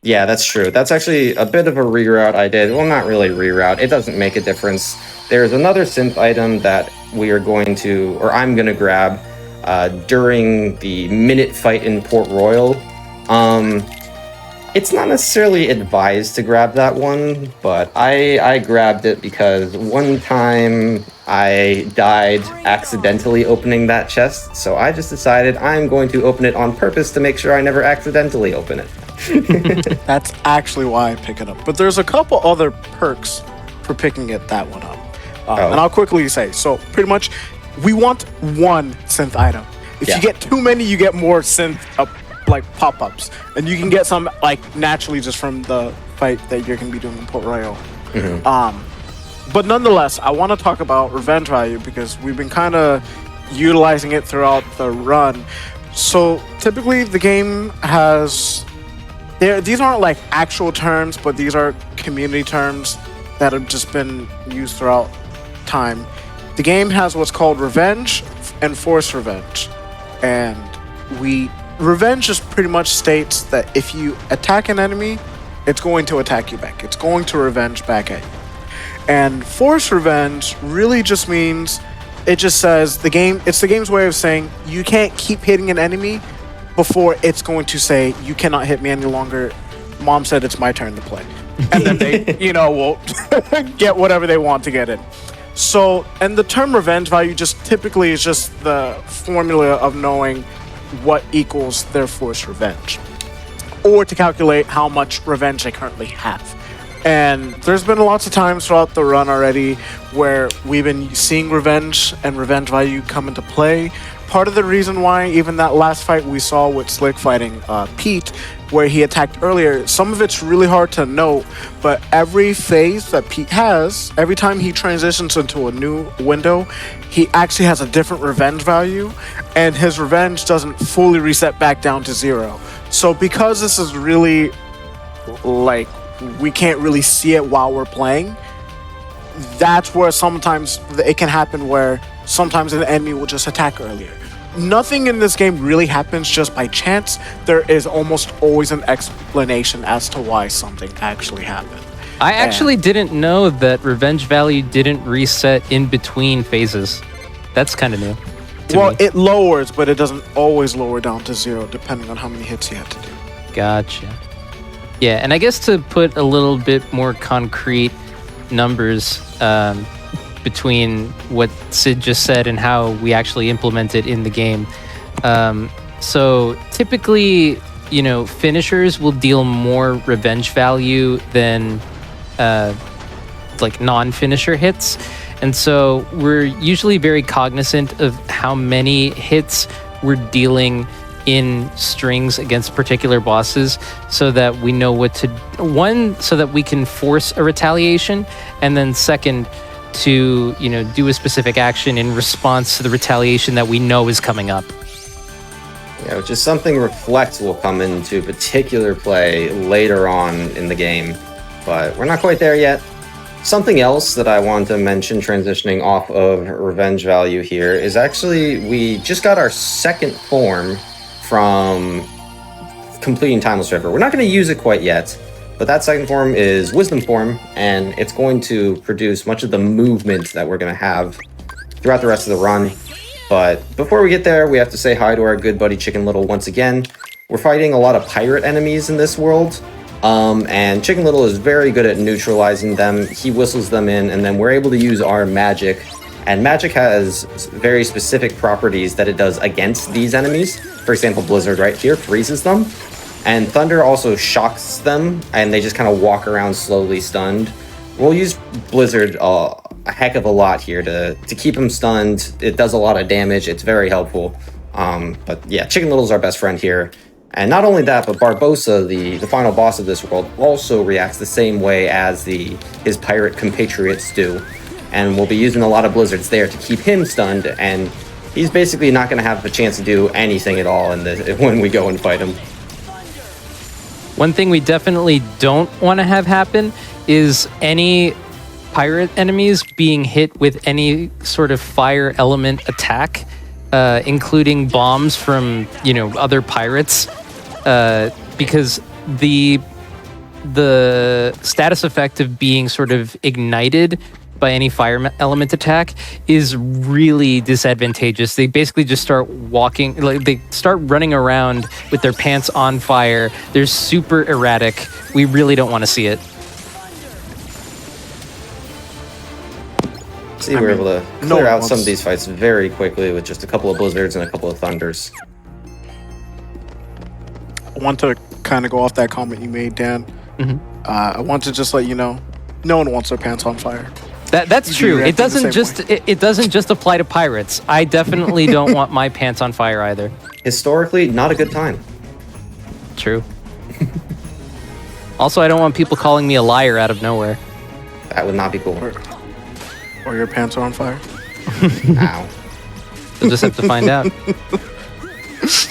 Yeah, that's true. That's actually a bit of a reroute I did. Well, not really reroute. It doesn't make a difference. There's another synth item that we are going to, or I'm going to grab during the minute fight in Port Royal. It's not necessarily advised to grab that one, but I grabbed it because one time I died accidentally opening that chest, so I just decided I'm going to open it on purpose to make sure I never accidentally open it. That's actually why I pick it up. But there's a couple other perks for picking that one up. And I'll quickly say, so pretty much, we want one synth item. If you get too many, you get more synth like pop-ups, and you can get some like naturally just from the fight that you're going to be doing in Port Royal. But nonetheless, I want to talk about revenge value because we've been kind of utilizing it throughout the run. So typically the game has these aren't like actual terms, but these are community terms that have just been used throughout time. The game has what's called revenge and forced revenge, and revenge just pretty much states that if you attack an enemy, it's going to attack you back. It's going to revenge back at you. And forced revenge really just means, it just says it's the game's way of saying you can't keep hitting an enemy before it's going to say you cannot hit me any longer. Mom said it's my turn to play. And then they, will get whatever they want to get in. So, and the term revenge value just typically is just the formula of knowing what equals their forced revenge, or to calculate how much revenge they currently have. And there's been lots of times throughout the run already where we've been seeing revenge and revenge value come into play. Part of the reason why even that last fight we saw with Slick fighting Pete, where he attacked earlier, some of it's really hard to note, but every phase that Pete has, every time he transitions into a new window, he actually has a different revenge value, and his revenge doesn't fully reset back down to 0. So because this is really, like, we can't really see it while we're playing, that's where sometimes it can happen where sometimes an enemy will just attack earlier. Nothing in this game really happens just by chance. There is almost always an explanation as to why something actually happened. I actually didn't know that revenge value didn't reset in between phases. That's kind of new. Well, it lowers, but it doesn't always lower down to 0, depending on how many hits you have to do. Gotcha. Yeah, and I guess to put a little bit more concrete numbers between what Sid just said and how we actually implement it in the game. So typically, finishers will deal more revenge value than like non-finisher hits. And so we're usually very cognizant of how many hits we're dealing in strings against particular bosses, so that we know what to, one, so that we can force a retaliation, and then second, to do a specific action in response to the retaliation that we know is coming up. Yeah, which is something Reflect will come into particular play later on in the game, but we're not quite there yet. Something else that I want to mention transitioning off of revenge value here is actually we just got our second form from completing Timeless River. We're not going to use it quite yet, but that second form is Wisdom form, and it's going to produce much of the movement that we're going to have throughout the rest of the run. But before we get there, we have to say hi to our good buddy Chicken Little once again. We're fighting a lot of pirate enemies in this world, and Chicken Little is very good at neutralizing them. He whistles them in, and then we're able to use our magic. And magic has very specific properties that it does against these enemies. For example, Blizzard right here freezes them. And Thunder also shocks them, and they just kind of walk around slowly stunned. We'll use Blizzard a heck of a lot here to keep them stunned. It does a lot of damage. It's very helpful. But yeah, Chicken Little's our best friend here. And not only that, but Barbossa, the final boss of this world, also reacts the same way as his pirate compatriots do. And we'll be using a lot of blizzards there to keep him stunned, and he's basically not going to have a chance to do anything at all when we go and fight him. One thing we definitely don't want to have happen is any pirate enemies being hit with any sort of fire element attack, including bombs from other pirates, because the status effect of being sort of ignited by any fire element attack is really disadvantageous. They basically just start walking, like they start running around with their pants on fire. They're super erratic. We really don't want to see it. See, we're able to clear out some of these fights very quickly with just a couple of blizzards and a couple of thunders. I want to kind of go off that comment you made, Dan. I want to just let you know, no one wants their pants on fire. That's true. It doesn't just apply to pirates. I definitely don't want my pants on fire either. Historically, not a good time. True. Also, I don't want people calling me a liar out of nowhere. That would not be cool. Or your pants are on fire. Ow. We'll just have to find out.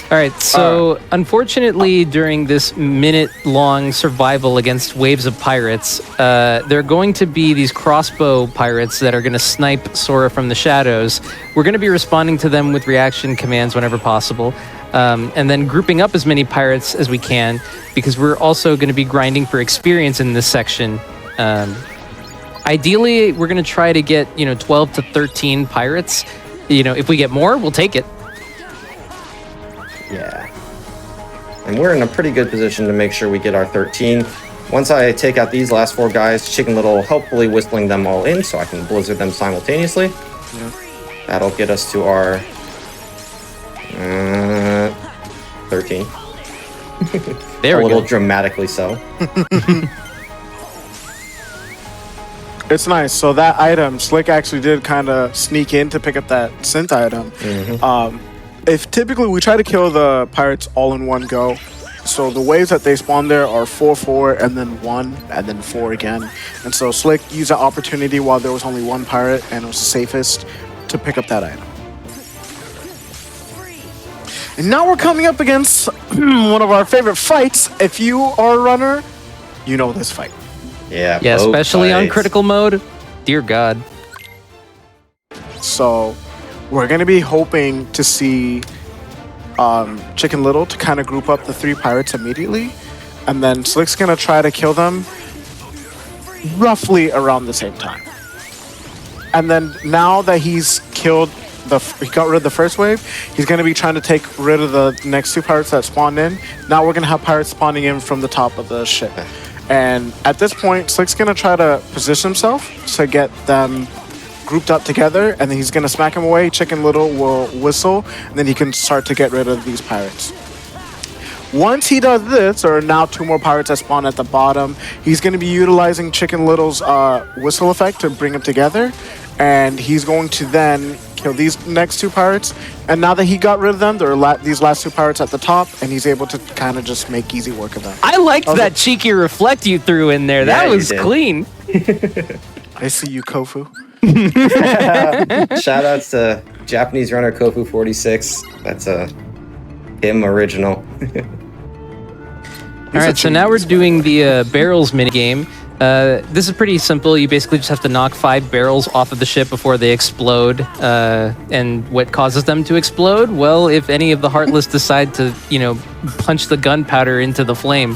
All right, so unfortunately, during this minute-long survival against waves of pirates, there are going to be these crossbow pirates that are going to snipe Sora from the shadows. We're going to be responding to them with reaction commands whenever possible, and then grouping up as many pirates as we can, because we're also going to be grinding for experience in this section. Ideally, we're going to try to get 12 to 13 pirates. If we get more, we'll take it. Yeah. And we're in a pretty good position to make sure we get our 13. Once I take out these last 4 guys, Chicken Little hopefully whistling them all in so I can blizzard them simultaneously. Yeah. That'll get us to our 13. There we go. A little dramatically so. It's nice. So that item, Slick actually did kind of sneak in to pick up that synth item. If typically we try to kill the pirates all in one go, so the waves that they spawn there are 4, 4, and then 1, and then 4 again. And so Slick used the opportunity while there was only 1 pirate, and it was the safest to pick up that item. And now we're coming up against one of our favorite fights. If you are a runner, you know this fight. Yeah, especially on critical mode. Dear God. So we're going to be hoping to see Chicken Little to kind of group up the 3 pirates immediately. And then Slick's going to try to kill them roughly around the same time. And then now that he's killed, he got rid of the first wave, he's going to be trying to take rid of the next 2 pirates that spawned in. Now we're going to have pirates spawning in from the top of the ship. And at this point, Slick's going to try to position himself to get them grouped up together, and then he's going to smack him away. Chicken Little will whistle, and then he can start to get rid of these pirates. Once he does this, there are now 2 more pirates that spawn at the bottom. He's going to be utilizing Chicken Little's whistle effect to bring them together, and he's going to then kill these next 2 pirates. And now that he got rid of them, there are these last 2 pirates at the top, and he's able to kind of just make easy work of them. I liked that cheeky reflect you threw in there. Yeah, that was clean. I see you, Kofu. Shout outs to Japanese runner Kofu46. That's him original. All right, so now we're doing the barrels minigame. This is pretty simple. You basically just have to knock 5 barrels off of the ship before they explode. And what causes them to explode? Well, if any of the Heartless decide to, punch the gunpowder into the flame.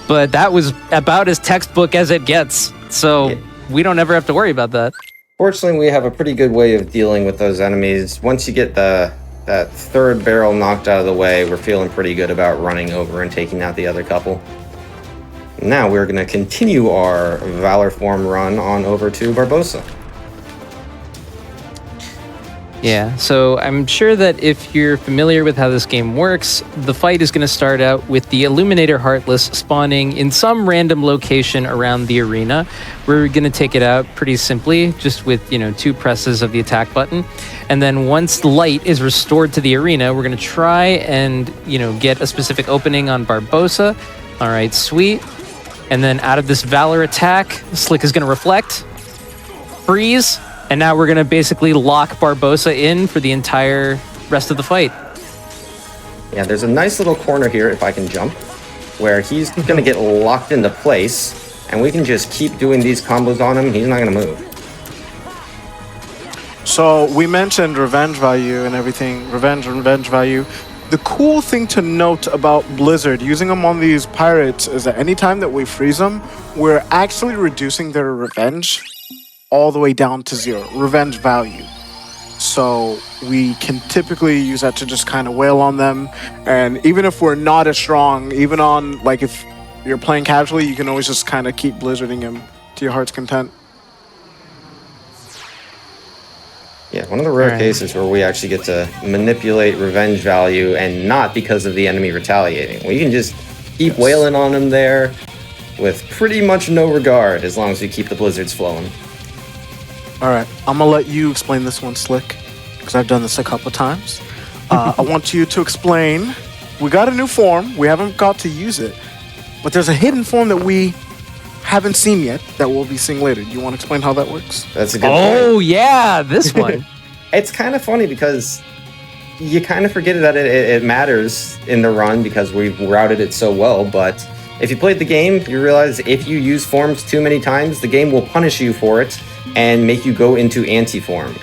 But that was about as textbook as it gets. So we don't ever have to worry about that. Fortunately, we have a pretty good way of dealing with those enemies. Once you get that 3rd barrel knocked out of the way, we're feeling pretty good about running over and taking out the other couple. Now we're going to continue our Valor Form run on over to Barbosa. Yeah, so I'm sure that if you're familiar with how this game works, the fight is going to start out with the Illuminator Heartless spawning in some random location around the arena. We're going to take it out pretty simply, just with, 2 presses of the attack button. And then once light is restored to the arena, we're going to try and, get a specific opening on Barbosa. All right, sweet. And then out of this Valor attack, Slick is going to reflect, freeze, and now we're going to basically lock Barbosa in for the entire rest of the fight. Yeah, there's a nice little corner here, if I can jump, where he's going to get locked into place, and we can just keep doing these combos on him. He's not going to move. So we mentioned revenge value and everything, revenge value. The cool thing to note about Blizzard using them on these pirates is that anytime that we freeze them, we're actually reducing their revenge all the way down to 0, revenge value. So we can typically use that to just kind of wail on them. And even if we're not as strong, even on, like, if you're playing casually, you can always just kind of keep blizzarding him to your heart's content. Yeah, one of the rare Right. cases where we actually get to manipulate revenge value and not because of the enemy retaliating. We can just keep wailing on them there with pretty much no regard as long as we keep the blizzards flowing. All right, I'm gonna let you explain this one, Slick, because I've done this a couple times. I want you to explain. We got a new form. We haven't got to use it, but there's a hidden form that we haven't seen yet that we'll be seeing later. You want to explain how that works? That's a good Oh point. yeah, this one. It's kind of funny because you kind of forget that it matters in the run because we've routed it so well, but if you played the game, you realize if you use forms too many times, the game will punish you for it and make you go into anti-form.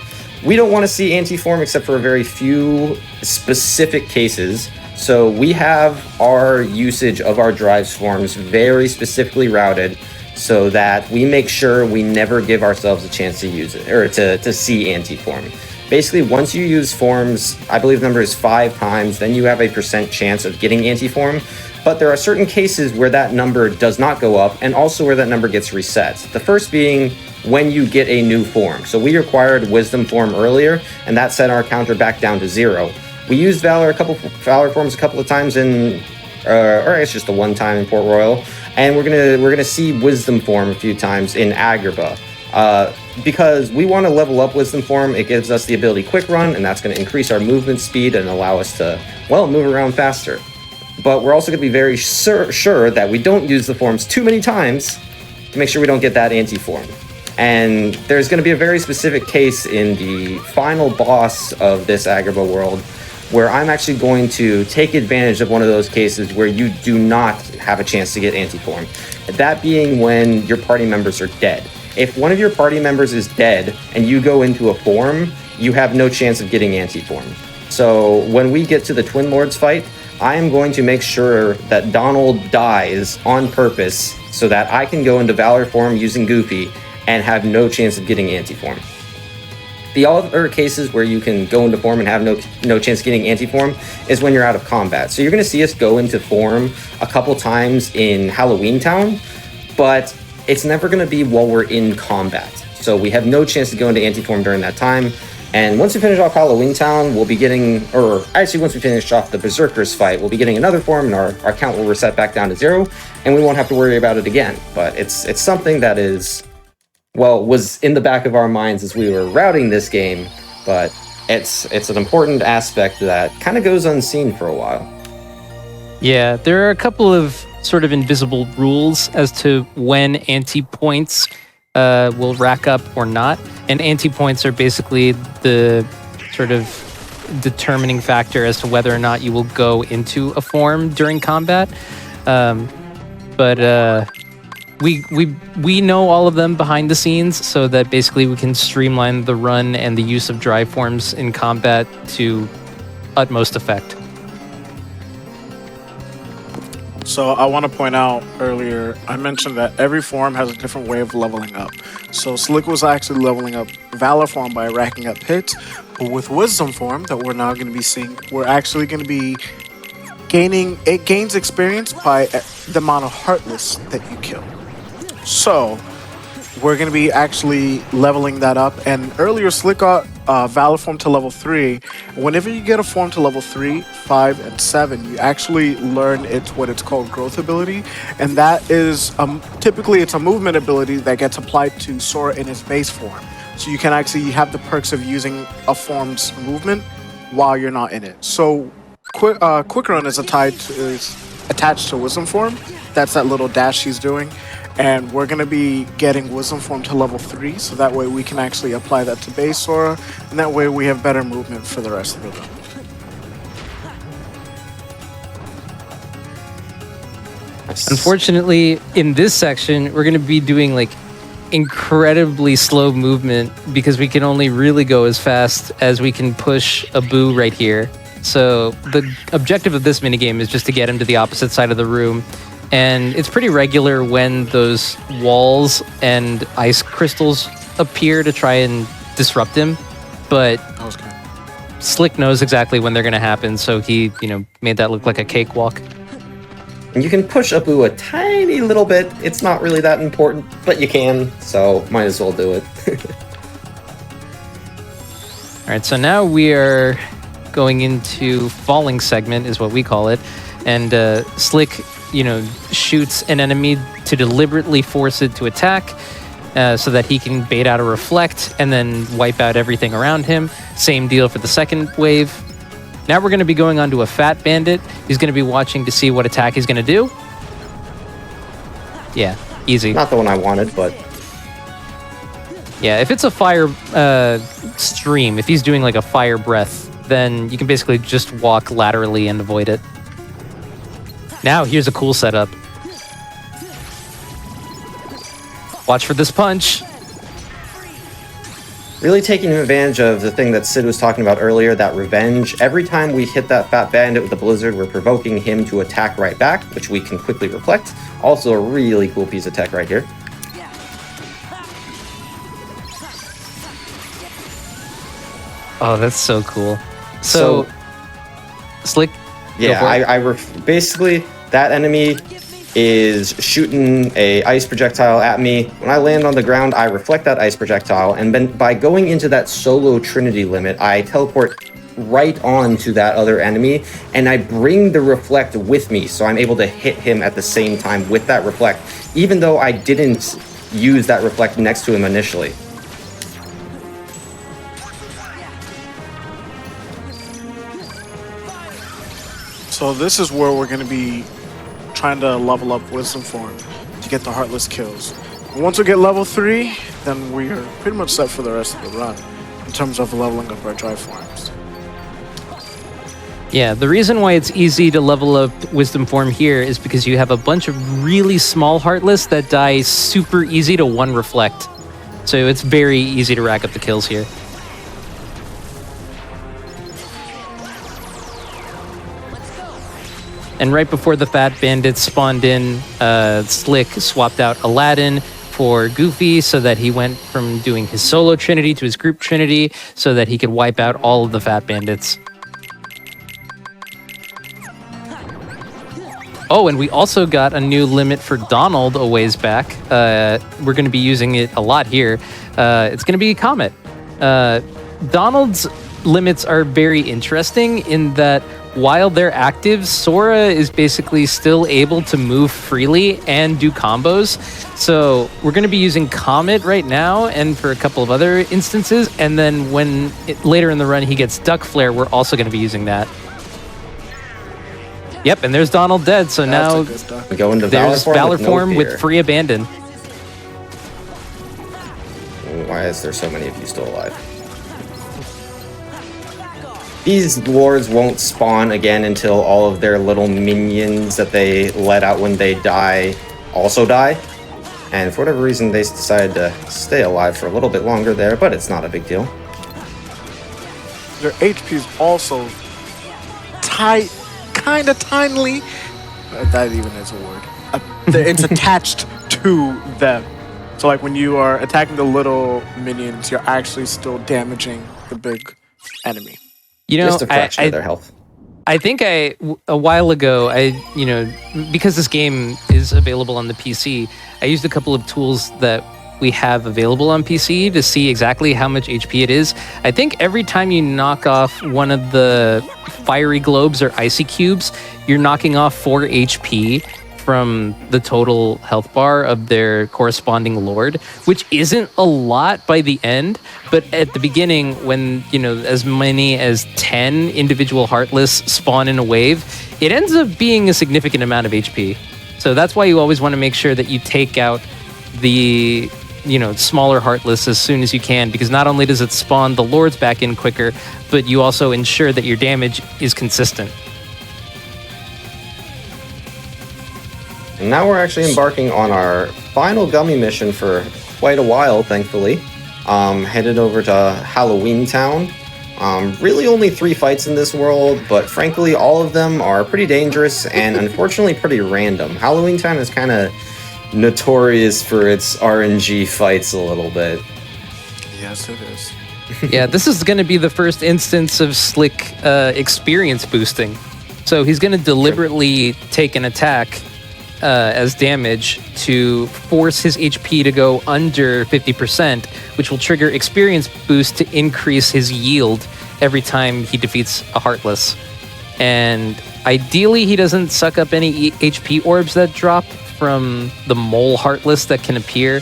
We don't want to see anti-form except for a very few specific cases. So we have our usage of our drives forms very specifically routed so that we make sure we never give ourselves a chance to use it or to see anti-form. Basically, once you use forms, I believe the number is 5 times, then you have a % chance of getting anti-form. But there are certain cases where that number does not go up and also where that number gets reset. The first being when you get a new form. So we acquired Wisdom form earlier, and that set our counter back down to 0. We used Valor forms a couple of times in, or it's just the one time in Port Royal, and we're gonna see Wisdom form a few times in Agrabah. Because we want to level up Wisdom form, it gives us the ability Quick Run, and that's going to increase our movement speed and allow us to, well, move around faster. But we're also going to be very sure that we don't use the forms too many times to make sure we don't get that anti-form. And there's going to be a very specific case in the final boss of this Agrabah world where I'm actually going to take advantage of one of those cases where you do not have a chance to get anti-form. That being when your party members are dead. If one of your party members is dead and you go into a form, you have no chance of getting anti-form. So when we get to the Twin Lords fight, I am going to make sure that Donald dies on purpose so that I can go into Valor form using Goofy and have no chance of getting anti-form. The other cases where you can go into form and have no chance of getting anti-form is when you're out of combat. So you're going to see us go into form a couple times in Halloween Town, but it's never going to be while we're in combat. So we have no chance to go into anti-form during that time. And once we finish off Halloween Town, we'll be getting, or actually once we finish off the Berserkers fight, we'll be getting another form and our count will reset back down to 0 and we won't have to worry about it again. But it's something that is, well, was in the back of our minds as we were routing this game, but it's an important aspect that kind of goes unseen for a while. Yeah, there are a couple of sort of invisible rules as to when anti-points will rack up or not. And anti-points are basically the sort of determining factor as to whether or not you will go into a form during combat. But we know all of them behind the scenes so that basically we can streamline the run and the use of drive forms in combat to utmost effect. So I want to point out earlier, I mentioned that every form has a different way of leveling up. So Slick was actually leveling up Valor form by racking up hits, but with Wisdom form that we're now going to be seeing, we're actually going to be it gains experience by the amount of Heartless that you kill. So we're going to be actually leveling that up. And earlier, Slick got Valor form to level 3. Whenever you get a form to level 3, 5, and 7, you actually learn what it's called growth ability. And that is, typically it's a movement ability that gets applied to Sora in his base form. So you can actually have the perks of using a form's movement while you're not in it. So Quick Run is attached to Wisdom form. That's that little dash he's doing. And we're going to be getting Wisdom form to level 3, so that way we can actually apply that to base Sora, and that way we have better movement for the rest of the run. Unfortunately, in this section, we're going to be doing like incredibly slow movement because we can only really go as fast as we can push a Boo right here. So the objective of this minigame is just to get him to the opposite side of the room. And it's pretty regular when those walls and ice crystals appear to try and disrupt him, but That was good. Slick knows exactly when they're going to happen, so he, made that look like a cakewalk. And you can push Abu a tiny little bit. It's not really that important, but you can, so might as well do it. All right, so now we are going into falling segment, is what we call it, and Slick, shoots an enemy to deliberately force it to attack, so that he can bait out a reflect and then wipe out everything around him. Same deal for the second wave. Now we're going to be going on to a fat bandit. He's going to be watching to see what attack he's going to do. Yeah, easy. Not the one I wanted, but Yeah, if it's a fire stream, if he's doing like a fire breath, then you can basically just walk laterally and avoid it. Now, here's a cool setup. Watch for this punch. really taking advantage of the thing that Sid was talking about earlier, that revenge. Every time we hit that fat bandit with the blizzard, we're provoking him to attack right back, which we can quickly reflect. Also a really cool piece of tech right here. Oh, that's so cool. So Slick. Yeah, basically that enemy is shooting a ice projectile at me. When I land on the ground, I reflect that ice projectile, and then by going into that solo Trinity limit, I teleport right on to that other enemy, and I bring the reflect with me, so I'm able to hit him at the same time with that reflect, even though I didn't use that reflect next to him initially. So this is where we're going to be trying to level up Wisdom Form to get the Heartless kills. Once we get level 3, then we are pretty much set for the rest of the run in terms of leveling up our Drive Forms. Yeah, the reason why it's easy to level up Wisdom Form here is because you have a bunch of really small Heartless that die super easy to one reflect. So it's very easy to rack up the kills here. And right before the Fat Bandits spawned in, Slick swapped out Aladdin for Goofy so that he went from doing his solo Trinity to his group Trinity so that he could wipe out all of the Fat Bandits. Oh, and we also got a new limit for Donald a ways back. We're going to be using it a lot here. It's going to be Comet. Donald's limits are very interesting in that while they're active, Sora is basically still able to move freely and do combos. So we're going to be using Comet right now and for a couple of other instances. And then later in the run he gets Duck Flare, we're also going to be using that. Yep, and there's Donald dead. So now we go into there's Valor Form with free abandon. Why is there so many of you still alive? These lords won't spawn again until all of their little minions that they let out when they die also die. And for whatever reason, they decided to stay alive for a little bit longer there, but it's not a big deal. Their HP is also kind of tinily. That even is a word. It's attached to them. So like when you are attacking the little minions, you're actually still damaging the big enemy. You know, just a fraction of their health. I think a while ago, because this game is available on the PC, I used a couple of tools that we have available on PC to see exactly how much HP it is. I think every time you knock off one of the fiery globes or icy cubes, you're knocking off 4 HP from the total health bar of their corresponding lord, which isn't a lot by the end, but at the beginning when, as many as 10 individual Heartless spawn in a wave, it ends up being a significant amount of HP. So that's why you always want to make sure that you take out the smaller Heartless as soon as you can, because not only does it spawn the lords back in quicker, but you also ensure that your damage is consistent. And now we're actually embarking on our final gummy mission for quite a while, thankfully. Headed over to Halloween Town. Really only 3 fights in this world, but frankly, all of them are pretty dangerous and unfortunately pretty random. Halloween Town is kind of notorious for its RNG fights a little bit. Yes, it is. Yeah, this is going to be the first instance of Slick experience boosting. So he's going to deliberately take an attack as damage to force his HP to go under 50%, which will trigger experience boost to increase his yield every time he defeats a Heartless. And ideally, he doesn't suck up any HP orbs that drop from the mole Heartless that can appear,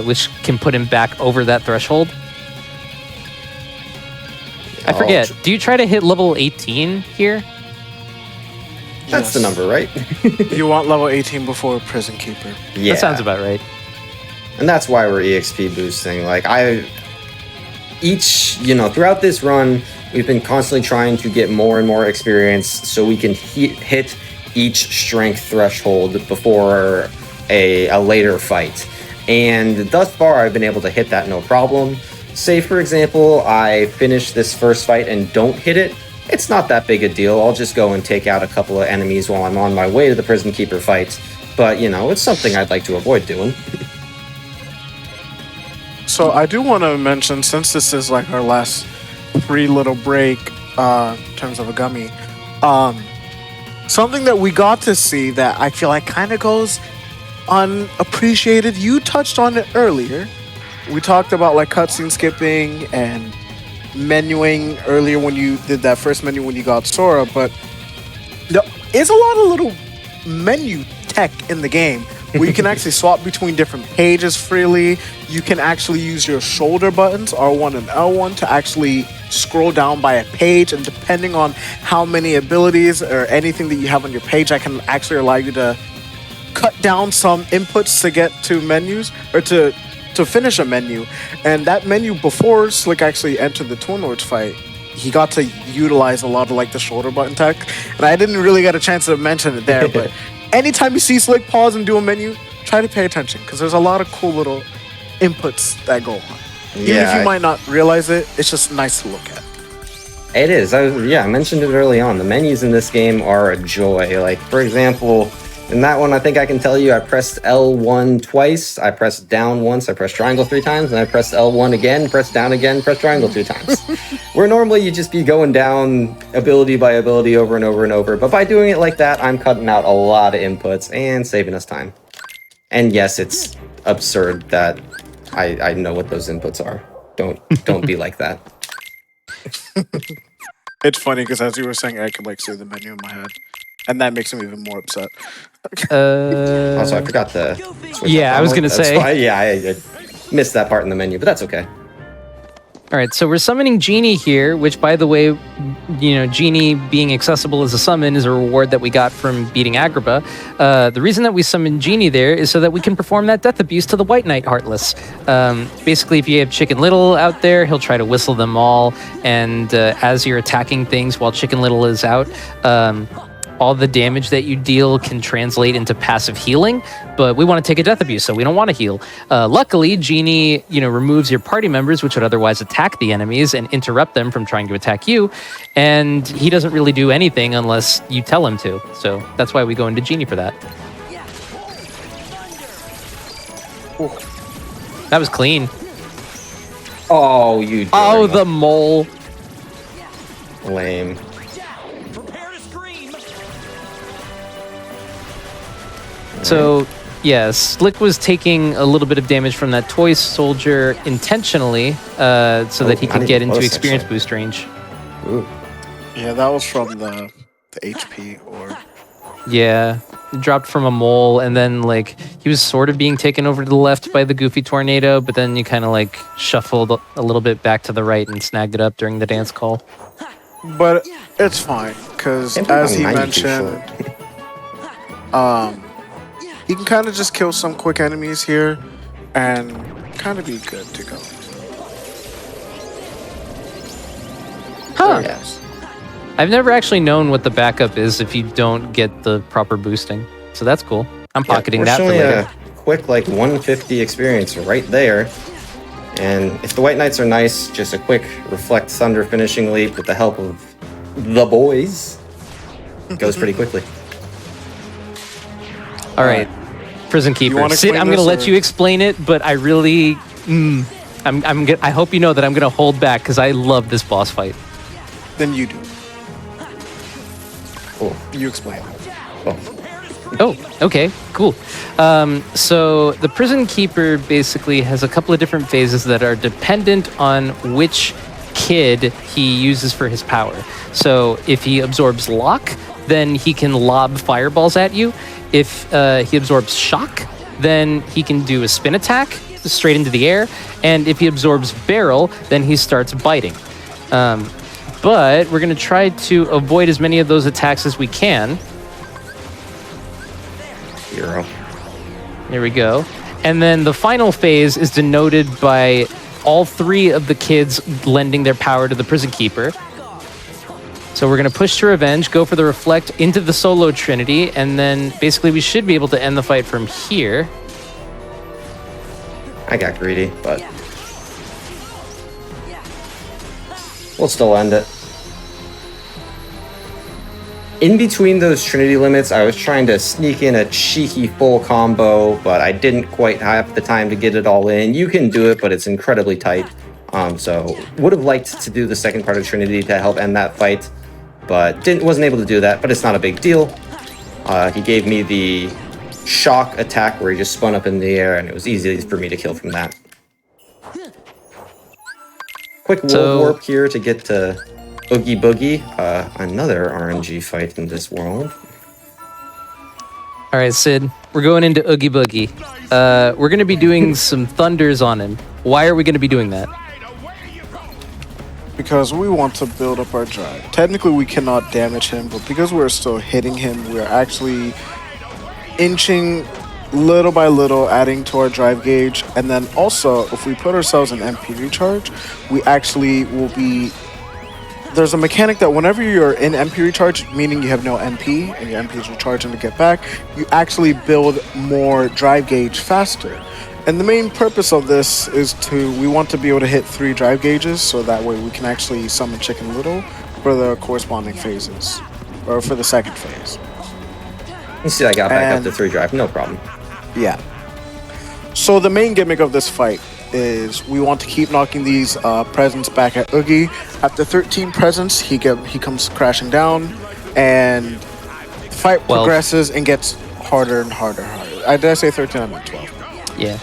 which can put him back over that threshold. I forget. Do you try to hit level 18 here? That's the number, right? You want level 18 before Prison Keeper. Yeah. That sounds about right. And that's why we're EXP boosting. Like, throughout this run, we've been constantly trying to get more and more experience so we can hit each strength threshold before a later fight. And thus far, I've been able to hit that no problem. Say, for example, I finish this first fight and don't hit it. It's not that big a deal. I'll just go and take out a couple of enemies while I'm on my way to the Prison Keeper fight. But, it's something I'd like to avoid doing. So I do want to mention, since this is like our last free little break in terms of a gummy, something that we got to see that I feel like kind of goes unappreciated. You touched on it earlier. We talked about like cutscene skipping and menuing earlier when you did that first menu when you got Sora, but there is a lot of little menu tech in the game where you can actually swap between different pages freely. You can actually use your shoulder buttons, R1 and L1, to actually scroll down by a page, and depending on how many abilities or anything that you have on your page, I can actually allow you to cut down some inputs to get to menus, or to finish a menu. And that menu, before Slick actually entered the Twin Lords fight, he got to utilize a lot of like the shoulder button tech. And I didn't really get a chance to mention it there, but anytime you see Slick pause and do a menu, try to pay attention, because there's a lot of cool little inputs that go on. Even if you might not realize it, it's just nice to look at. It is. I mentioned it early on. The menus in this game are a joy. Like, for example, in that one, I think I can tell you I pressed L1 twice, I pressed down once, I pressed triangle 3 times, and I pressed L1 again, pressed down again, pressed triangle 2 times. Where normally you just be going down ability by ability over and over and over. But by doing it like that, I'm cutting out a lot of inputs and saving us time. And yes, it's absurd that I know what those inputs are. Don't be like that. It's funny because as you were saying, I could like see the menu in my head, and that makes me even more upset. Also, I forgot the switch. Yeah, I was gonna say. Yeah, I missed that part in the menu, but that's okay. All right, so we're summoning Genie here, which, by the way, Genie being accessible as a summon is a reward that we got from beating Agrabah. The reason that we summon Genie there is so that we can perform that death abuse to the White Knight Heartless. Basically, if you have Chicken Little out there, he'll try to whistle them all, and as you're attacking things while Chicken Little is out, all the damage that you deal can translate into passive healing, but we want to take a death abuse, so we don't want to heal. Luckily, Genie, removes your party members, which would otherwise attack the enemies and interrupt them from trying to attack you, and he doesn't really do anything unless you tell him to. So that's why we go into Genie for that. That was clean. Oh, you. Oh, the mole. Lame. So, yes, Slick was taking a little bit of damage from that toy soldier intentionally so that he could get into experience boost range. Ooh. Yeah, that was from the HP orb. Yeah, it dropped from a mole, and then he was sort of being taken over to the left by the Goofy tornado, but then you kind of shuffled a little bit back to the right and snagged it up during the dance call. But it's fine, because as he mentioned, you can kind of just kill some quick enemies here and kind of be good to go. Huh. Yes. I've never actually known what the backup is if you don't get the proper boosting. So that's cool. I'm pocketing that for later. A quick 150 experience right there. And if the White Knights are nice, just a quick Reflect Thunder finishing leap with the help of the boys goes pretty quickly. All right, Prison Keeper. Sid, I'm going to let you explain it, but I really... I hope you know that I'm gonna hold back because I love this boss fight. Then you do. Cool. You explain. Cool. Oh, okay, cool. So the prison keeper basically has a couple of different phases that are dependent on which kid he uses for his power. So if he absorbs lock, then he can lob fireballs at you. If he absorbs shock, then he can do a spin attack straight into the air. And if he absorbs barrel, then he starts biting. But we're going to try to avoid as many of those attacks as we can. Hero. There we go. And then the final phase is denoted by all three of the kids lending their power to the prison keeper. So we're going to push to revenge, go for the reflect into the solo trinity, and then basically we should be able to end the fight from here. I got greedy, but we'll still end it. In between those Trinity limits, I was trying to sneak in a cheeky full combo, but I didn't quite have the time to get it all in. You can do it, but it's incredibly tight. So would have liked to do the second part of Trinity to help end that fight, but wasn't able to do that, but it's not a big deal. He gave me the shock attack where he just spun up in the air, and it was easy for me to kill from that. Quick world warp here to get to Oogie Boogie, another RNG fight in this world. All right, Sid, we're going into Oogie Boogie. We're going to be doing some thunders on him. Why are we going to be doing that? Because we want to build up our drive. Technically, we cannot damage him, but because we're still hitting him, we're actually inching little by little, adding to our drive gauge. And then also, if we put ourselves in MP recharge, we actually will be... There's a mechanic that whenever you're in MP recharge, meaning you have no MP, and your MP is recharging to get back, you actually build more drive gauge faster. And the main purpose of this is we want to be able to hit 3 drive gauges, so that way we can actually summon Chicken Little for the corresponding phases, or for the second phase. You see, I got back up to 3 drive, no problem. Yeah. So the main gimmick of this fight is we want to keep knocking these presents back at Oogie. After 13 presents, he comes crashing down, and the fight progresses and gets harder and harder and harder. Did I say 13? I meant 12. Yeah.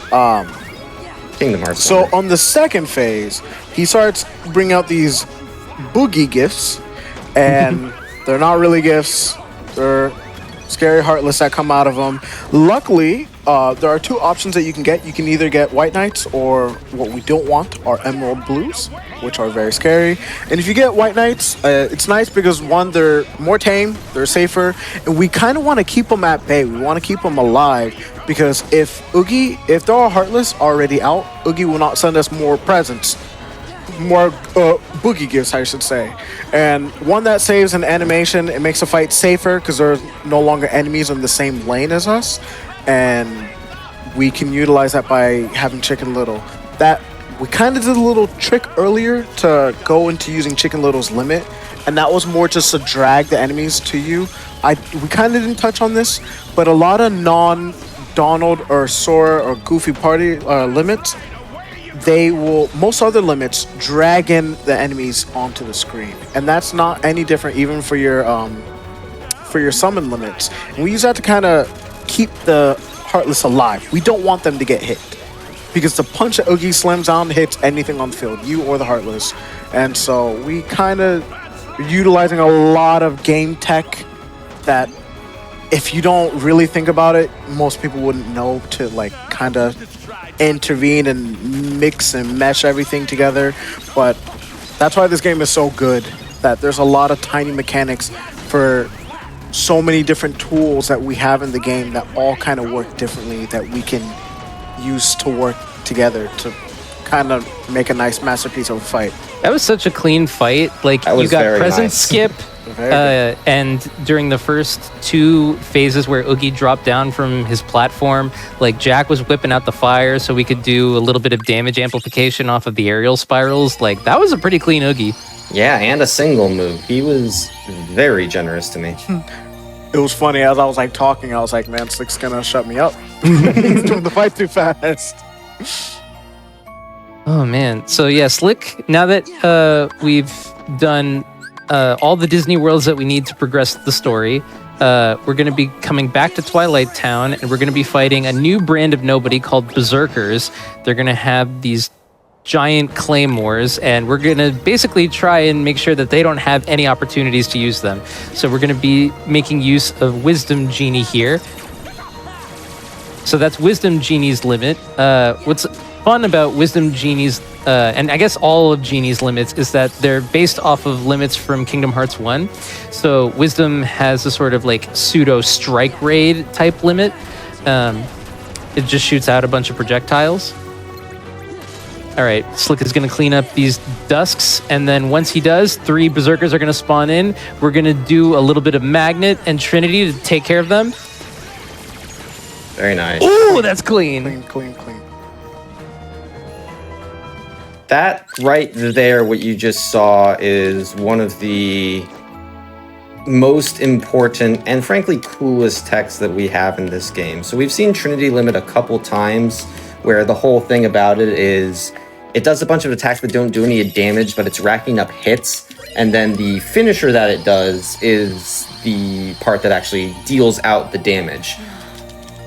Kingdom Hearts. So on the second phase, he starts bringing out these boogie gifts, and they're not really gifts. They're scary heartless that come out of them. Luckily, there are 2 options that you can get. You can either get White Knights, or what we don't want are Emerald Blues, which are very scary. And if you get White Knights, it's nice because 1, they're more tame, they're safer, and we kind of want to keep them at bay. We want to keep them alive, because if they're all heartless already out, Oogie will not send us more presents. More boogie gifts, I should say. And one that saves an animation, it makes the fight safer because there are no longer enemies in the same lane as us, and we can utilize that by having Chicken Little. That we kind of did a little trick earlier to go into using Chicken Little's limit, and that was more just to drag the enemies to you. We kind of didn't touch on this, but a lot of non-Donald or Sora or Goofy party limits, most other limits drag in the enemies onto the screen, and that's not any different even for your summon limits. And we use that to kind of keep the heartless alive. We don't want them to get hit, because the punch that Oogie slams down hits anything on the field, you or the heartless. And so we kind of utilizing a lot of game tech that, if you don't really think about it, most people wouldn't know to kind of intervene and mix and mesh everything together. But that's why this game is so good, that there's a lot of tiny mechanics for so many different tools that we have in the game that all kind of work differently, that we can use to work together to kind of make a nice masterpiece of a fight. That was such a clean fight. You got present skip, and during the first 2 phases where Oogie dropped down from his platform, Jack was whipping out the fire so we could do a little bit of damage amplification off of the aerial spirals. That was a pretty clean Oogie. Yeah, and a single move. He was very generous to me. It was funny, as I was talking, I was like, man, Slick's gonna shut me up. He's doing the fight too fast. Oh man. So yeah, Slick, now that we've done all the Disney worlds that we need to progress the story, we're going to be coming back to Twilight Town, and we're going to be fighting a new brand of nobody called Berserkers. They're going to have these giant claymores, and we're going to basically try and make sure that they don't have any opportunities to use them. So we're going to be making use of Wisdom Genie here. So that's Wisdom Genie's limit. What's fun about Wisdom Genie's, and I guess all of Genie's limits, is that they're based off of limits from Kingdom Hearts 1. So Wisdom has a sort of like pseudo strike raid type limit. It just shoots out a bunch of projectiles. All right, Slick is going to clean up these dusks, and then once he does, 3 Berserkers are going to spawn in. We're going to do a little bit of Magnet and Trinity to take care of them. Very nice. Ooh, that's clean. Clean. That right there, what you just saw, is one of the most important and frankly coolest techs that we have in this game. So we've seen Trinity Limit a couple times, where the whole thing about it is it does a bunch of attacks that don't do any damage, but it's racking up hits. And then the finisher that it does is the part that actually deals out the damage.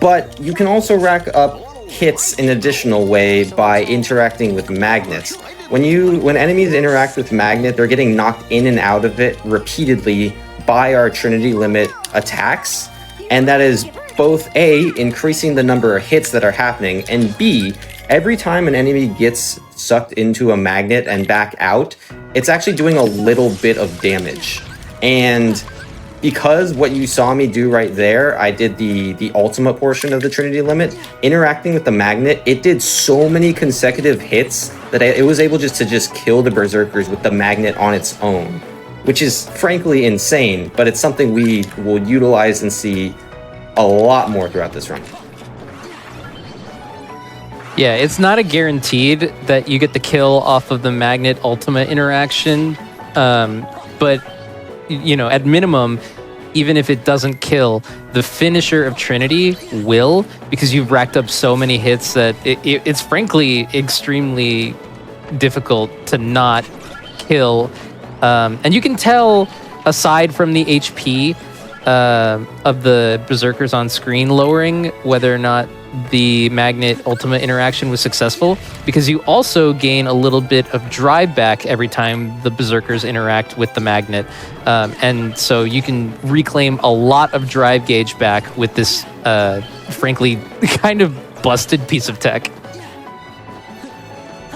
But you can also rack up hits in an additional way by interacting with magnets. When enemies interact with magnet, they're getting knocked in and out of it repeatedly by our Trinity Limit attacks. And that is both A, increasing the number of hits that are happening, and B, every time an enemy gets sucked into a magnet and back out, it's actually doing a little bit of damage. And because what you saw me do right there, I did the ultimate portion of the Trinity Limit, interacting with the magnet, it did so many consecutive hits that it was able to kill the Berserkers with the magnet on its own, which is frankly insane, but it's something we will utilize and see a lot more throughout this run. Yeah, it's not a guaranteed that you get the kill off of the Magnet Ultimate interaction, but you know, at minimum, even if it doesn't kill, the finisher of Trinity will, because you've racked up so many hits that it's frankly extremely difficult to not kill. And you can tell, aside from the HP of the Berserkers on screen lowering, whether or not the Magnet Ultimate interaction was successful, because you also gain a little bit of drive back every time the Berserkers interact with the Magnet. And so you can reclaim a lot of drive gauge back with this, frankly, kind of busted piece of tech.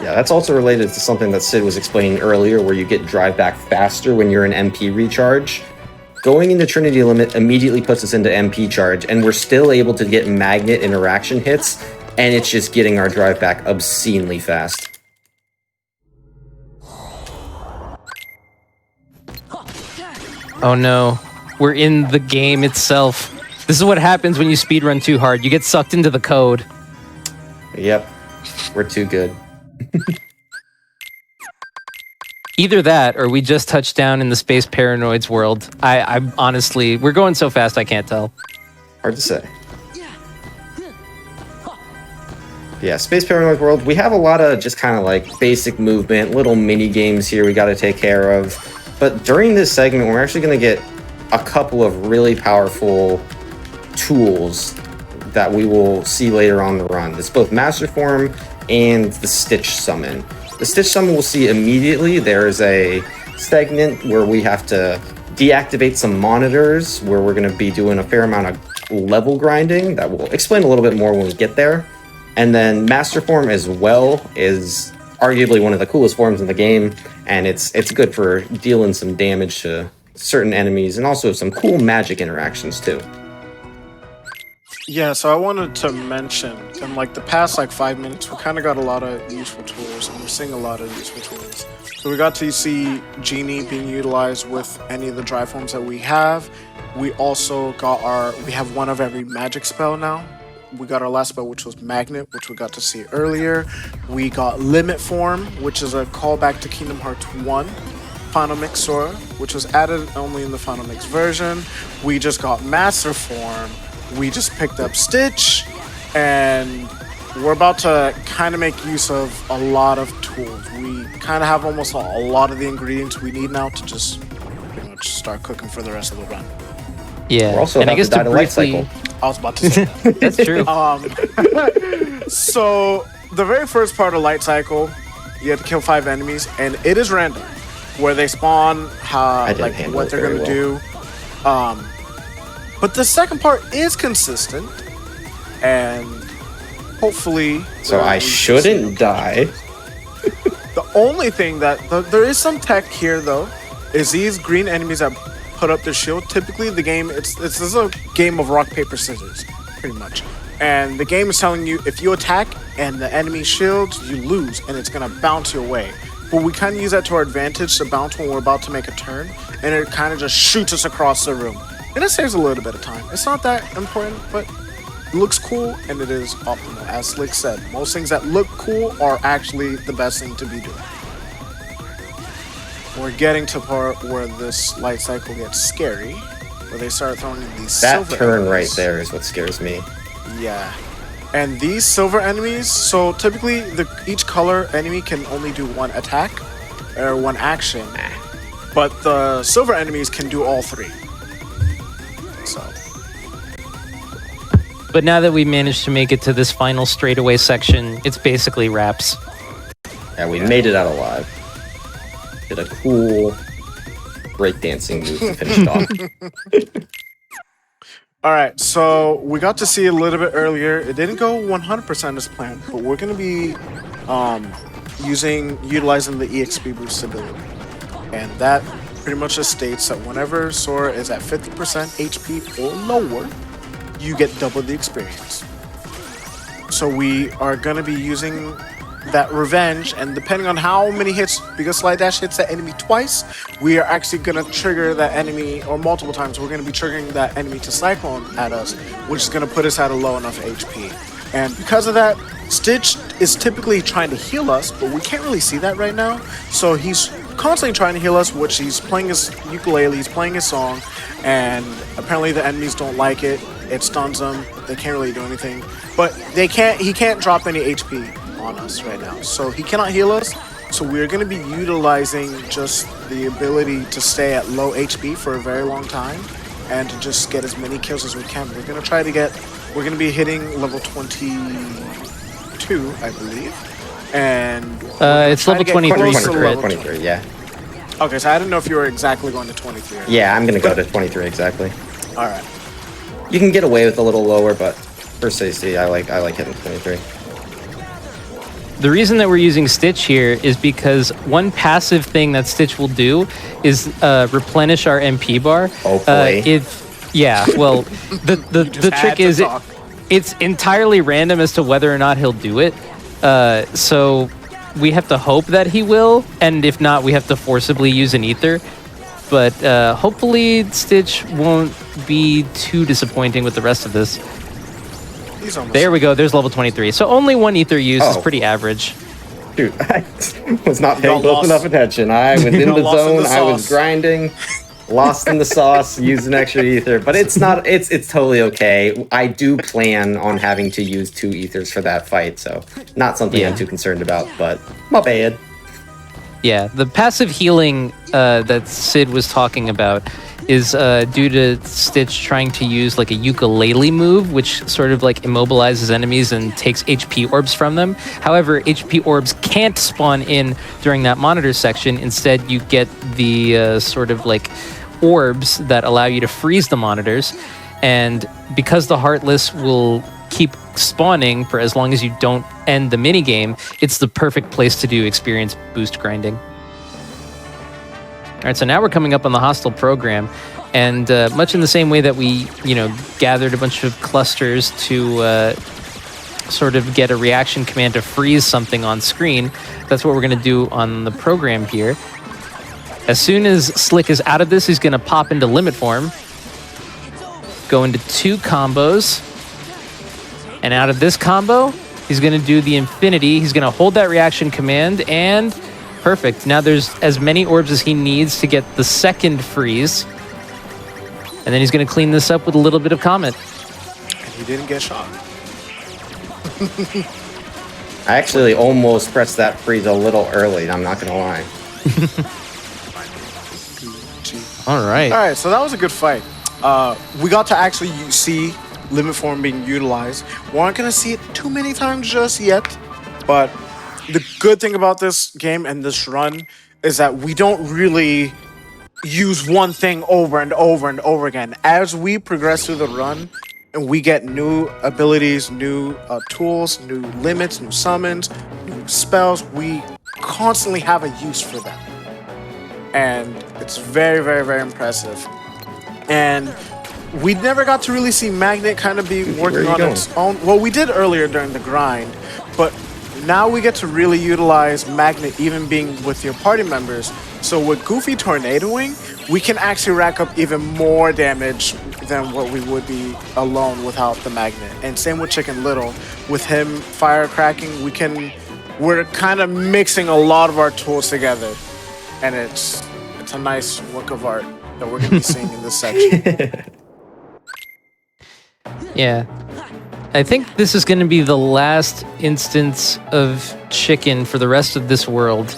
Yeah, that's also related to something that Sid was explaining earlier, where you get drive back faster when you're in MP recharge. Going into Trinity Limit immediately puts us into MP charge, and we're still able to get magnet interaction hits, and it's just getting our drive back obscenely fast. Oh no, we're in the game itself. This is what happens when you speedrun too hard. You get sucked into the code. Yep, we're too good. Either that, or we just touched down in the Space Paranoids world. I'm honestly, we're going so fast I can't tell. Hard to say. Yeah, Space Paranoid World, we have a lot of just kind of like basic movement, little mini games here we got to take care of. But during this segment, we're actually going to get a couple of really powerful tools that we will see later on the run. It's both Master Form and the Stitch Summon. The Stitch Summon we'll see immediately. There's a segment where we have to deactivate some monitors, where we're going to be doing a fair amount of level grinding that we'll explain a little bit more when we get there. And then Master Form as well is arguably one of the coolest forms in the game, and it's good for dealing some damage to certain enemies and also some cool magic interactions too. Yeah, so I wanted to mention, in like the past 5 minutes, we kind of got a lot of useful tools, and we're seeing a lot of useful tools. So we got to see Genie being utilized with any of the drive forms that we have. We also got we have one of every magic spell now. We got our last spell, which was Magnet, which we got to see earlier. We got Limit Form, which is a callback to Kingdom Hearts 1. Final Mix Sora, which was added only in the Final Mix version. We just got Master Form. We just picked up Stitch, and we're about to kind of make use of a lot of tools. We kind of have almost a lot of the ingredients we need now to just pretty much start cooking for the rest of the run. Yeah, We're also and I about guess to die to to light briefly, cycle. I was about to say that. that's true. So the very first part of light cycle, you have to kill 5 enemies, and it is random where they spawn, like handle what it they're very gonna do. But the second part is consistent, and hopefully. So I shouldn't die. The only thing that there is some tech here though, is these green enemies that put up their shield. Typically, the game this is a game of rock paper scissors, pretty much. And the game is telling you if you attack and the enemy shields, you lose, and it's gonna bounce your way. But we kind of use that to our advantage to bounce when we're about to make a turn, and it kind of just shoots us across the room. And it saves a little bit of time. It's not that important, but it looks cool and it is optimal. As Slick said, most things that look cool are actually the best thing to be doing. We're getting to the part where this light cycle gets scary, where they start throwing in these That silver turn enemies. right there is what scares me. Yeah. And these silver enemies, so typically each color enemy can only do one attack or one action, but the silver enemies can do all 3. So But now that we managed to make it to this final straightaway section, it's basically wraps. Yeah, we made it out alive. Did a cool breakdancing move to finish it off. all right, so we got to see a little bit earlier. It didn't go 100% as planned, but we're going to be utilizing the EXP boost ability. And that pretty much just states that whenever Sora is at 50% HP or lower, you get double the experience. So we are going to be using that revenge, and depending on how many hits, because Slide Dash hits that enemy twice, we are actually going to trigger that enemy, or multiple times, we're going to be triggering that enemy to Cyclone at us, which is going to put us at a low enough HP. And because of that, Stitch is typically trying to heal us, but we can't really see that right now. So he's constantly trying to heal us, which he's playing his ukulele, he's playing his song, and apparently the enemies don't like it. It stuns them. They can't really do anything. But he can't drop any HP on us right now. So he cannot heal us. So we're going to be utilizing just the ability to stay at low HP for a very long time and to just get as many kills as we can. We're going to be hitting level 22, I believe. And It's level 23 for crit. 23, yeah. Okay, so I didn't know if you were exactly going to 23. Yeah, I'm gonna go to 23 exactly. All right. You can get away with a little lower, but for safety, I like hitting 23. The reason that we're using Stitch here is because one passive thing that Stitch will do is replenish our MP bar. Hopefully. The trick is it's entirely random as to whether or not he'll do it. So we have to hope that he will, and if not, we have to forcibly use an ether. But hopefully Stitch won't be too disappointing with the rest of this. There we go. There's level 23. So only one ether use is pretty average. Dude, I was not paying close enough attention. I was in the zone. I was grinding, lost in the sauce, used an extra ether. But it's totally okay. I do plan on having to use 2 ethers for that fight, so not something I'm too concerned about. But not bad. Yeah, the passive healing that Sid was talking about is due to Stitch trying to use like a ukulele move, which sort of like immobilizes enemies and takes HP orbs from them. However, HP orbs can't spawn in during that monitor section. Instead, you get the sort of like orbs that allow you to freeze the monitors. And because the Heartless will keep spawning for as long as you don't end the minigame, it's the perfect place to do experience boost grinding. All right, so now we're coming up on the hostile program, and much in the same way that we, gathered a bunch of clusters to sort of get a reaction command to freeze something on screen, that's what we're going to do on the program here. As soon as Slick is out of this, he's going to pop into limit form, go into 2 combos, and out of this combo, he's going to do the infinity. He's going to hold that reaction command, and perfect. Now there's as many orbs as he needs to get the second freeze. And then he's going to clean this up with a little bit of Comet. And he didn't get shot. I actually almost pressed that freeze a little early, I'm not gonna lie. All right. All right, so that was a good fight. We got to actually see limit form being utilized. We aren't gonna see it too many times just yet, but the good thing about this game and this run is that we don't really use one thing over and over and over again. As we progress through the run and we get new abilities, new tools, new limits, new summons, new spells, we constantly have a use for them. And it's very, very, very impressive. And we never got to really see Magnet kind of be working on its own. Well, we did earlier during the grind, but now we get to really utilize Magnet even being with your party members. So with Goofy tornadoing, we can actually rack up even more damage than what we would be alone without the Magnet. And same with Chicken Little. With him firecracking, we're kind of mixing a lot of our tools together. And it's a nice work of art that we're going to be seeing in this section. Yeah. I think this is going to be the last instance of Chicken for the rest of this world.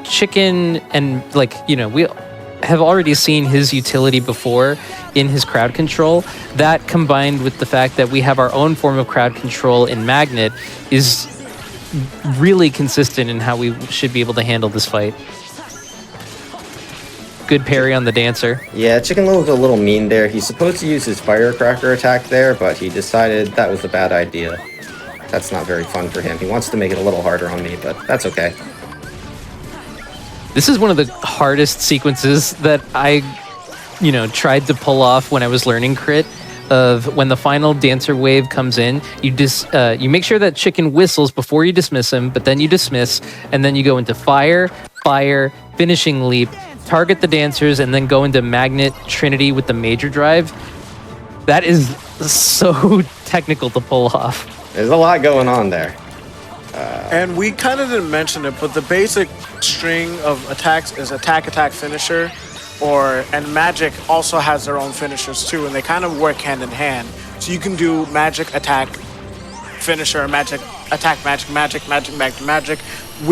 Chicken and, like, you know, we have already seen his utility before in his crowd control. That combined with the fact that we have our own form of crowd control in Magnet is really consistent in how we should be able to handle this fight. Good parry on the dancer. Yeah, Chicken Little's a little mean there. He's supposed to use his firecracker attack there, but he decided that was a bad idea. That's not very fun for him. He wants to make it a little harder on me, but that's okay. This is one of the hardest sequences that I, tried to pull off when I was learning crit. Of when the final dancer wave comes in, you make sure that Chicken whistles before you dismiss him, but then you dismiss, and then you go into fire, finishing leap, target the dancers, and then go into Magnet Trinity with the major drive. That is so technical to pull off. There's a lot going on there. And we kind of didn't mention it, but the basic string of attacks is attack, finisher, and magic also has their own finishers too, and they kind of work hand in hand. So you can do magic, attack, finisher, magic, attack, magic.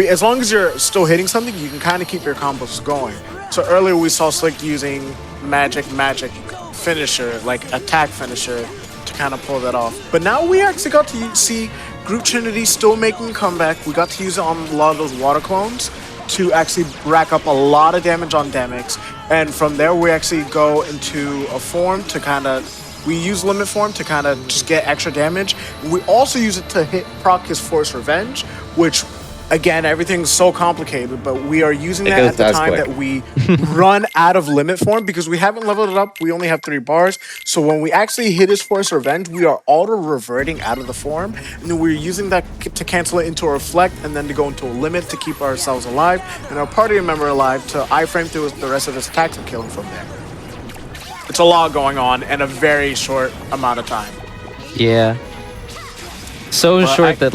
As long as you're still hitting something, you can kind of keep your combos going. So earlier we saw Slick using magic, finisher, like attack finisher, to kind of pull that off. But now we actually got to see Group Trinity still making a comeback. We got to use it on a lot of those water clones to actually rack up a lot of damage on Demix. And from there, we actually go into a form to we use limit form to kind of just get extra damage. We also use it to proc his Force Revenge, which, again, everything's so complicated, but we are using that at the time that we run out of limit form because we haven't leveled it up. We only have 3 bars. So when we actually hit his Force Revenge, we are auto-reverting out of the form, and then we're using that to cancel it into a reflect and then to go into a limit to keep ourselves alive and our party member alive to iframe through the rest of his attacks and kill him from there. It's a lot going on in a very short amount of time. Yeah. So short that,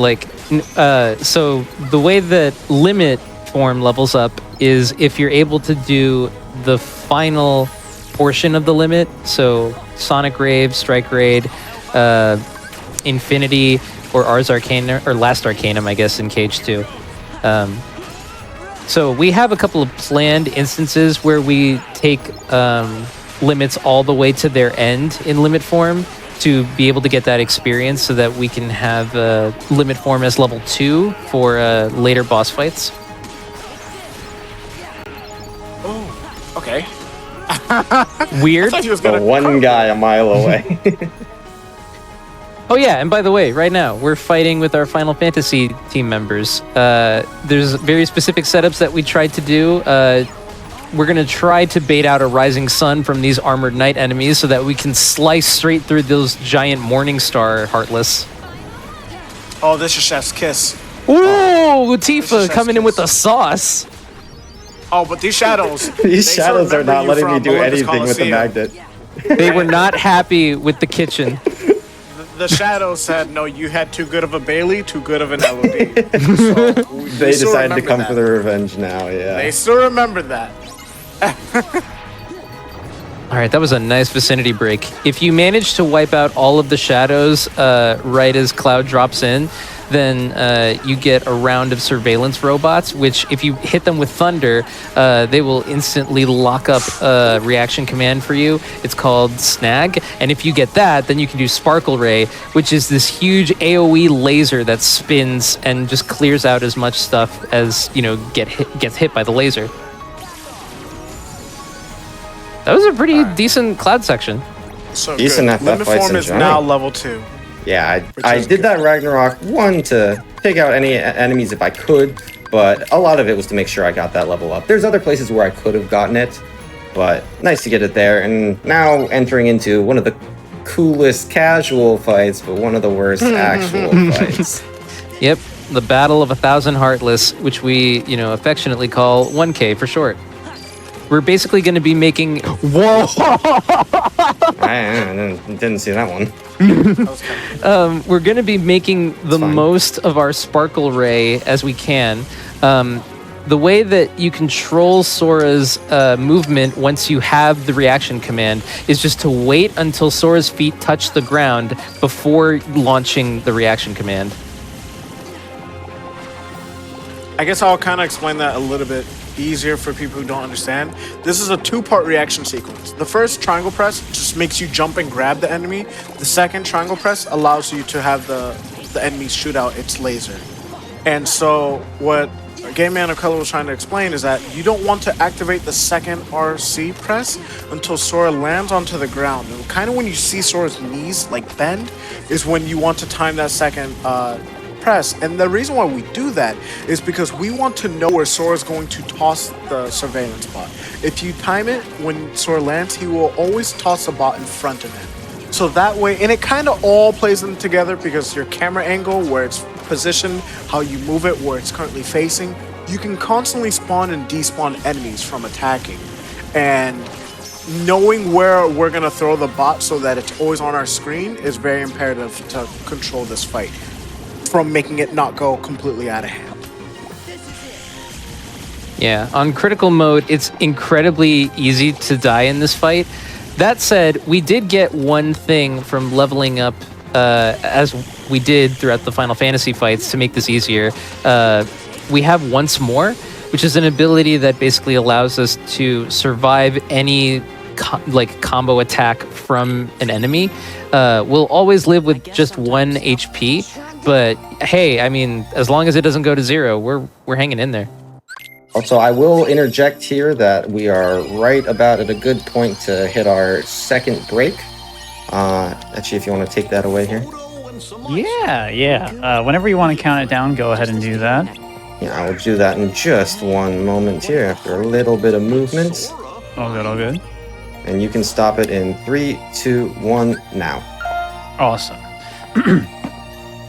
so the way that limit form levels up is if you're able to do the final portion of the limit, so Sonic Rave, Strike Raid, Infinity, or Ars Arcana, or Last Arcanum, I guess, in Cage 2. So we have a couple of planned instances where we take limits all the way to their end in limit form to be able to get that experience so that we can have limit form as level 2 for later boss fights. Oh, okay. Weird. I thought he was gonna One guy a mile away. Oh yeah, and by the way, right now we're fighting with our Final Fantasy team members. There's very specific setups that we tried to do. We're going to try to bait out a Rising Sun from these Armored Knight enemies so that we can slice straight through those giant Morningstar Heartless. Oh, this is Chef's Kiss. Ooh, Tifa coming in with the sauce. Oh, but these shadows. These shadows are not letting me do anything with the magnet. They were not happy with the kitchen. The shadows said, no, you had too good of a Bailey, too good of an LOD. So they decided to come for their revenge now, yeah. They still remember that. All right, that was a nice vicinity break. If you manage to wipe out all of the shadows right as Cloud drops in, then you get a round of surveillance robots, which if you hit them with thunder, they will instantly lock up a reaction command for you. It's called Snag. And if you get that, then you can do Sparkle Ray, which is this huge AoE laser that spins and just clears out as much stuff as, gets hit by the laser. That was a pretty decent cloud section. So Decent good. at that Limit fights form in is general. now level 2. Yeah, Which I is did good. that Ragnarok, one, to take out any enemies if I could, but a lot of it was to make sure I got that level up. There's other places where I could have gotten it, but nice to get it there. And now entering into one of the coolest casual fights, but one of the worst actual fights. Yep, the Battle of 1,000 Heartless, which we, affectionately call 1K for short. We're basically going to be making... Whoa! I didn't see that one. We're going to be making the fine. most of our Sparkle Ray as we can. The way that you control Sora's movement once you have the reaction command is just to wait until Sora's feet touch the ground before launching the reaction command. I guess I'll kind of explain that a little bit easier for people who don't understand. This is a 2-part reaction sequence. The first triangle press just makes you jump and grab the enemy. The second triangle press allows you to have the enemy shoot out its laser. And so what Game Man of Color was trying to explain is that you don't want to activate the second RC press until Sora lands onto the ground. And kind of when you see Sora's knees bend is when you want to time that second press. And the reason why we do that is because we want to know where Sora's going to toss the surveillance bot. If you time it when Sora lands, he will always toss a bot in front of him. So that way, and it kind of all plays them together because your camera angle, where it's positioned, how you move it, where it's currently facing, you can constantly spawn and despawn enemies from attacking. And knowing where we're going to throw the bot so that it's always on our screen is very imperative to control this fight from making it not go completely out of hand. Yeah, on critical mode, it's incredibly easy to die in this fight. That said, we did get one thing from leveling up as we did throughout the Final Fantasy fights to make this easier. We have Once More, which is an ability that basically allows us to survive any combo attack from an enemy. We'll always live with just 1 HP, but hey, I mean, as long as it doesn't go to 0, we're hanging in there. Also, I will interject here that we are right about at a good point to hit our second break. Actually, if you want to take that away here. Yeah. Whenever you want to count it down, go ahead and do that. Yeah, I will do that in just one moment here after a little bit of movement. All good. And you can stop it in 3, 2, 1, now. Awesome.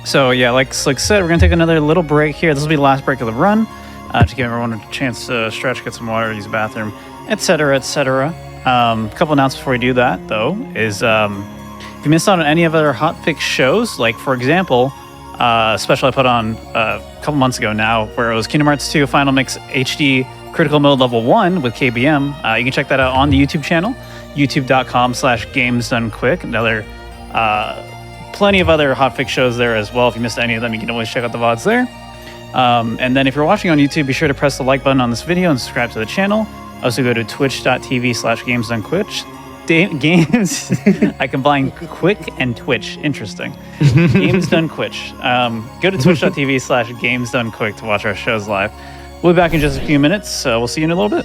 So yeah, like Slick said, we're gonna take another little break here. This will be the last break of the run, to give everyone a chance to stretch, get some water, use the bathroom, etc., etc. A couple announcements before we do that, though, is if you missed out on any of our hotfix shows, like for example, a special I put on a couple months ago now, where it was Kingdom Hearts 2 Final Mix HD Critical Mode Level 1 with KBM. You can check that out on the YouTube channel, youtube.com/gamesdonequick. Another plenty of other hotfix shows there as well. If you missed any of them, you can always check out the VODs there. And then if you're watching on YouTube, be sure to press the like button on this video and subscribe to the channel. Also go to twitch.tv/gamesdonequick. Games. I combine quick and Twitch. Interesting. Games Done Quitch. Go to twitch.tv/gamesdonequick to watch our shows live. We'll be back in just a few minutes, so we'll see you in a little bit.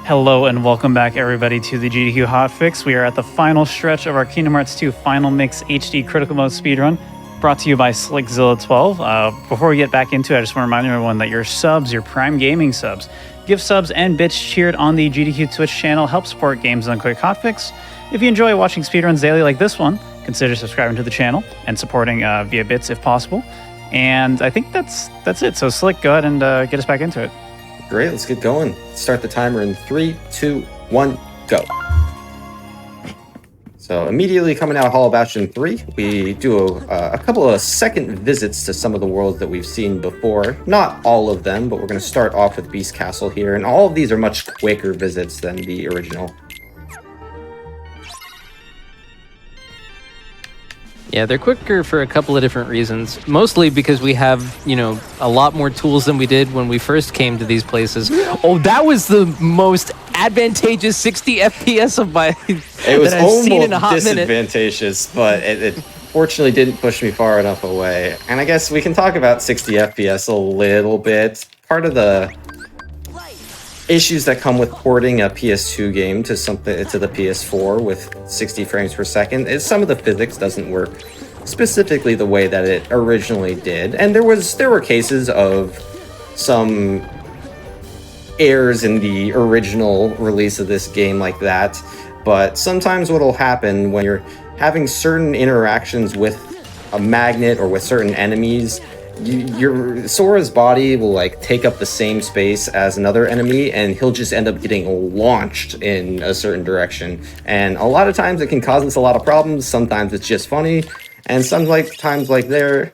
Hello and welcome back, everybody, to the GDQ Hotfix. We are at the final stretch of our Kingdom Hearts 2 Final Mix HD Critical Mode speedrun, brought to you by Slickzilla12. Before we get back into it, I just want to remind everyone that your subs, your Prime Gaming subs, gift subs, and bits cheered on the GDQ Twitch channel help support Games Done Quick Hotfix. If you enjoy watching speedruns daily like this one, consider subscribing to the channel and supporting via bits if possible. And I think that's it. So Slick, go ahead and get us back into it. Great, let's get going. Start the timer in 3, 2, 1, go. So immediately coming out of Hall of Bastion 3, we do a couple of second visits to some of the worlds that we've seen before. Not all of them, but we're going to start off with Beast Castle here, and all of these are much quicker visits than the original. Yeah, they're quicker for a couple of different reasons. Mostly because we have, you know, a lot more tools than we did when we first came to these places. Oh, that was the most advantageous 60 FPS of my It was that I've seen in a hot almost minute. disadvantageous, but it fortunately didn't push me far enough away. And I guess we can talk about 60 FPS a little bit. Part of the issues that come with porting a PS2 game to the PS4 with 60 frames per second is some of the physics doesn't work specifically the way that it originally did. And there were cases of some errors in the original release of this game like that. But sometimes what'll happen when you're having certain interactions with a magnet or with certain enemies, your Sora's body will like take up the same space as another enemy, and he'll just end up getting launched in a certain direction. And a lot of times it can cause us a lot of problems. Sometimes it's just funny, and sometimes like they're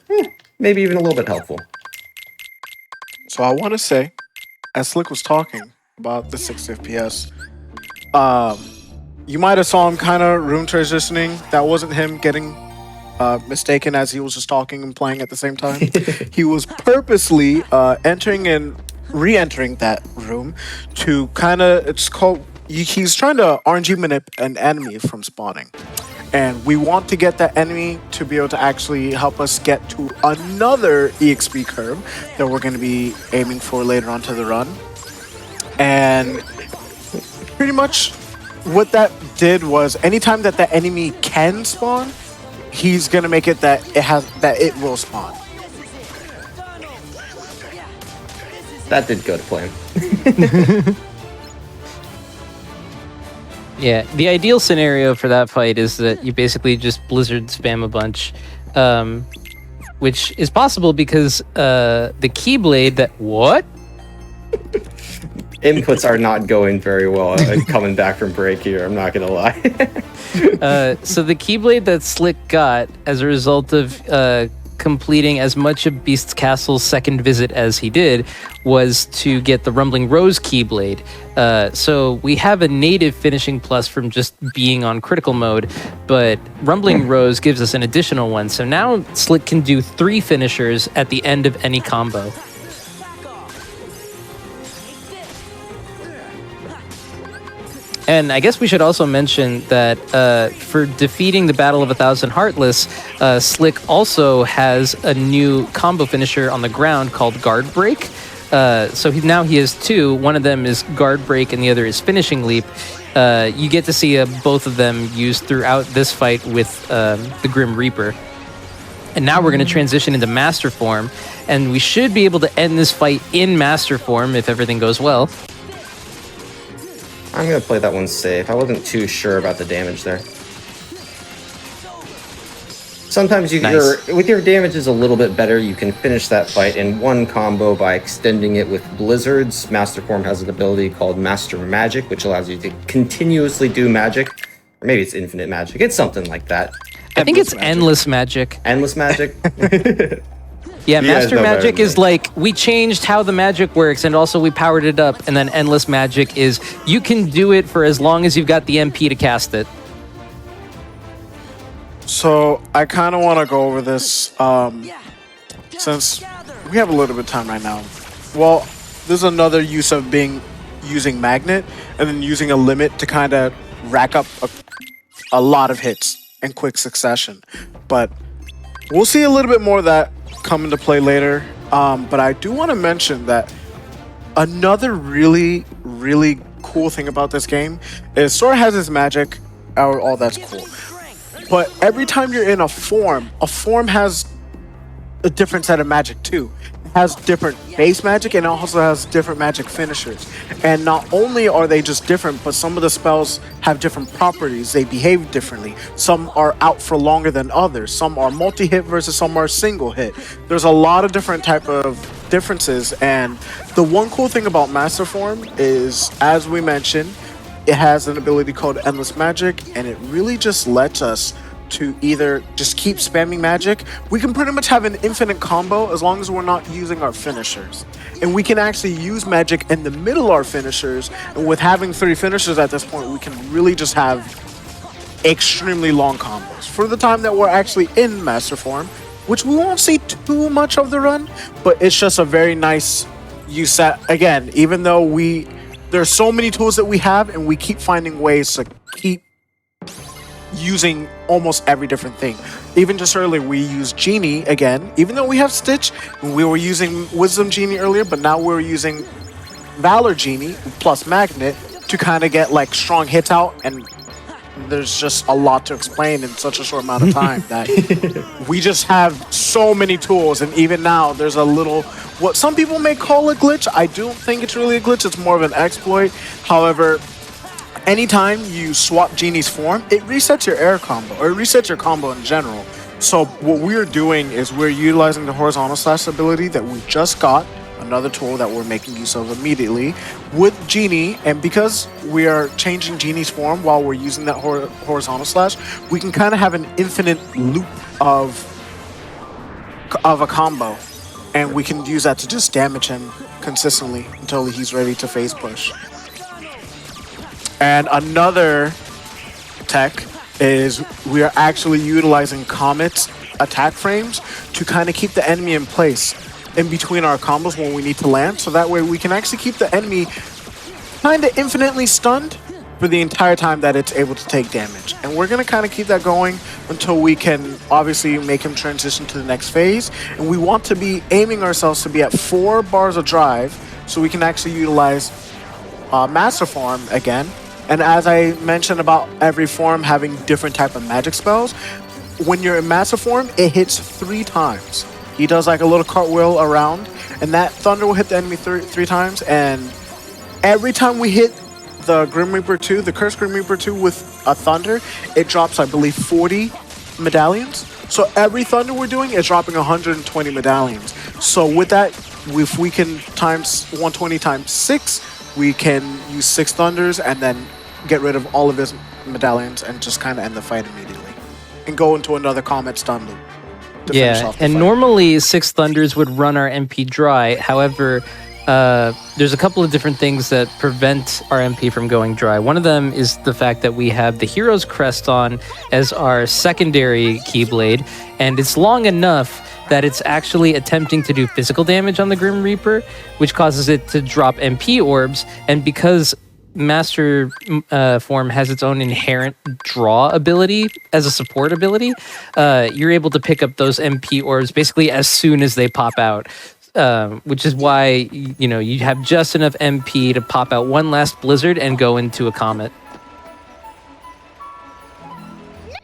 maybe even a little bit helpful. So I want to say, as Slick was talking about the 60 FPS, you might have saw him kind of room transitioning. That wasn't him getting mistaken as he was just talking and playing at the same time. He was purposely entering and re-entering that room to kind of, he's trying to RNG manip an enemy from spawning. And we want to get that enemy to be able to actually help us get to another EXP curve that we're going to be aiming for later on to the run. And pretty much what that did was anytime that the enemy can spawn, he's gonna make it that it will spawn. That did go to plan. Yeah, the ideal scenario for that fight is that you basically just Blizzard spam a bunch, which is possible because the Keyblade that... What? Inputs are not going very well coming back from break here, I'm not gonna lie. So the Keyblade that Slick got as a result of completing as much of Beast's Castle's second visit as he did was to get the Rumbling Rose Keyblade. So we have a native finishing plus from just being on critical mode, but Rumbling Rose gives us an additional one. So now Slick can do 3 finishers at the end of any combo. And I guess we should also mention that for defeating the Battle of 1,000 Heartless, Slick also has a new combo finisher on the ground called Guard Break. So now he has 2. One of them is Guard Break and the other is Finishing Leap. You get to see both of them used throughout this fight with the Grim Reaper. And now we're going to transition into Master Form, and we should be able to end this fight in Master Form if everything goes well. I'm gonna play that one safe. I wasn't too sure about the damage there. Sometimes with your damages a little bit better, you can finish that fight in one combo by extending it with Blizzards. Master Form has an ability called Master Magic, which allows you to continuously do magic. Or maybe it's infinite magic. It's something like that. I think it's Endless Magic. Endless magic? Yeah, You guys Master know better Magic than is me. like, we changed how the magic works, and also we powered it up, and then Endless Magic is, you can do it for as long as you've got the MP to cast it. So I kind of want to go over this since we have a little bit of time right now. Well, there's another use of using Magnet and then using a limit to kind of rack up a lot of hits in quick succession. But we'll see a little bit more of that come into play later. But I do want to mention that another really, really cool thing about this game is Sora has his magic. All that's cool. But every time you're in a form has a different set of magic too. It has different base magic and it also has different magic finishers. And not only are they just different, but some of the spells have different properties. They behave differently. Some are out for longer than others. Some are multi-hit versus some are single hit. There's a lot of different type of differences. And the one cool thing about Master Form is, as we mentioned, it has an ability called Endless Magic, and it really just lets us to either just keep spamming magic. We can pretty much have an infinite combo as long as we're not using our finishers. And we can actually use magic in the middle of our finishers, and with having 3 finishers at this point, we can really just have extremely long combos. For the time that we're actually in Master Form, which we won't see too much of the run, but it's just a very nice use set. Again, even though there's so many tools that we have, and we keep finding ways to keep using almost every different thing. Even just earlier, we used Genie again, even though we have Stitch, we were using Wisdom Genie earlier, but now we're using Valor Genie plus Magnet to kind of get like strong hits out, and there's just a lot to explain in such a short amount of time that we just have so many tools. And even now there's a little, what some people may call a glitch. I don't think it's really a glitch, it's more of an exploit. However, anytime you swap Genie's form, it resets your air combo, or it resets your combo in general. So what we're doing is we're utilizing the horizontal slash ability that we just got, another tool that we're making use of immediately with Genie. And because we are changing Genie's form while we're using that horizontal slash, we can kind of have an infinite loop of a combo, and we can use that to just damage him consistently until he's ready to phase push. And another tech is we are actually utilizing Comet's attack frames to kind of keep the enemy in place in between our combos when we need to land, so that way we can actually keep the enemy kind of infinitely stunned for the entire time that it's able to take damage. And we're going to kind of keep that going until we can obviously make him transition to the next phase. And we want to be aiming ourselves to be at 4 bars of drive so we can actually utilize Master Form again. And as I mentioned about every form having different type of magic spells, when you're in Master Form, it hits 3 times. He does like a little cartwheel around, and that thunder will hit the enemy three times. And every time we hit the Grim Reaper 2, the Cursed Grim Reaper 2 with a thunder, it drops, I believe, 40 medallions. So every thunder we're doing is dropping 120 medallions. So with that, if we can times 120 times 6, we can use 6 thunders and then get rid of all of his medallions and just kind of end the fight immediately and go into another Comet stun loop. Yeah, and normally 6 Thunders would run our MP dry. However, there's a couple of different things that prevent our MP from going dry. One of them is the fact that we have the Hero's Crest on as our secondary Keyblade, and it's long enough that it's actually attempting to do physical damage on the Grim Reaper, which causes it to drop MP orbs. And because Master Form has its own inherent draw ability as a support ability, you're able to pick up those MP orbs basically as soon as they pop out, which is why you have just enough MP to pop out one last blizzard and go into a comet.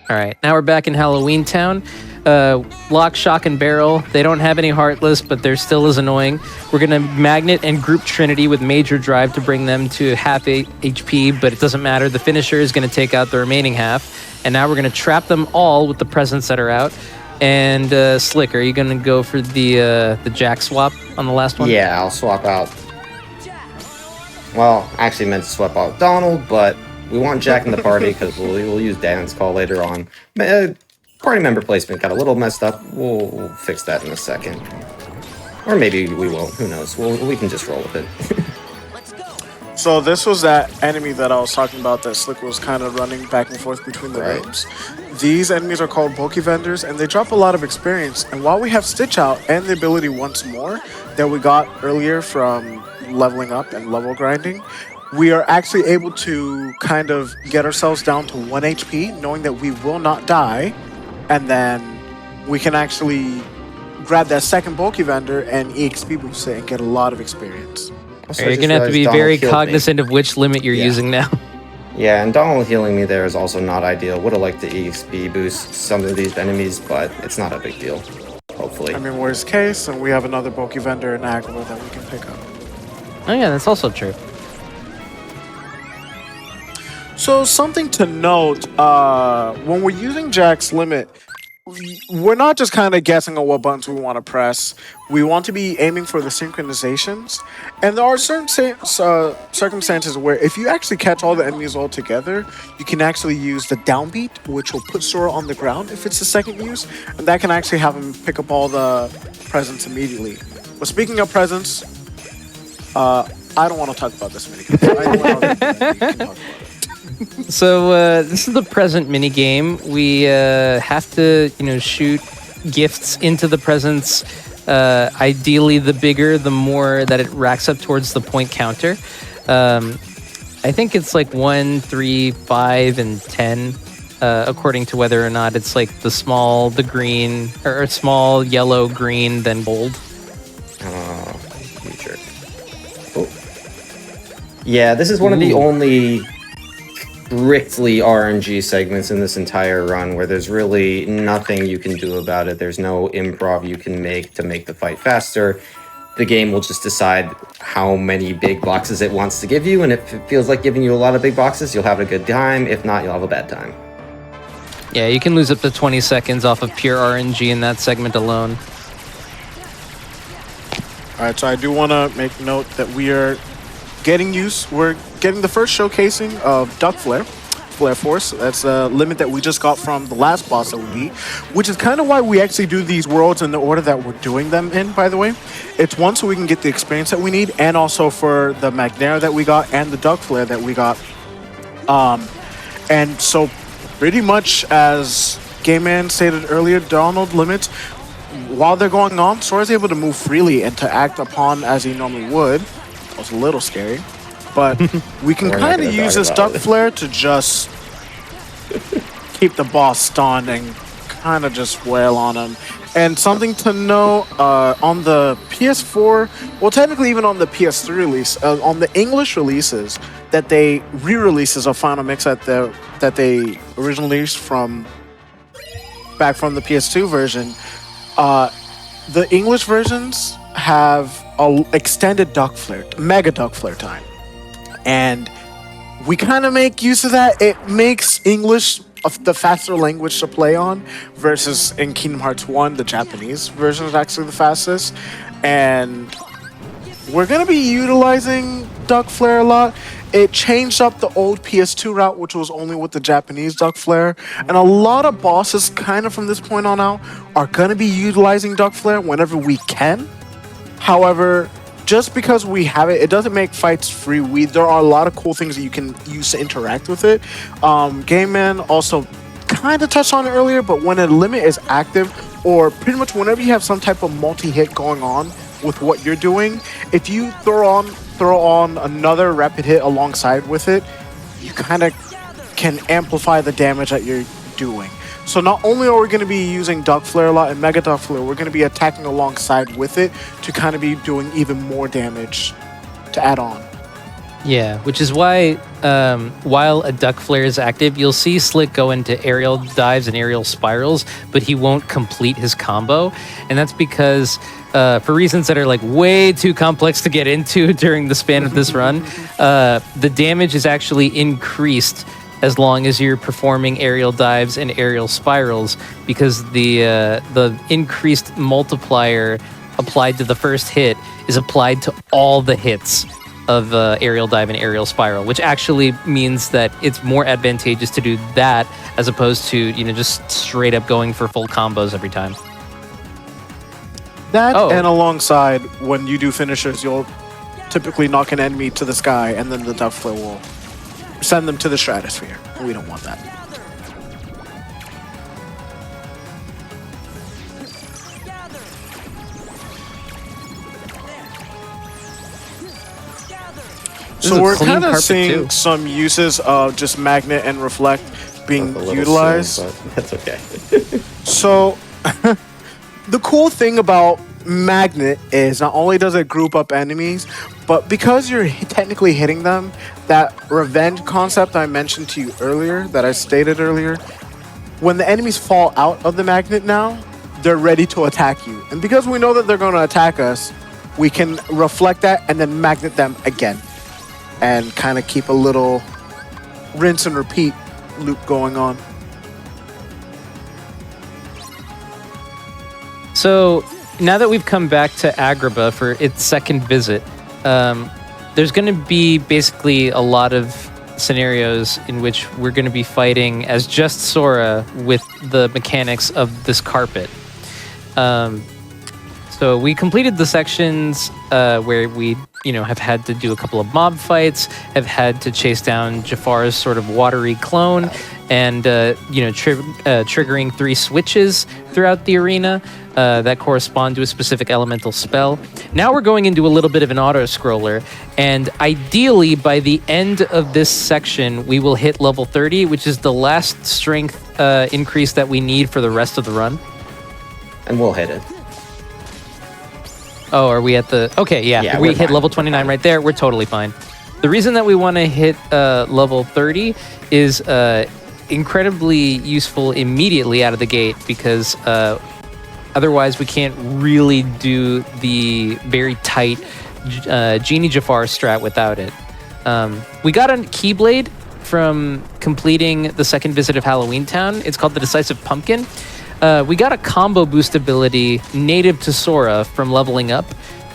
All right, now we're back in Halloween Town. Lock, Shock, and Barrel. They don't have any Heartless, but they're still as annoying. We're going to Magnet and group Trinity with Major Drive to bring them to half HP, but it doesn't matter. The finisher is going to take out the remaining half. And now we're going to trap them all with the presents that are out. And Slick, are you going to go for the Jack swap on the last one? Yeah, I'll swap out. Well, I actually meant to swap out Donald, but we want Jack in the party because we'll use Dan's call later on. Party member placement got a little messed up. We'll fix that in a second. Or maybe we won't. Who knows? We can just roll with it. So this was that enemy that I was talking about that Slick was kind of running back and forth between the rooms. These enemies are called Bulky Vendors, and they drop a lot of experience. And while we have Stitch Out and the ability once more that we got earlier from leveling up and level grinding, we are actually able to kind of get ourselves down to 1 HP, knowing that we will not die. And then we can actually grab that second Bulky Vendor and EXP boost it and get a lot of experience. You're going to have to be very cognizant of which limit you're using now. Yeah, and Donald healing me there is also not ideal. Would have liked to EXP boost some of these enemies, but it's not a big deal, hopefully. I mean, worst case, and we have another Bulky Vendor in Agua that we can pick up. Oh yeah, that's also true. So something to note, when we're using Jack's limit, we're not just kind of guessing on what buttons we want to press. We want to be aiming for the synchronizations. And there are certain circumstances where if you actually catch all the enemies all together, you can actually use the downbeat, which will put Sora on the ground if it's the second use. And that can actually have him pick up all the presents immediately. But speaking of presents, I don't want to talk about this mini. I don't want to talk about it. So this is the present mini game. We have to, shoot gifts into the presents. Ideally, the bigger, the more that it racks up towards the point counter. I think it's like 1, 3, 5, and 10, according to whether or not it's like the small, the green, or small, yellow, green, then gold. Future. Oh. Yeah, this is one of the only strictly RNG segments in this entire run where there's really nothing you can do about it. There's no improv you can make to make the fight faster. The game will just decide how many big boxes it wants to give you, and if it feels like giving you a lot of big boxes, you'll have a good time. If not, you'll have a bad time. Yeah, you can lose up to 20 seconds off of pure RNG in that segment alone. All right, so I do want to make note that we're getting the first showcasing of Duck Flare Force. That's a limit that we just got from the last boss that we beat, which is kind of why we actually do these worlds in the order that we're doing them in, by the way. It's one, so we can get the experience that we need, and also for the Magnera that we got and the Duck Flare that we got. And so pretty much as Game Man stated earlier, Donald limits, while they're going on, Sora's able to move freely and to act upon as he normally would. That was a little scary. But we can kind of use this Duck Flare to just keep the boss stunned and kind of just wail on him. And something to know, on the PS4, well, technically even on the PS3 release, on the English releases, that they re-releases of Final Mix that they originally released back from the PS2 version, the English versions have a extended Mega Duck Flare time. And we kind of make use of that. It makes English the faster language to play on, versus in Kingdom Hearts 1, the Japanese version is actually the fastest. And we're going to be utilizing Duck Flare a lot. It changed up the old PS2 route, which was only with the Japanese Duck Flare. And a lot of bosses kind of from this point on out are going to be utilizing Duck Flare whenever we can. However, just because we have it, it doesn't make fights free. There are a lot of cool things that you can use to interact with it. Game Man also kind of touched on it earlier, but when a limit is active, or pretty much whenever you have some type of multi-hit going on with what you're doing, if you throw on another rapid hit alongside with it, you kind of can amplify the damage that you're doing. So not only are we going to be using Duck Flare a lot and Mega Duck Flare, we're going to be attacking alongside with it to kind of be doing even more damage to add on. Yeah, which is why while a Duck Flare is active, you'll see Slick go into aerial dives and aerial spirals, but he won't complete his combo. And that's because for reasons that are like way too complex to get into during the span of this run, the damage is actually increased as long as you're performing aerial dives and aerial spirals, because the increased multiplier applied to the first hit is applied to all the hits of aerial dive and aerial spiral, which actually means that it's more advantageous to do that as opposed to just straight up going for full combos every time. That and alongside when you do finishers, you'll typically knock an enemy to the sky, and then the Duck Flare will send them to the stratosphere. We don't want that. So we're kind of seeing some uses of just magnet and reflect being utilized. Soon, but that's okay. So the cool thing about magnet is not only does it group up enemies, but because you're technically hitting them, that revenge concept I mentioned to you earlier, that I stated earlier, when the enemies fall out of the magnet now, they're ready to attack you. And because we know that they're going to attack us, we can reflect that and then magnet them again. And kind of keep a little rinse and repeat loop going on. So now that we've come back to Agrabah for its second visit, there's going to be basically a lot of scenarios in which we're going to be fighting as just Sora with the mechanics of this carpet. So we completed the sections where we have had to do a couple of mob fights, have had to chase down Jafar's sort of watery clone, and triggering 3 switches throughout the arena that correspond to a specific elemental spell. Now we're going into a little bit of an auto-scroller, and ideally by the end of this section, we will hit level 30, which is the last strength increase that we need for the rest of the run. And we'll hit it. Oh, are we at the... Okay, yeah we hit fine. level 29 right there. We're totally fine. The reason that we want to hit level 30 is incredibly useful immediately out of the gate, because otherwise we can't really do the very tight Genie Jafar strat without it. We got a Keyblade from completing the second visit of Halloween Town. It's called the Decisive Pumpkin. We got a combo boost ability native to Sora from leveling up,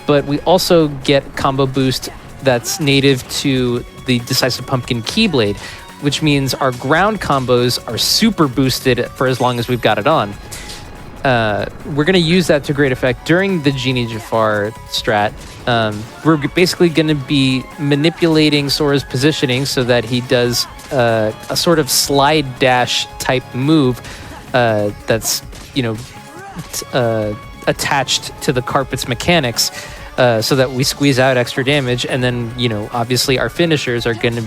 but we also get combo boost that's native to the Decisive Pumpkin Keyblade, which means our ground combos are super boosted for as long as we've got it on. We're going to use that to great effect during the Genie Jafar strat. We're basically going to be manipulating Sora's positioning so that he does a sort of slide dash type move that's, attached to the carpet's mechanics, so that we squeeze out extra damage. And then, obviously our finishers are going to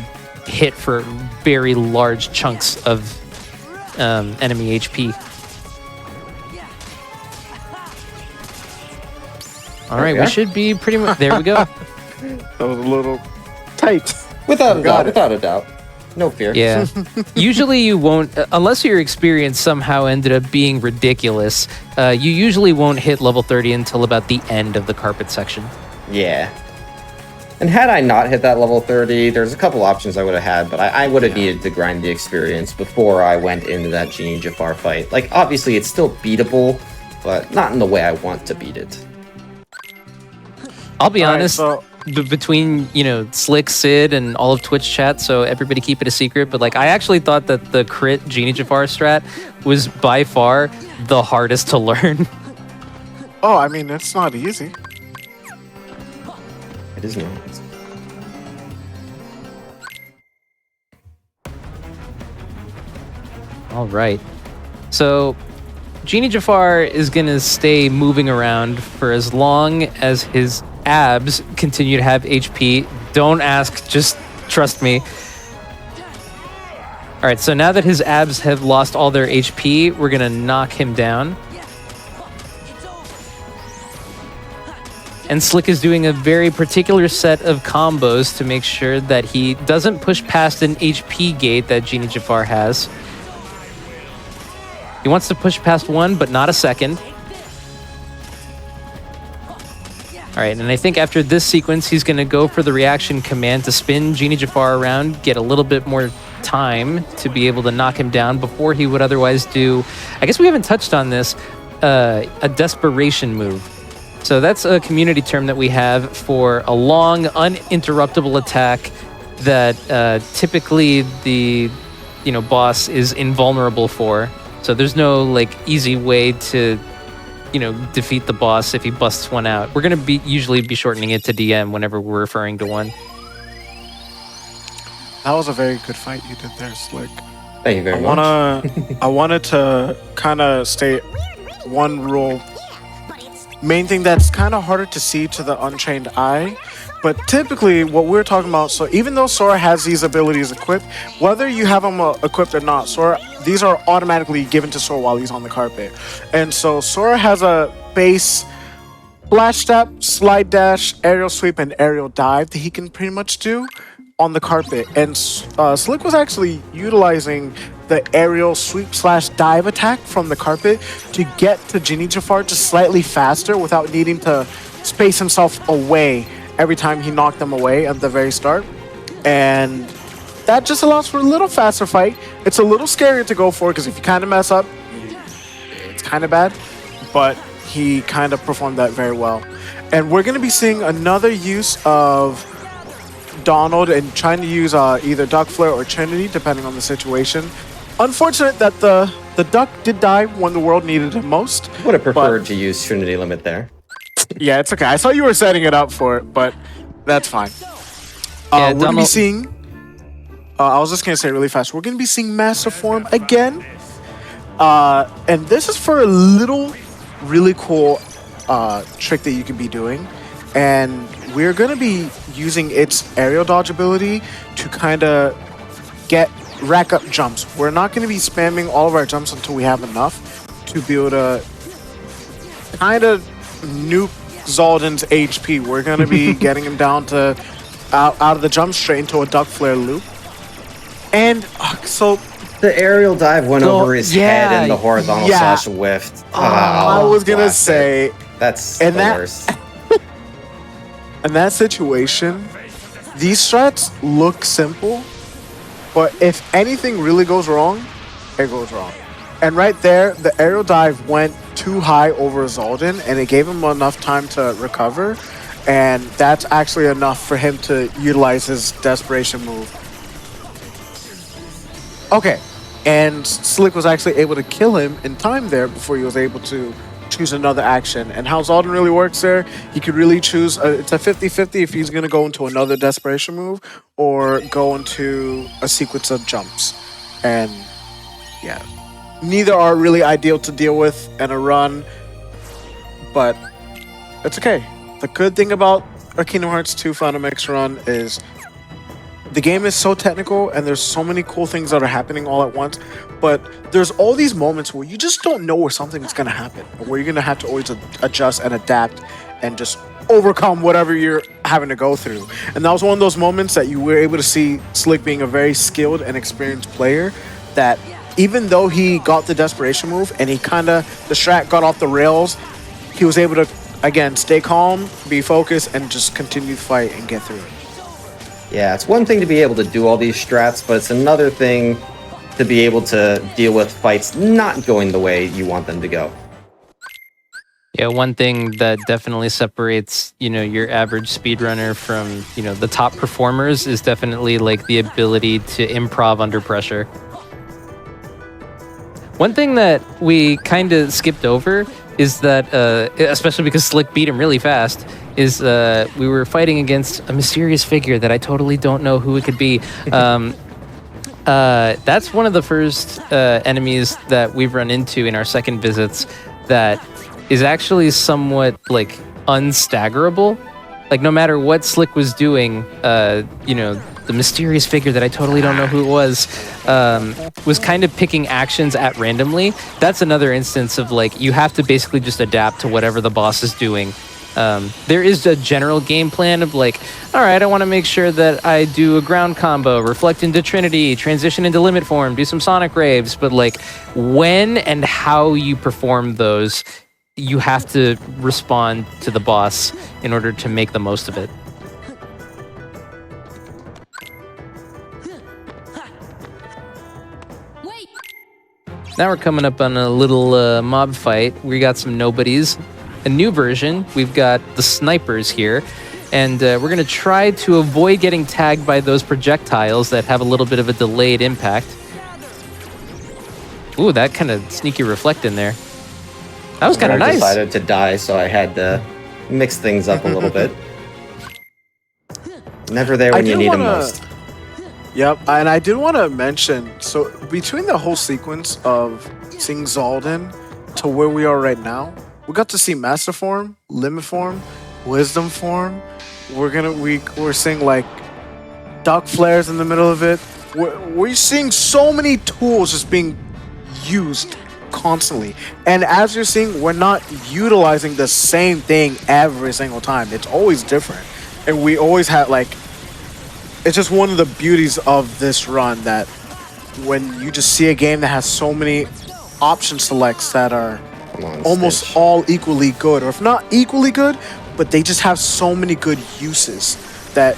hit for very large chunks of enemy HP. All right, we should be pretty much... There we go. That was a little tight. Without a doubt. No fear. Yeah. Usually you won't, unless your experience somehow ended up being ridiculous, you usually won't hit level 30 until about the end of the carpet section. Yeah. And had I not hit that level 30, there's a couple options I would have had, but I would have needed to grind the experience before I went into that Genie Jafar fight. Like, obviously it's still beatable, but not in the way I want to beat it. I'll be honest, so- between, Slick, Sid, and all of Twitch chat, so everybody keep it a secret, but I actually thought that the crit Genie Jafar strat was by far the hardest to learn. Oh, I mean, it's not easy. It is not. All right. So, Genie Jafar is going to stay moving around for as long as his abs continue to have HP. Don't ask, just trust me. All right, so now that his abs have lost all their HP, we're going to knock him down. And Slick is doing a very particular set of combos to make sure that he doesn't push past an HP gate that Genie Jafar has. He wants to push past one, but not a second. All right, and I think after this sequence, he's going to go for the reaction command to spin Genie Jafar around, get a little bit more time to be able to knock him down before he would otherwise do... I guess we haven't touched on this, a desperation move. So that's a community term that we have for a long, uninterruptible attack that typically the boss is invulnerable for. So there's no easy way to defeat the boss if he busts one out. We're gonna usually be shortening it to DM whenever we're referring to one. That was a very good fight you did there, Slick. Thank you very much. I wanted to kind of state one rule. Main thing that's kind of harder to see to the untrained eye, but typically what we're talking about, so even though Sora has these abilities equipped, whether you have them equipped or not, these are automatically given to Sora while he's on the carpet. And so Sora has a base flash step, slide dash, aerial sweep, and aerial dive that he can pretty much do on the carpet. And Slick was actually utilizing the aerial sweep slash dive attack from the carpet to get to Genie Jafar just slightly faster without needing to space himself away every time he knocked them away at the very start. And that just allows for a little faster fight. It's a little scarier to go for because if you kind of mess up, it's kind of bad. But he kind of performed that very well. And we're going to be seeing another use of Donald and trying to use either Duck Flare or Trinity, depending on the situation. Unfortunate that the Duck did die when the world needed him most. Would have preferred to use Trinity Limit there. Yeah, it's okay. I saw you were setting it up for it, but That's fine. Yeah, We're gonna be Donald- seeing. I was just gonna say really fast. We're gonna be seeing Master Form again, and this is for a little, really cool trick that you can be doing, and we're gonna be using its aerial dodge ability to kind of rack up jumps. We're not gonna be spamming all of our jumps until we have enough to be able to kind of nuke Zaldan's HP. We're gonna be getting him down to out of the jump straight into a duck flare loop. And so The aerial dive went over his head and the horizontal yeah. slash whiffed. I was gonna say, that's and the that- worst. in that situation, these strats look simple, but if anything really goes wrong, it goes wrong. And right there, the aerial dive went too high over Zaldan, and it gave him enough time to recover, and that's actually enough for him to utilize his desperation move. Okay, and Slick was actually able to kill him in time there before he was able to choose another action. And how Zaldan really works there, he could really choose, it's a 50-50 if he's going to go into another desperation move or go into a sequence of jumps. And yeah, neither are really ideal to deal with in a run, but it's okay. The good thing about a Kingdom Hearts 2 Final Mix run is the game is so technical and there's so many cool things that are happening all at once, but there's all these moments where you just don't know where something is going to happen, or where you're going to have to always adjust and adapt and just overcome whatever you're having to go through. And that was one of those moments that you were able to see Slick being a very skilled and experienced player, that even though he got the desperation move and the strat got off the rails, he was able to, again, stay calm, be focused, and just continue to fight and get through it. Yeah, it's one thing to be able to do all these strats, but it's another thing to be able to deal with fights not going the way you want them to go. Yeah, one thing that definitely separates, your average speedrunner from, the top performers is definitely like the ability to improv under pressure. One thing that we kind of skipped over is that, especially because Slick beat him really fast, is we were fighting against a mysterious figure that I totally don't know who it could be. That's one of the first enemies that we've run into in our second visits that is actually somewhat like unstaggerable. Like no matter what Slick was doing, the mysterious figure that I totally don't know who it was kind of picking actions at randomly. That's another instance of like you have to basically just adapt to whatever the boss is doing. There is a general game plan of like, all right, I want to make sure that I do a ground combo, reflect into Trinity, transition into limit form, do some Sonic Raves, but like when and how you perform those, you have to respond to the boss in order to make the most of it. Now we're coming up on a little mob fight. We got some nobodies. A new version. We've got the snipers here. And we're going to try to avoid getting tagged by those projectiles that have a little bit of a delayed impact. Ooh, that kind of sneaky reflect in there. That was kind of nice. I decided to die, so I had to mix things up a little bit. Never there when you need them most. Yep, and I did want to mention, so between the whole sequence of seeing Zaldan to where we are right now, we got to see Master Form, Limit Form, Wisdom Form. We're seeing like duck flares in the middle of it. We're seeing so many tools just being used constantly. And as you're seeing, we're not utilizing the same thing every single time. It's always different. And we always had like, it's just one of the beauties of this run that when you just see a game that has so many option selects that are almost all equally good, or if not equally good, but they just have so many good uses that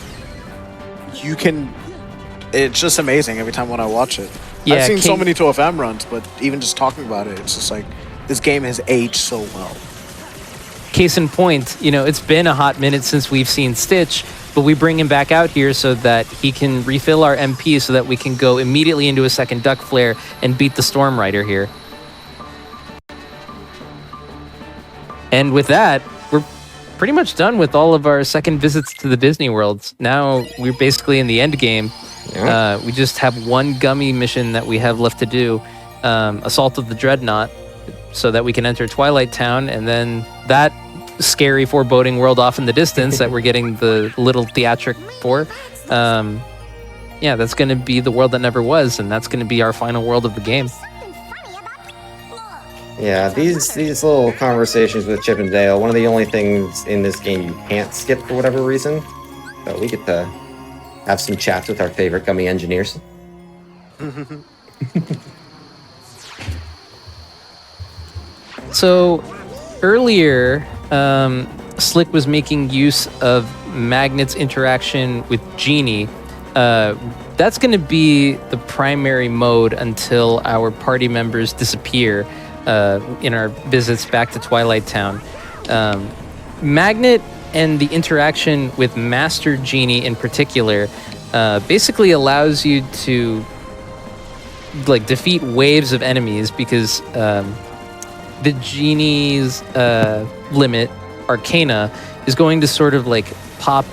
you can, it's just amazing every time when I watch it. Yeah, I've seen so many 2FM runs, but even just talking about it, it's just like, this game has aged so well. Case in point, it's been a hot minute since we've seen Stitch, but we bring him back out here so that he can refill our MP so that we can go immediately into a second duck flare and beat the Storm Rider here. And with that, pretty much done with all of our second visits to the Disney World. Now we're basically in the end game. Yeah. We just have one gummy mission that we have left to do, Assault of the Dreadnought, so that we can enter Twilight Town, and then that scary, foreboding world off in the distance that we're getting the little theatric for. Yeah, that's going to be the world that never was, and that's going to be our final world of the game. Yeah, these little conversations with Chip and Dale, one of the only things in this game you can't skip for whatever reason. So we get to have some chats with our favorite gummy engineers. So earlier, Slick was making use of Magnet's interaction with Genie. That's going to be the primary mode until our party members disappear in our visits back to Twilight Town. Magnet and the interaction with Master Genie in particular basically allows you to defeat waves of enemies because the Genie's limit, Arcana, is going to sort of pop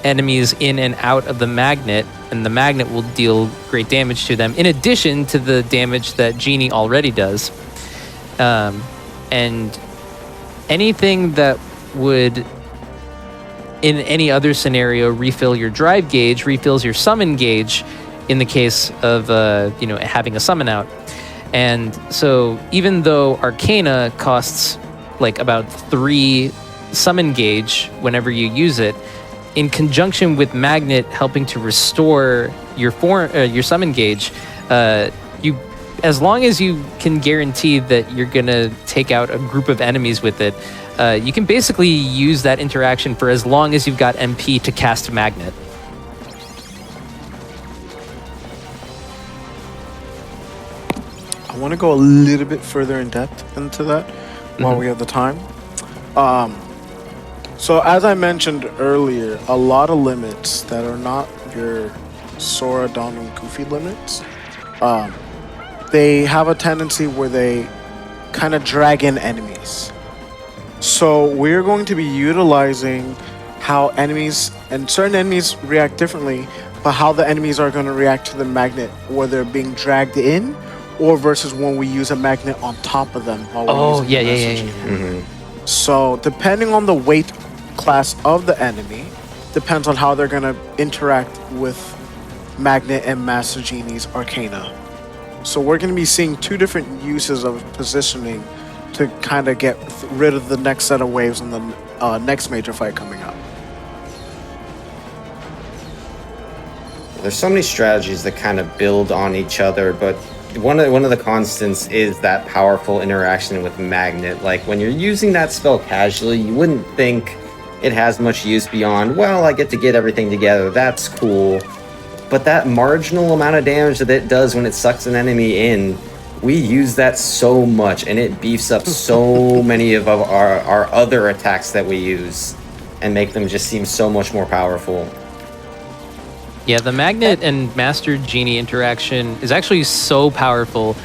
enemies in and out of the magnet, and the magnet will deal great damage to them in addition to the damage that Genie already does. And anything that would in any other scenario refill your drive gauge refills your summon gauge in the case of having a summon out. And so even though Arcana costs about 3 summon gauge whenever you use it, in conjunction with Magnet helping to restore your summon gauge, as long as you can guarantee that you're gonna take out a group of enemies with it, you can basically use that interaction for as long as you've got MP to cast Magnet. I want to go a little bit further in depth into that while we have the time. So as I mentioned earlier, a lot of limits that are not your Sora, Don, and Goofy limits, they have a tendency where they kind of drag in enemies. So we're going to be utilizing how enemies, and certain enemies react differently, but how the enemies are going to react to the magnet, whether being dragged in or versus when we use a magnet on top of them. While we're using the messaging. So depending on the weight class of the enemy, depends on how they're going to interact with Magnet and Master Genie's Arcana. So we're going to be seeing 2 different uses of positioning to kind of get rid of the next set of waves in the next major fight coming up. There's so many strategies that kind of build on each other, but one of the constants is that powerful interaction with Magnet. Like when you're using that spell casually, you wouldn't think it has much use beyond, well, I get to get everything together, that's cool. But that marginal amount of damage that it does when it sucks an enemy in, we use that so much, and it beefs up so many of our other attacks that we use and make them just seem so much more powerful. Yeah, the Magnet and Master Genie interaction is actually so powerful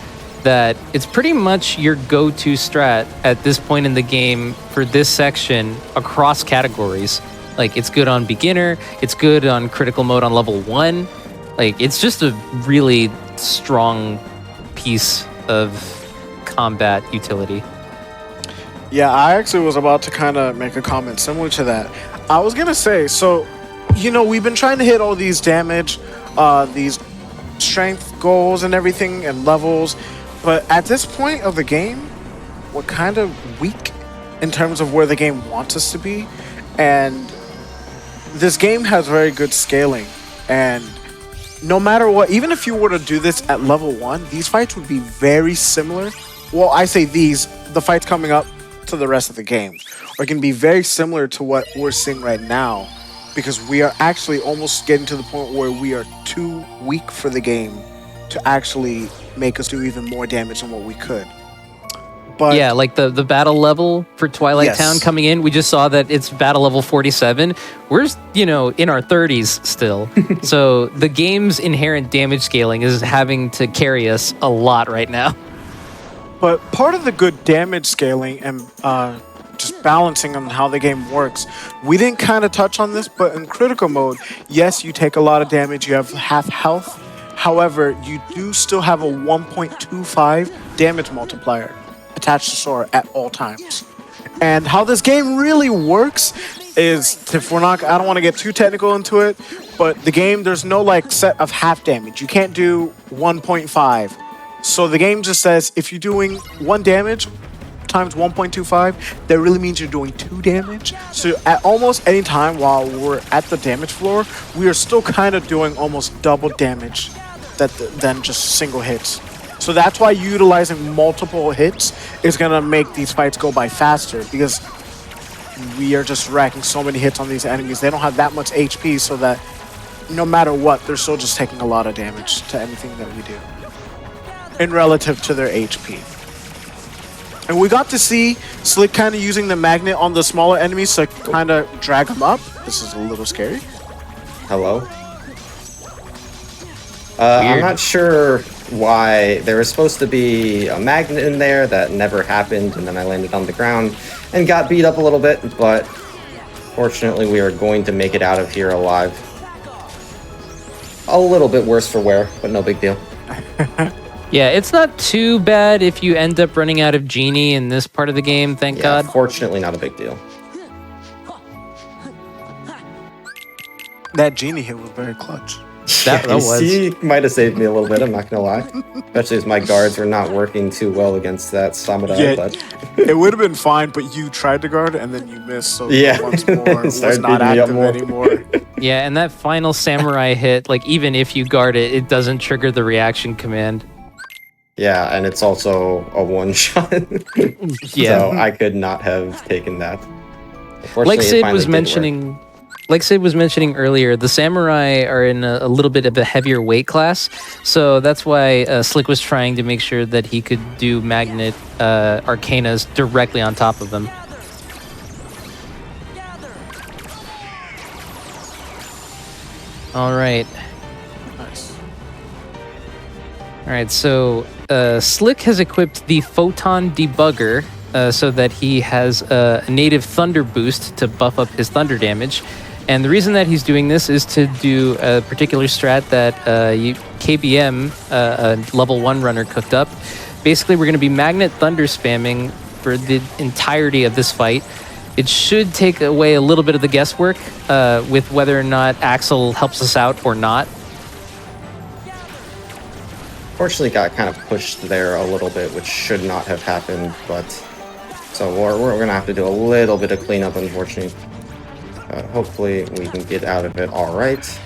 that it's pretty much your go-to strat at this point in the game for this section across categories. It's good on beginner, it's good on critical mode on level 1. It's just a really strong piece of combat utility. Yeah, I actually was about to kind of make a comment similar to that. I was going to say, so, we've been trying to hit all these damage, these strength goals and everything and levels, but at this point of the game, we're kind of weak in terms of where the game wants us to be, and this game has very good scaling, and no matter what, even if you were to do this at level 1, these fights would be very similar. Well, I say the fights coming up to the rest of the game are going to be very similar to what we're seeing right now, because we are actually almost getting to the point where we are too weak for the game to actually make us do even more damage than what we could. But yeah, the battle level for Twilight Yes. Town coming in, we just saw that it's battle level 47. We're, in our 30s still. So the game's inherent damage scaling is having to carry us a lot right now. But part of the good damage scaling and just balancing on how the game works. We didn't kind of touch on this, but in critical mode, yes, you take a lot of damage. You have half health. However, you do still have a 1.25 damage multiplier attached to Sora at all times. And how this game really works is, if we're not, I don't want to get too technical into it, but the game, there's no like set of half damage. You can't do 1.5. So the game just says if you're doing 1 damage times 1.25, that really means you're doing 2 damage. So at almost any time while we're at the damage floor, we are still kind of doing almost double damage than just single hits. So that's why utilizing multiple hits is gonna make these fights go by faster, because we are just racking so many hits on these enemies. They don't have that much HP, so that no matter what, they're still just taking a lot of damage to anything that we do in relative to their HP. And we got to see Slick kind of using the magnet on the smaller enemies to kind of drag them up. This is a little scary. Hello? I'm not sure why. There was supposed to be a magnet in there that never happened, and then I landed on the ground and got beat up a little bit, but fortunately we are going to make it out of here alive. A little bit worse for wear, but no big deal. Yeah, it's not too bad if you end up running out of Genie in this part of the game, thank God. Fortunately not a big deal. That Genie hit was very clutch. That was. He might have saved me a little bit, I'm not gonna lie. Especially as my guards were not working too well against that samurai, but... It would have been fine, but you tried to guard and then you missed, so Yeah. once more was Started not beating me up active more. anymore. Yeah, and that final samurai hit, like even if you guard it, it doesn't trigger the reaction command. Yeah, and it's also a one-shot. Yeah. So I could not have taken that. Unfortunately, Like it Sid finally was did mentioning, earlier, the samurai are in a little bit of a heavier weight class, so that's why Slick was trying to make sure that he could do magnet arcanas directly on top of them. All right. Nice. All right, so Slick has equipped the Photon Debugger so that he has a native Thunder boost to buff up his Thunder damage. And the reason that he's doing this is to do a particular strat that KBM, a level 1 runner, cooked up. Basically, we're going to be Magnet Thunder spamming for the entirety of this fight. It should take away a little bit of the guesswork with whether or not Axel helps us out or not. Fortunately, got kind of pushed there a little bit, which should not have happened, but... So we're going to have to do a little bit of cleanup, unfortunately. Hopefully, we can get out of it all right.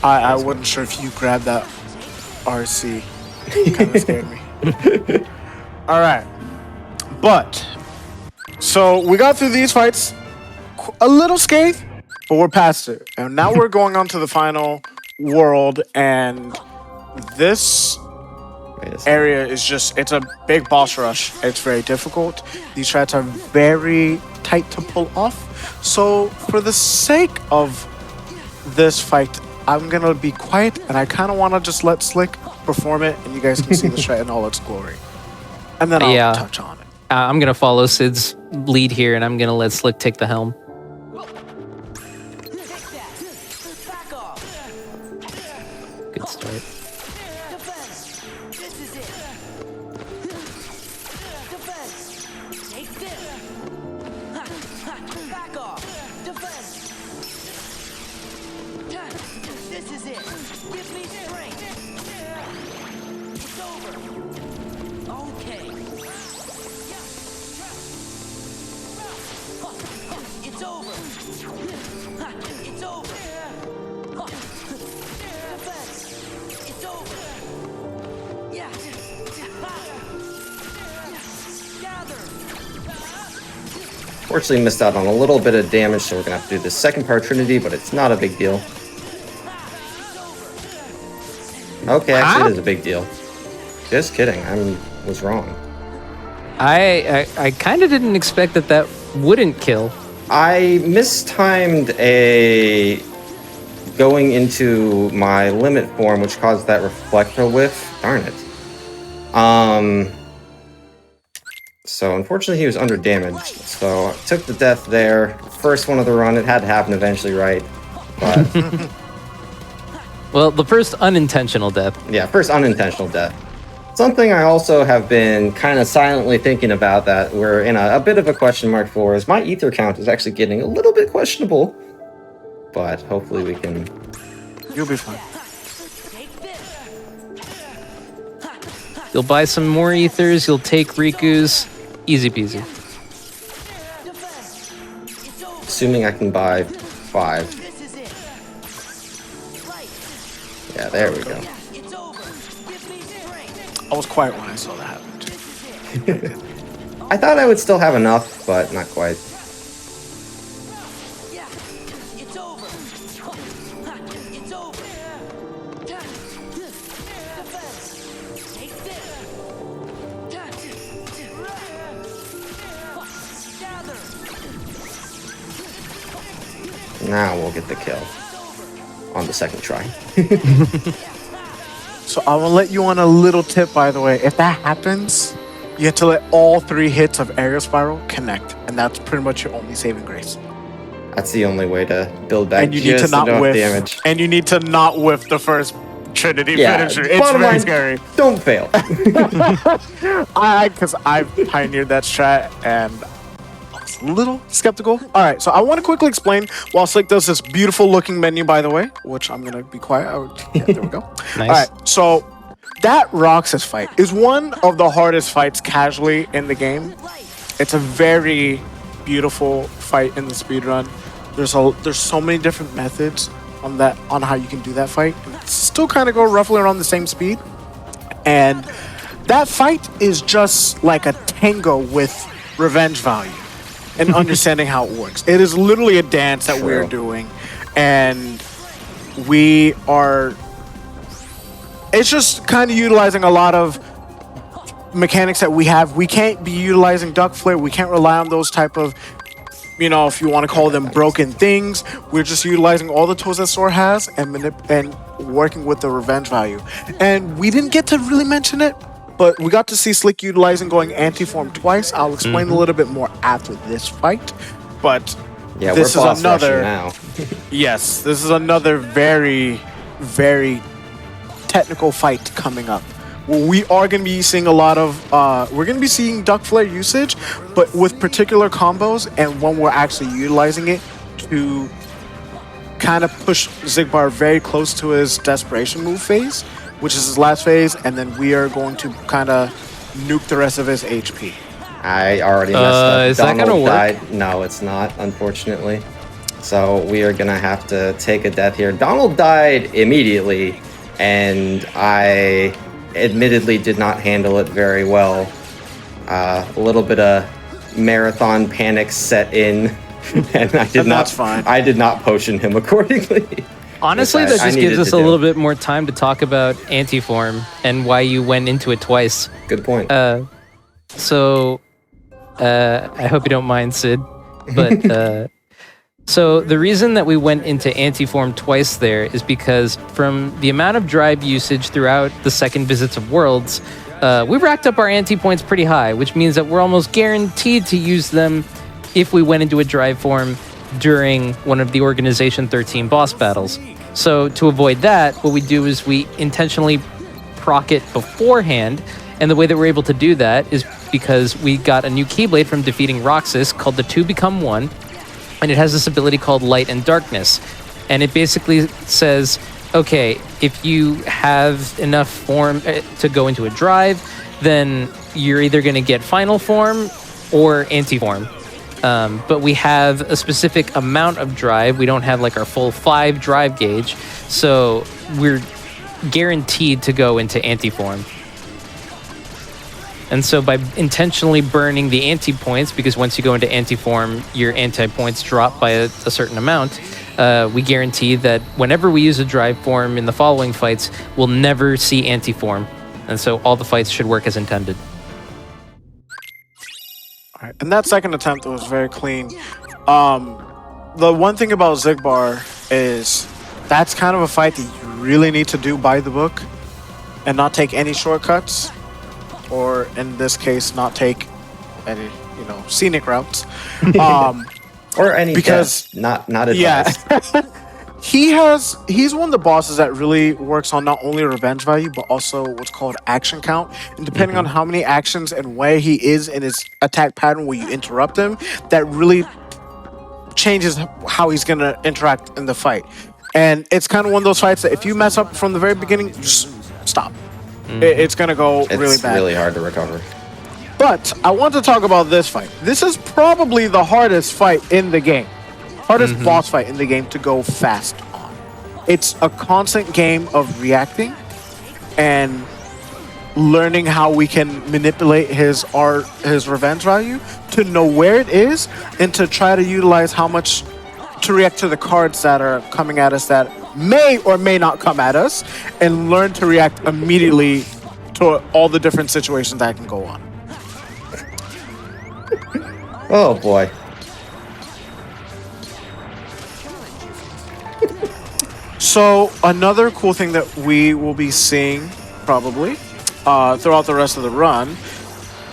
I wasn't sure if you grabbed that RC. Kind of scared me. All right. But, so we got through these fights a little scathed, but we're past it. And now we're going on to the final world, and this Wait a second. area is just, it's a big boss rush. It's very difficult. These strats are very tight to pull off. So for the sake of this fight, I'm gonna be quiet, and I kind of want to just let Slick perform it, and you guys can see the strat in all its glory. And then I'll touch on it. I'm going to follow Sid's lead here, and I'm going to let Slick take the helm. Good start. This is it. Give me strength. It's over. Okay. It's over. It's over. It's over. Yeah. Gather. Fortunately, missed out on a little bit of damage, so we're going to have to do the second part Trinity, but it's not a big deal. Okay, actually, it is a big deal. Just kidding, I was wrong. I kind of didn't expect that wouldn't kill. I mistimed a going into my limit form, which caused that reflector whiff. Darn it. So unfortunately, he was under damaged. So I took the death there. First one of the run. It had to happen eventually, right? But Well, the first unintentional death. yeah, first unintentional death. Something I also have been kind of silently thinking about that we're in a bit of a question mark for is my ether count is actually getting a little bit questionable. But hopefully we can... You'll be fine. You'll buy some more ethers, you'll take Riku's. Easy peasy. Assuming I can buy 5. This is it. Right. Yeah, there we go. It's over. Give me strength. I was quiet when I saw that happen. I thought I would still have enough, but not quite. Yeah. It's over. It's over. Defense. Take this. Gather. Now we'll get the kill on the second try. So I will let you on a little tip, by the way. If that happens, you have to let all 3 hits of aerial spiral connect, and that's pretty much your only saving grace. That's the only way to build back And you need to just not enough whiff. damage. And you need to not whiff the first Trinity Yeah, finisher. It's bottom very line, scary. don't fail. Because I've pioneered that strat and I was a little skeptical. All right, so I want to quickly explain while Slick does this beautiful looking menu, by the way, which I'm going to be quiet. Yeah, there we go. Nice. All right, so that Roxas fight is one of the hardest fights casually in the game. It's a very beautiful fight in the speedrun. There's so many different methods on how you can do that fight. And it's still kind of go roughly around the same speed. And that fight is just like a tango with revenge value and understanding how it works. It is literally a dance that we're True. doing. And we are... It's just kind of utilizing a lot of mechanics that we have. We can't be utilizing duck flare. We can't rely on those type of, if you want to call them broken things. We're just utilizing all the tools that Sora has and working with the revenge value. And we didn't get to really mention it, but we got to see Slick utilizing going anti-form twice. I'll explain a little bit more after this fight. But Yeah, this we're is boss another. rushing now. Yes, this is another very, very technical fight coming up. We are going to be seeing a lot of, we're going to be seeing duck flare usage, but with particular combos and when we're actually utilizing it to kind of push Zigbar very close to his desperation move phase, which is his last phase, and then we are going to kind of nuke the rest of his HP. I already messed up. Is that gonna Donald work? died. No, it's not, unfortunately. So we are going to have to take a death here. Donald died immediately, and I admittedly did not handle it very well. A little bit of marathon panic set in, and that's fine. I did not potion him accordingly. Honestly, Which that I just needed gives us to a do. little bit more time to talk about anti-form and why you went into it twice. Good point. So, I hope you don't mind, Sid, but so the reason that we went into anti-form twice there is because from the amount of drive usage throughout the second visits of Worlds, we racked up our anti-points pretty high, which means that we're almost guaranteed to use them if we went into a drive form during one of the Organization 13 boss battles. So to avoid that, what we do is we intentionally proc it beforehand, and the way that we're able to do that is because we got a new Keyblade from defeating Roxas called the Two Become One, and it has this ability called Light and Darkness. And it basically says, okay, if you have enough form to go into a drive, then you're either going to get final form or anti-form. But we have a specific amount of drive. We don't have like our full 5 drive gauge. So we're guaranteed to go into anti-form. And so by intentionally burning the anti-points, because once you go into anti-form, your anti-points drop by a certain amount, we guarantee that whenever we use a drive form in the following fights, we'll never see anti-form. And so all the fights should work as intended. All right, and that second attempt was very clean. The one thing about Zigbar is that's kind of a fight that you really need to do by the book and not take any shortcuts, or in this case, not take any scenic routes. Or any Because- death, not Yeah. advised. He's one of the bosses that really works on not only revenge value but also what's called action count. And depending on how many actions and where he is in his attack pattern where you interrupt him, that really changes how he's gonna interact in the fight. And it's kind of one of those fights that if you mess up from the very beginning, just stop. It's gonna go really It's bad. really hard to recover. But I want to talk about this fight. This is probably the hardest fight in the game. Hardest boss fight in the game to go fast on. It's a constant game of reacting and learning how we can manipulate his revenge value to know where it is and to try to utilize how much to react to the cards that are coming at us that may or may not come at us, and learn to react immediately to all the different situations that can go on. Oh boy. So another cool thing that we will be seeing probably throughout the rest of the run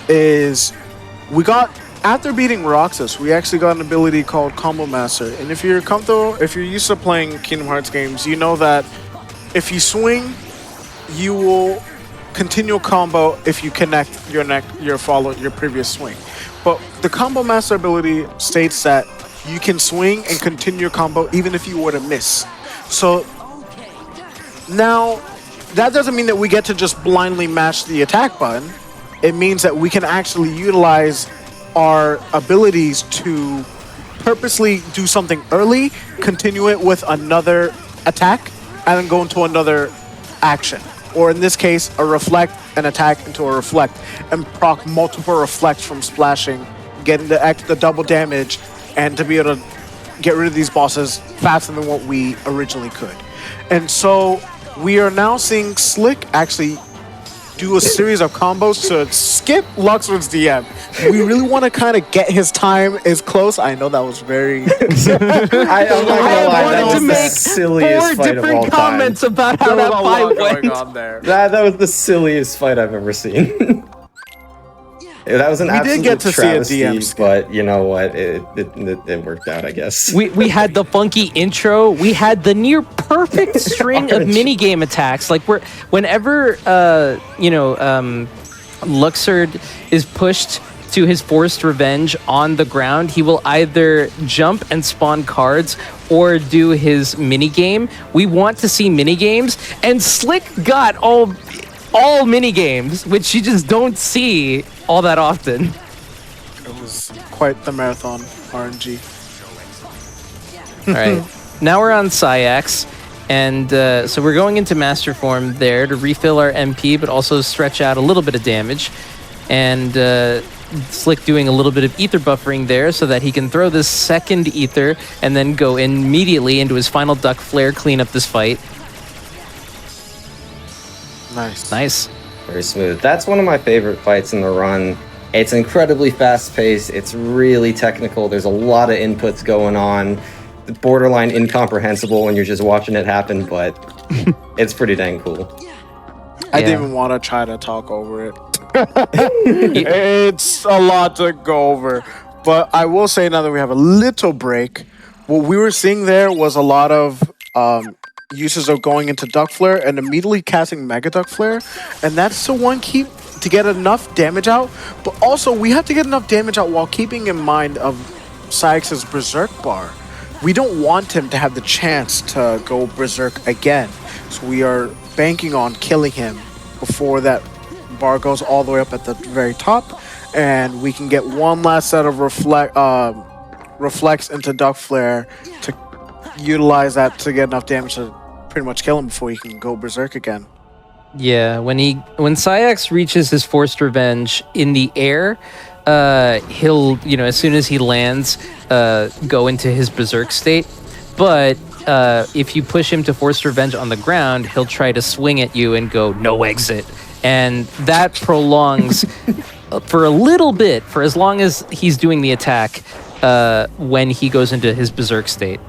is after beating Roxas, we actually got an ability called Combo Master. And if you're used to playing Kingdom Hearts games, you know that if you swing, you will continue a combo if you connect your previous swing. But the Combo Master ability states that you can swing and continue your combo even if you were to miss. So now, that doesn't mean that we get to just blindly mash the attack button. It means that we can actually utilize our abilities to purposely do something early, continue it with another attack, and then go into another action. Or in this case, a reflect, an attack into a reflect, and proc multiple reflects from splashing, getting the double damage, and to be able to get rid of these bosses faster than what we originally could. And so we are now seeing Slick actually do a series of combos to skip Luxord's DM. We really want to kind of get his time as close. I know that was very... I'm not gonna lie, that was the make silliest four fight of all different time. comments about how that fight went. there. That was the silliest fight I've ever seen. That was an We did absolute get to see a travesty, DM skip. but you know what? It worked out, I guess. We had the funky intro. We had the near perfect string of minigame attacks. Like whenever Luxord is pushed to his forced revenge on the ground, he will either jump and spawn cards or do his minigame. We want to see minigames, and Slick got all minigames, which you just don't see all that often. It was quite the marathon RNG. All right, now we're on Syax, and so we're going into Master Form there to refill our MP, but also stretch out a little bit of damage. And Slick doing a little bit of ether buffering there so that he can throw this second ether and then go immediately into his final duck flare, clean up this fight. Nice. Very smooth. That's one of my favorite fights in the run. It's incredibly fast-paced. It's really technical. There's a lot of inputs going on. It's borderline incomprehensible when you're just watching it happen, but it's pretty dang cool. I didn't even want to try to talk over it. It's a lot to go over. But I will say now that we have a little break, what we were seeing there was a lot of uses of going into Duck Flare and immediately casting Mega Duck Flare. And that's the one key to get enough damage out. But also, we have to get enough damage out while keeping in mind of Syax's Berserk bar. We don't want him to have the chance to go Berserk again. So we are banking on killing him before that bar goes all the way up at the very top, and we can get one last set of reflects into Duck Flare to utilize that to get enough damage to pretty much kill him before he can go Berserk again. Yeah, when Syax reaches his forced revenge in the air, he'll, as soon as he lands, go into his Berserk state. But if you push him to forced revenge on the ground, he'll try to swing at you and go no exit. And that prolongs for a little bit, for as long as he's doing the attack when he goes into his Berserk state.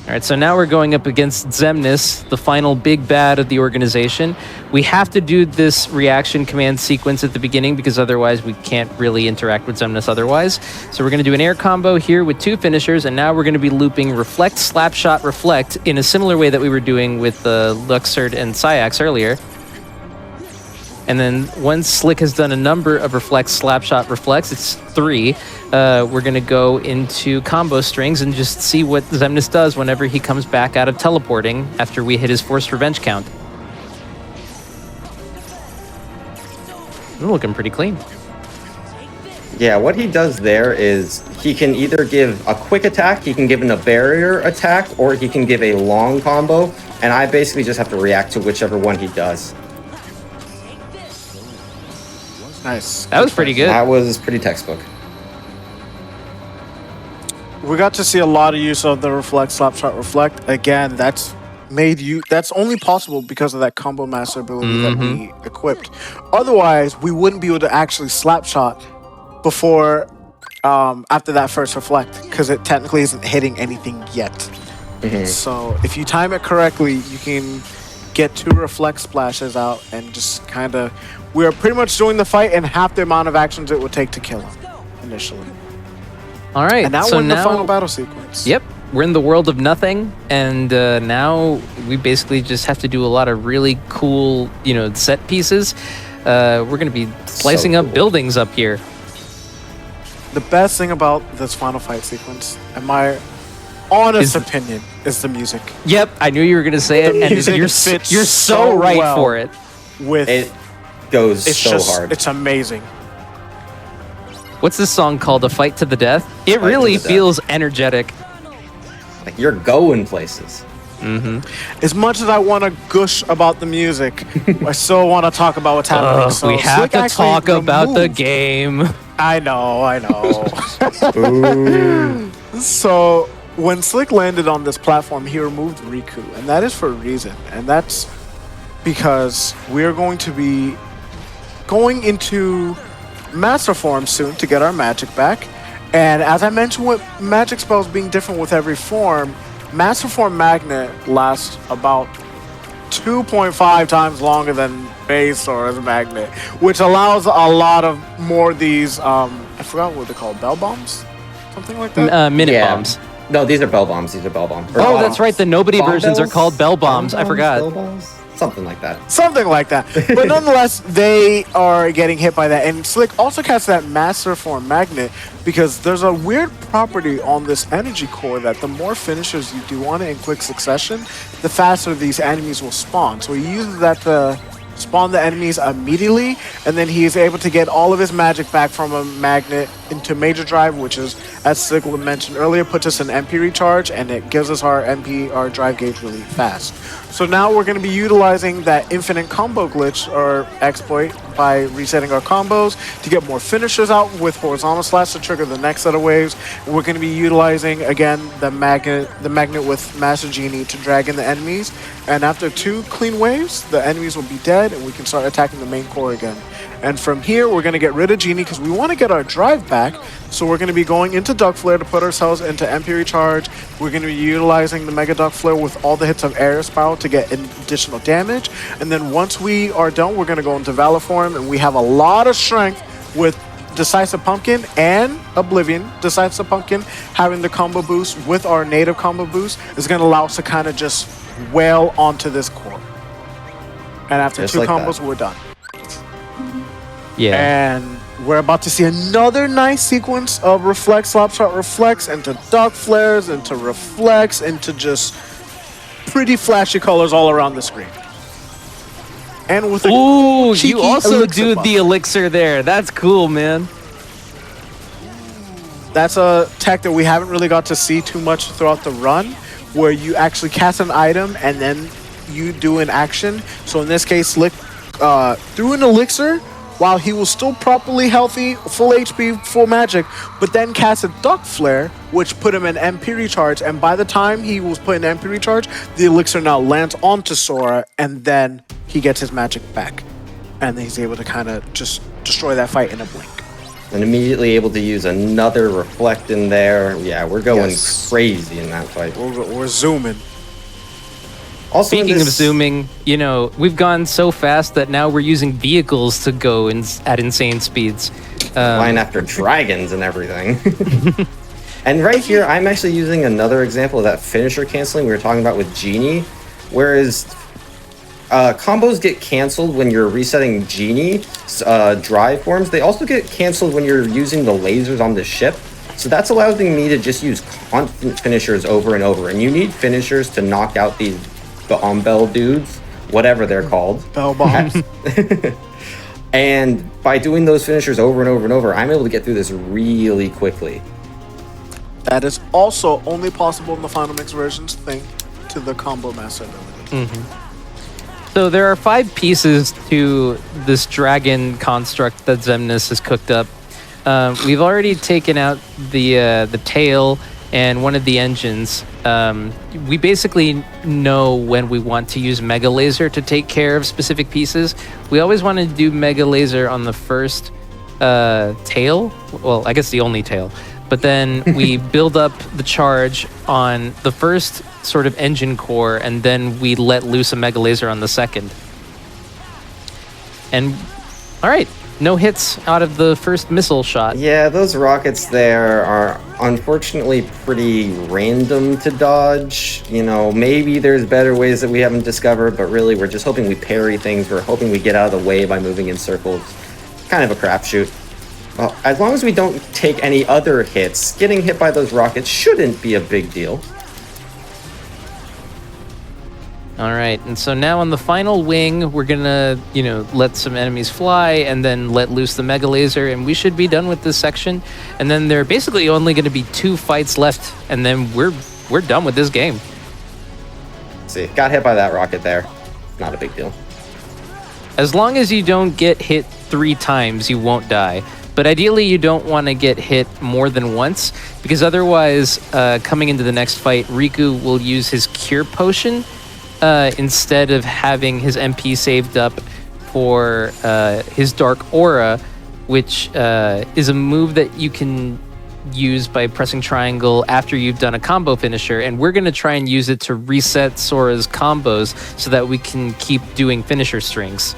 All right, so now we're going up against Xemnas, the final big bad of the organization. We have to do this reaction command sequence at the beginning because otherwise we can't really interact with Xemnas otherwise. So we're going to do an air combo here with 2 finishers, and now we're going to be looping Reflect, Slapshot, Reflect in a similar way that we were doing with Luxord and Syax earlier. And then once Slick has done a number of Reflects, Slapshot, Reflects, it's 3, we're going to go into combo strings and just see what Xemnas does whenever he comes back out of teleporting after we hit his forced revenge count. We're looking pretty clean. Yeah, what he does there is he can either give a quick attack, he can give a barrier attack, or he can give a long combo, and I basically just have to react to whichever one he does. Nice. That was pretty good. That was pretty textbook. We got to see a lot of use of the Reflect, Slapshot, Reflect. Again, that's only possible because of that combo master ability that we equipped. Otherwise, we wouldn't be able to actually Slapshot before after that first Reflect, because it technically isn't hitting anything yet. So if you time it correctly, you can get 2 Reflect splashes out and just kind of... We are pretty much doing the fight in half the amount of actions it would take to kill him initially. All right, And now so we're in the final battle sequence. Yep, we're in the world of nothing, and now we basically just have to do a lot of really cool, set pieces. We're going to be slicing up buildings up here. The best thing about this final fight sequence, in my honest opinion, is the music. Yep, I knew you were going to say it, and music you're fits so so right well for it. It goes so hard. It's amazing. What's this song called? A Fight to the Death? It really feels energetic. Like you're going places. As much as I want to gush about the music, I still want to talk about what's happening. So we have Slick to actually talk about the removed- game. I know. So when Slick landed on this platform, he removed Riku, and that is for a reason. And that's because we're going to be going into Master Form soon to get our magic back. And as I mentioned with magic spells being different with every form, Master Form Magnet lasts about 2.5 times longer than base or as a magnet, which allows a lot of more of these, I forgot what they're called, bell bombs? Something like that? Minute bombs. No, these are bell bombs. These are bell bombs. Or Oh, bomb- that's right. The nobody bomb versions are bells? called bell bombs. I Bomb forgot. Bell bombs? Something like that. Something like that. But nonetheless, they are getting hit by that. And Slick also casts that Master Form Magnet because there's a weird property on this energy core that the more finishers you do on it in quick succession, the faster these enemies will spawn. So he uses that to spawn the enemies immediately, and then he is able to get all of his magic back from a magnet into Major Drive, which is, as Slick mentioned earlier, puts us in MP recharge, and it gives us our MP, our drive gauge really fast. So now we're going to be utilizing that infinite combo glitch or exploit by resetting our combos to get more finishers out with horizontal slash to trigger the next set of waves. We're going to be utilizing again the magnet with Master Genie to drag in the enemies, and after 2 clean waves, the enemies will be dead and we can start attacking the main core again. And from here, we're going to get rid of Genie because we want to get our drive back. So we're going to be going into Duck Flare to put ourselves into MP Recharge. We're going to be utilizing the Mega Duck Flare with all the hits of Air Spiral to get additional damage. And then once we are done, we're going to go into Valor Form. And we have a lot of strength with Decisive Pumpkin and Oblivion. Decisive Pumpkin having the combo boost with our native combo boost is going to allow us to kind of just wail onto this core. And after Just 2 like combos, that. we're done. Yeah. And we're about to see another nice sequence of Reflex, Slapshot, Reflex, into Duck Flares, into Reflex, into just pretty flashy colors all around the screen. And with a Ooh, cheeky you also elixir do buff. the elixir there. That's cool, man. That's a tech that we haven't really got to see too much throughout the run, where you actually cast an item and then you do an action. So in this case, Slick threw an elixir while he was still properly healthy, full HP, full magic, but then cast a Duck Flare, which put him in MP Recharge, and by the time he was put in MP Recharge, the elixir now lands onto Sora, and then he gets his magic back. And he's able to kind of just destroy that fight in a blink. And immediately able to use another reflect in there. Yeah, we're going Yes. crazy in that fight. We're zooming. Also, in Speaking of this- zooming, we've gone so fast that now we're using vehicles to go at insane speeds. flying after dragons and everything. And right here, I'm actually using another example of that finisher canceling we were talking about with Genie. Whereas combos get canceled when you're resetting Genie drive forms, they also get canceled when you're using the lasers on the ship. So that's allowing me to just use constant finishers over and over. And you need finishers to knock out these bell dudes, whatever they're called. Bell bombs. And by doing those finishers over and over and over, I'm able to get through this really quickly. That is also only possible in the Final Mix versions, thanks to the combo master ability. So there are 5 pieces to this dragon construct that Xemnas has cooked up. We've already taken out the tail and one of the engines. We basically know when we want to use Mega Laser to take care of specific pieces. We always want to do Mega Laser on the first tail. Well, I guess the only tail. But then we build up the charge on the first sort of engine core, and then we let loose a Mega Laser on the second. And all right, no hits out of the first missile shot. Yeah, those rockets there are unfortunately pretty random to dodge. You know, maybe there's better ways that we haven't discovered, but really we're just hoping we parry things. We're hoping we get out of the way by moving in circles. Kind of a crapshoot. Well, as long as we don't take any other hits, getting hit by those rockets shouldn't be a big deal. All right, and so now on the final wing, we're gonna, let some enemies fly and then let loose the Mega Laser, and we should be done with this section. And then there are basically only gonna be 2 fights left, and then we're done with this game. See, got hit by that rocket there. Not a big deal. As long as you don't get hit 3 times, you won't die. But ideally, you don't want to get hit more than once, because otherwise, coming into the next fight, Riku will use his Cure Potion instead of having his MP saved up for his Dark Aura, which is a move that you can use by pressing triangle after you've done a combo finisher. And we're going to try and use it to reset Sora's combos so that we can keep doing finisher strings.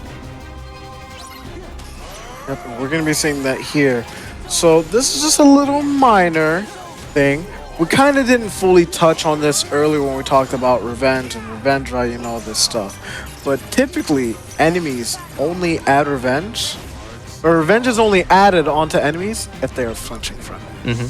Yep, we're going to be seeing that here. So this is just a little minor thing. We kind of didn't fully touch on this earlier when we talked about revenge and revenge value and all this stuff. But typically, enemies only add revenge, or revenge is only added onto enemies if they are flinching from it.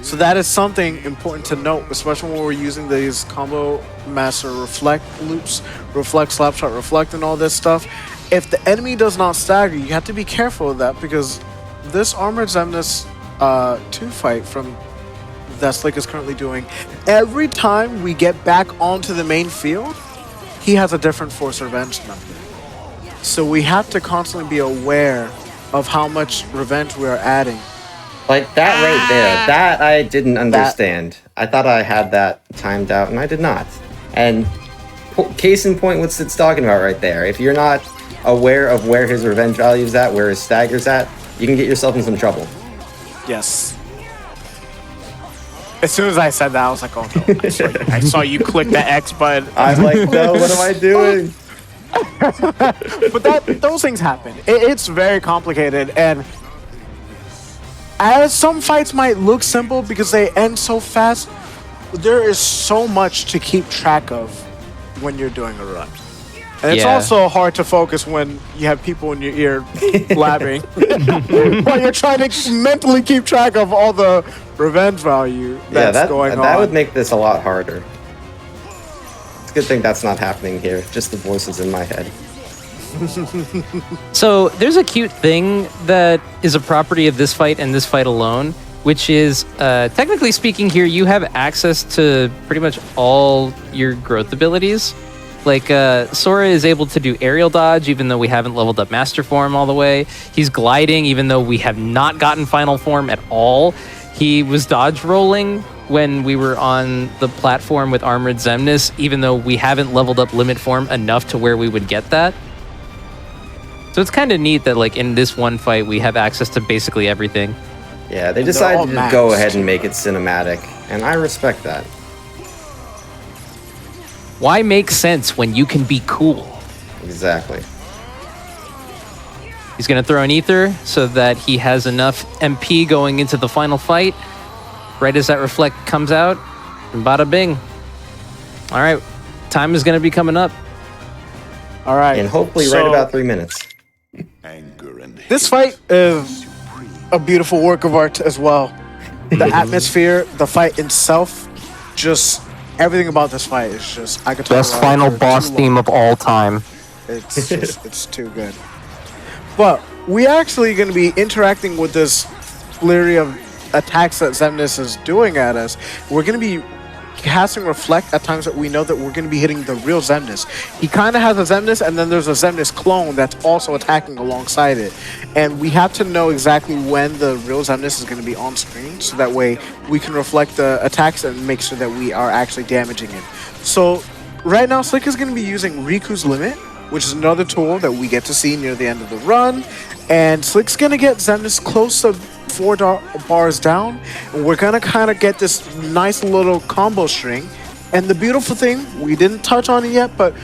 So that is something important to note, especially when we're using these combo master reflect loops, reflect, slapshot, reflect, and all this stuff. If the enemy does not stagger, you have to be careful of that, because this Armored Xemnas 2 fight from that Slick is currently doing, every time we get back onto the main field, he has a different force revenge number. So we have to constantly be aware of how much revenge we are adding. Like that right there, that I didn't understand. I thought I had that timed out, and I did not. And case in point, what's it's talking about right there. If you're not aware of where his revenge value is at, where his stagger's at, you can get yourself in some trouble. Yes. As soon as I said that, I was like, oh no, I saw you click the X button. I'm like, no, what am I doing? But those things happen. It's very complicated, and as some fights might look simple because they end so fast, there is so much to keep track of when you're doing a run. And it's Yeah. also hard to focus when you have people in your ear blabbing while you're trying to mentally keep track of all the revenge value that's going on. That would make this a lot harder. It's a good thing that's not happening here. Just the voices in my head. So there's a cute thing that is a property of this fight and this fight alone, which is, technically speaking here, you have access to pretty much all your growth abilities. Like, Sora is able to do aerial dodge, even though we haven't leveled up Master Form all the way. He's gliding, even though we have not gotten Final Form at all. He was dodge rolling when we were on the platform with Armored Xemnas, even though we haven't leveled up Limit Form enough to where we would get that. So it's kind of neat that like in this one fight we have access to basically everything. Yeah, they And they're decided all to maxed. go ahead and make it cinematic, and I respect that. Why make sense when you can be cool? Exactly. He's going to throw an ether so that he has enough MP going into the final fight. Right as that reflect comes out, and bada bing. All right, time is going to be coming up. All right. And hopefully so right about 3 minutes. This fight is a beautiful work of art as well. The atmosphere, the fight itself, just everything about this fight is just I could talk Best about it final for boss too theme long. of all time. It's just, it's too good. But we actually going to be interacting with this flurry of attacks that Xemnas is doing at us. We're going to be casting Reflect at times that we know that we're going to be hitting the real Xemnas. He kind of has a Xemnas, and then there's a Xemnas clone that's also attacking alongside it. And we have to know exactly when the real Xemnas is going to be on screen, so that way we can reflect the attacks and make sure that we are actually damaging it. So right now, Slick is going to be using Riku's Limit, which is another tool that we get to see near the end of the run. And Slick's going to get Xemnas close to 4 bars down, and we're going to kind of get this nice little combo string. And the beautiful thing, we didn't touch on it yet, but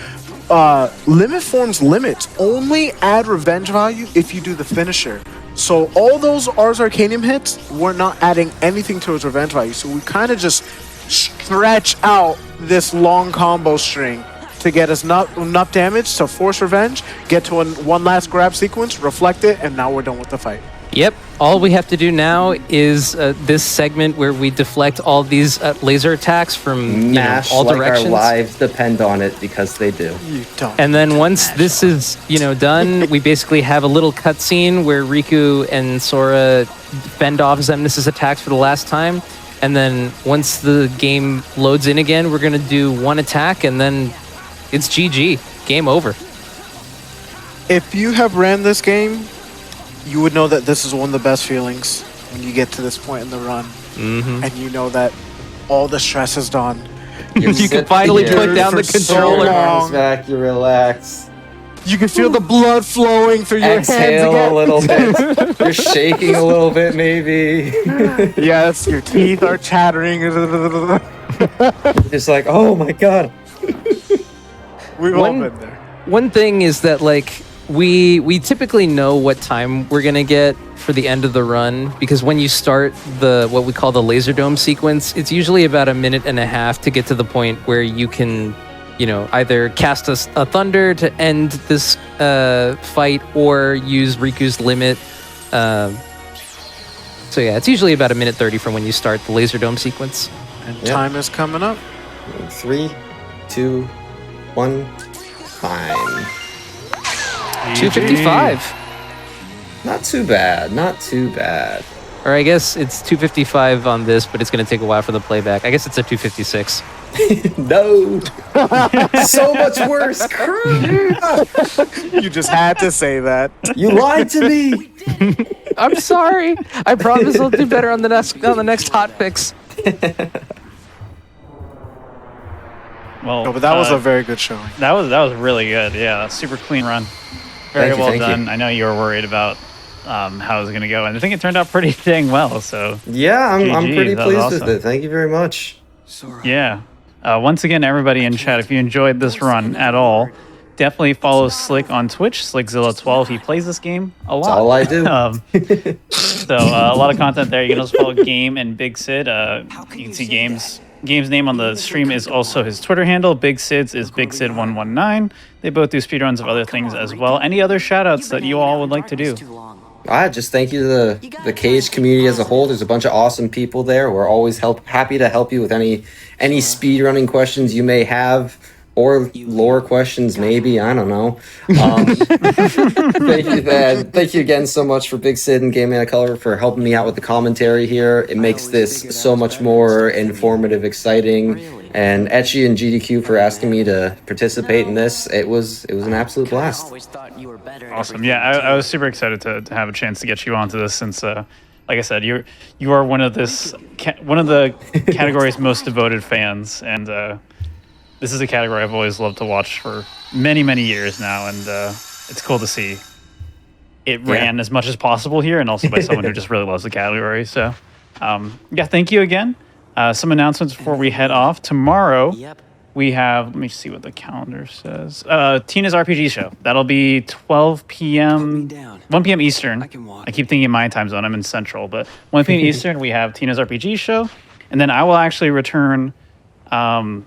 Limit Form's limits only add revenge value if you do the finisher. So all those Ars Arcanium hits, we're not adding anything to its revenge value. So we kind of just stretch out this long combo string to get us enough damage to force revenge, get to one last grab sequence, reflect it, and now we're done with the fight. Yep. All we have to do now is this segment where we deflect all these laser attacks from Mash all like directions. our lives depend on it, because they do. You don't. And then once this is done, we basically have a little cutscene where Riku and Sora fend off Xemnas' attacks for the last time. And then once the game loads in again, we're gonna do one attack, and then it's GG. Game over. If you have ran this game, you would know that this is one of the best feelings when you get to this point in the run, and you know that all the stress is done. You can finally put down the controller. Your arms back, you relax. You can feel the blood flowing through your hands Exhale again. a little bit. You're shaking a little bit, maybe. Yes, your teeth are chattering. Just like, oh my god. We've all One- been there. One thing is that like we typically know what time we're gonna get for the end of the run, because when you start the what we call the laser dome sequence, it's usually about a minute and a half to get to the point where you can either cast a thunder to end this fight or use Riku's limit. So yeah, it's usually about a minute 30 from when you start the laser dome sequence. And Yep. time is coming up. 3, 2, 1, time. 2:55. Not too bad, not too bad. Or I guess it's 2:55 on this, but it's going to take a while for the playback. I guess it's a 2:56. No! So much worse! You just had to say that. You lied to me! I'm sorry. I promise I'll do better on the next hot fix. Well, No, but that was a very good showing. that was really good. Yeah, super clean run. Very Thank you, well thank you. done. I know you were worried about how it was going to go, and I think it turned out pretty dang well. So Yeah, I'm GG, pretty that was pleased awesome. with it. Thank you very much. yeah, once again, everybody in chat, if you enjoyed this run at all, definitely follow Slick on Twitch, Slickzilla12. He plays this game a lot. That's all I do. So a lot of content there. You can also follow Game and Big Sid. You can see Game's name on the stream is also his Twitter handle. Big Sid's is BigSid119. They both do speedruns of other things as well. Any other shout-outs that you all would like to do? I just thank you to the Cage community as a whole. There's a bunch of awesome people there. We're always happy to help you with any speedrunning questions you may have, or lore questions maybe. I don't know. Thank you, man. Thank you again so much for Big Sid and Game Man of Color for helping me out with the commentary here. It makes this so much more informative, exciting. And Etchy and GDQ for asking me to participate in this. It was an absolute blast. Awesome. Yeah, I was super excited to have a chance to get you onto this since, like I said, you are one of the category's most devoted fans, and this is a category I've always loved to watch for many, many years now, and it's cool to see it ran as much as possible here, and also by someone who just really loves the category. So, yeah, thank you again. Some announcements before we head off. Tomorrow, Yep. we have, let me see what the calendar says. Tina's RPG show. That'll be 12 p.m. down. 1 p.m. Eastern. I can walk. I keep thinking in my time zone. I'm in Central, but 1 p.m. Eastern, we have Tina's RPG show. And then I will actually return, I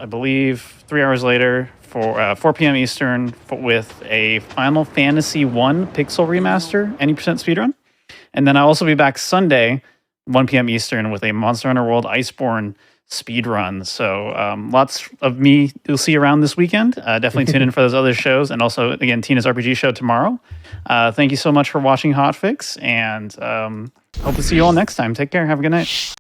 believe, 3 hours later for 4 p.m. Eastern with a Final Fantasy 1 pixel remaster, any percent speedrun. And then I'll also be back Sunday, 1 p.m. Eastern, with a Monster Hunter World Iceborne speedrun. So lots of me you'll see around this weekend. Definitely tune in for those other shows. And also, again, Tina's RPG show tomorrow. Thank you so much for watching Hotfix, and hope to see you all next time. Take care. Have a good night.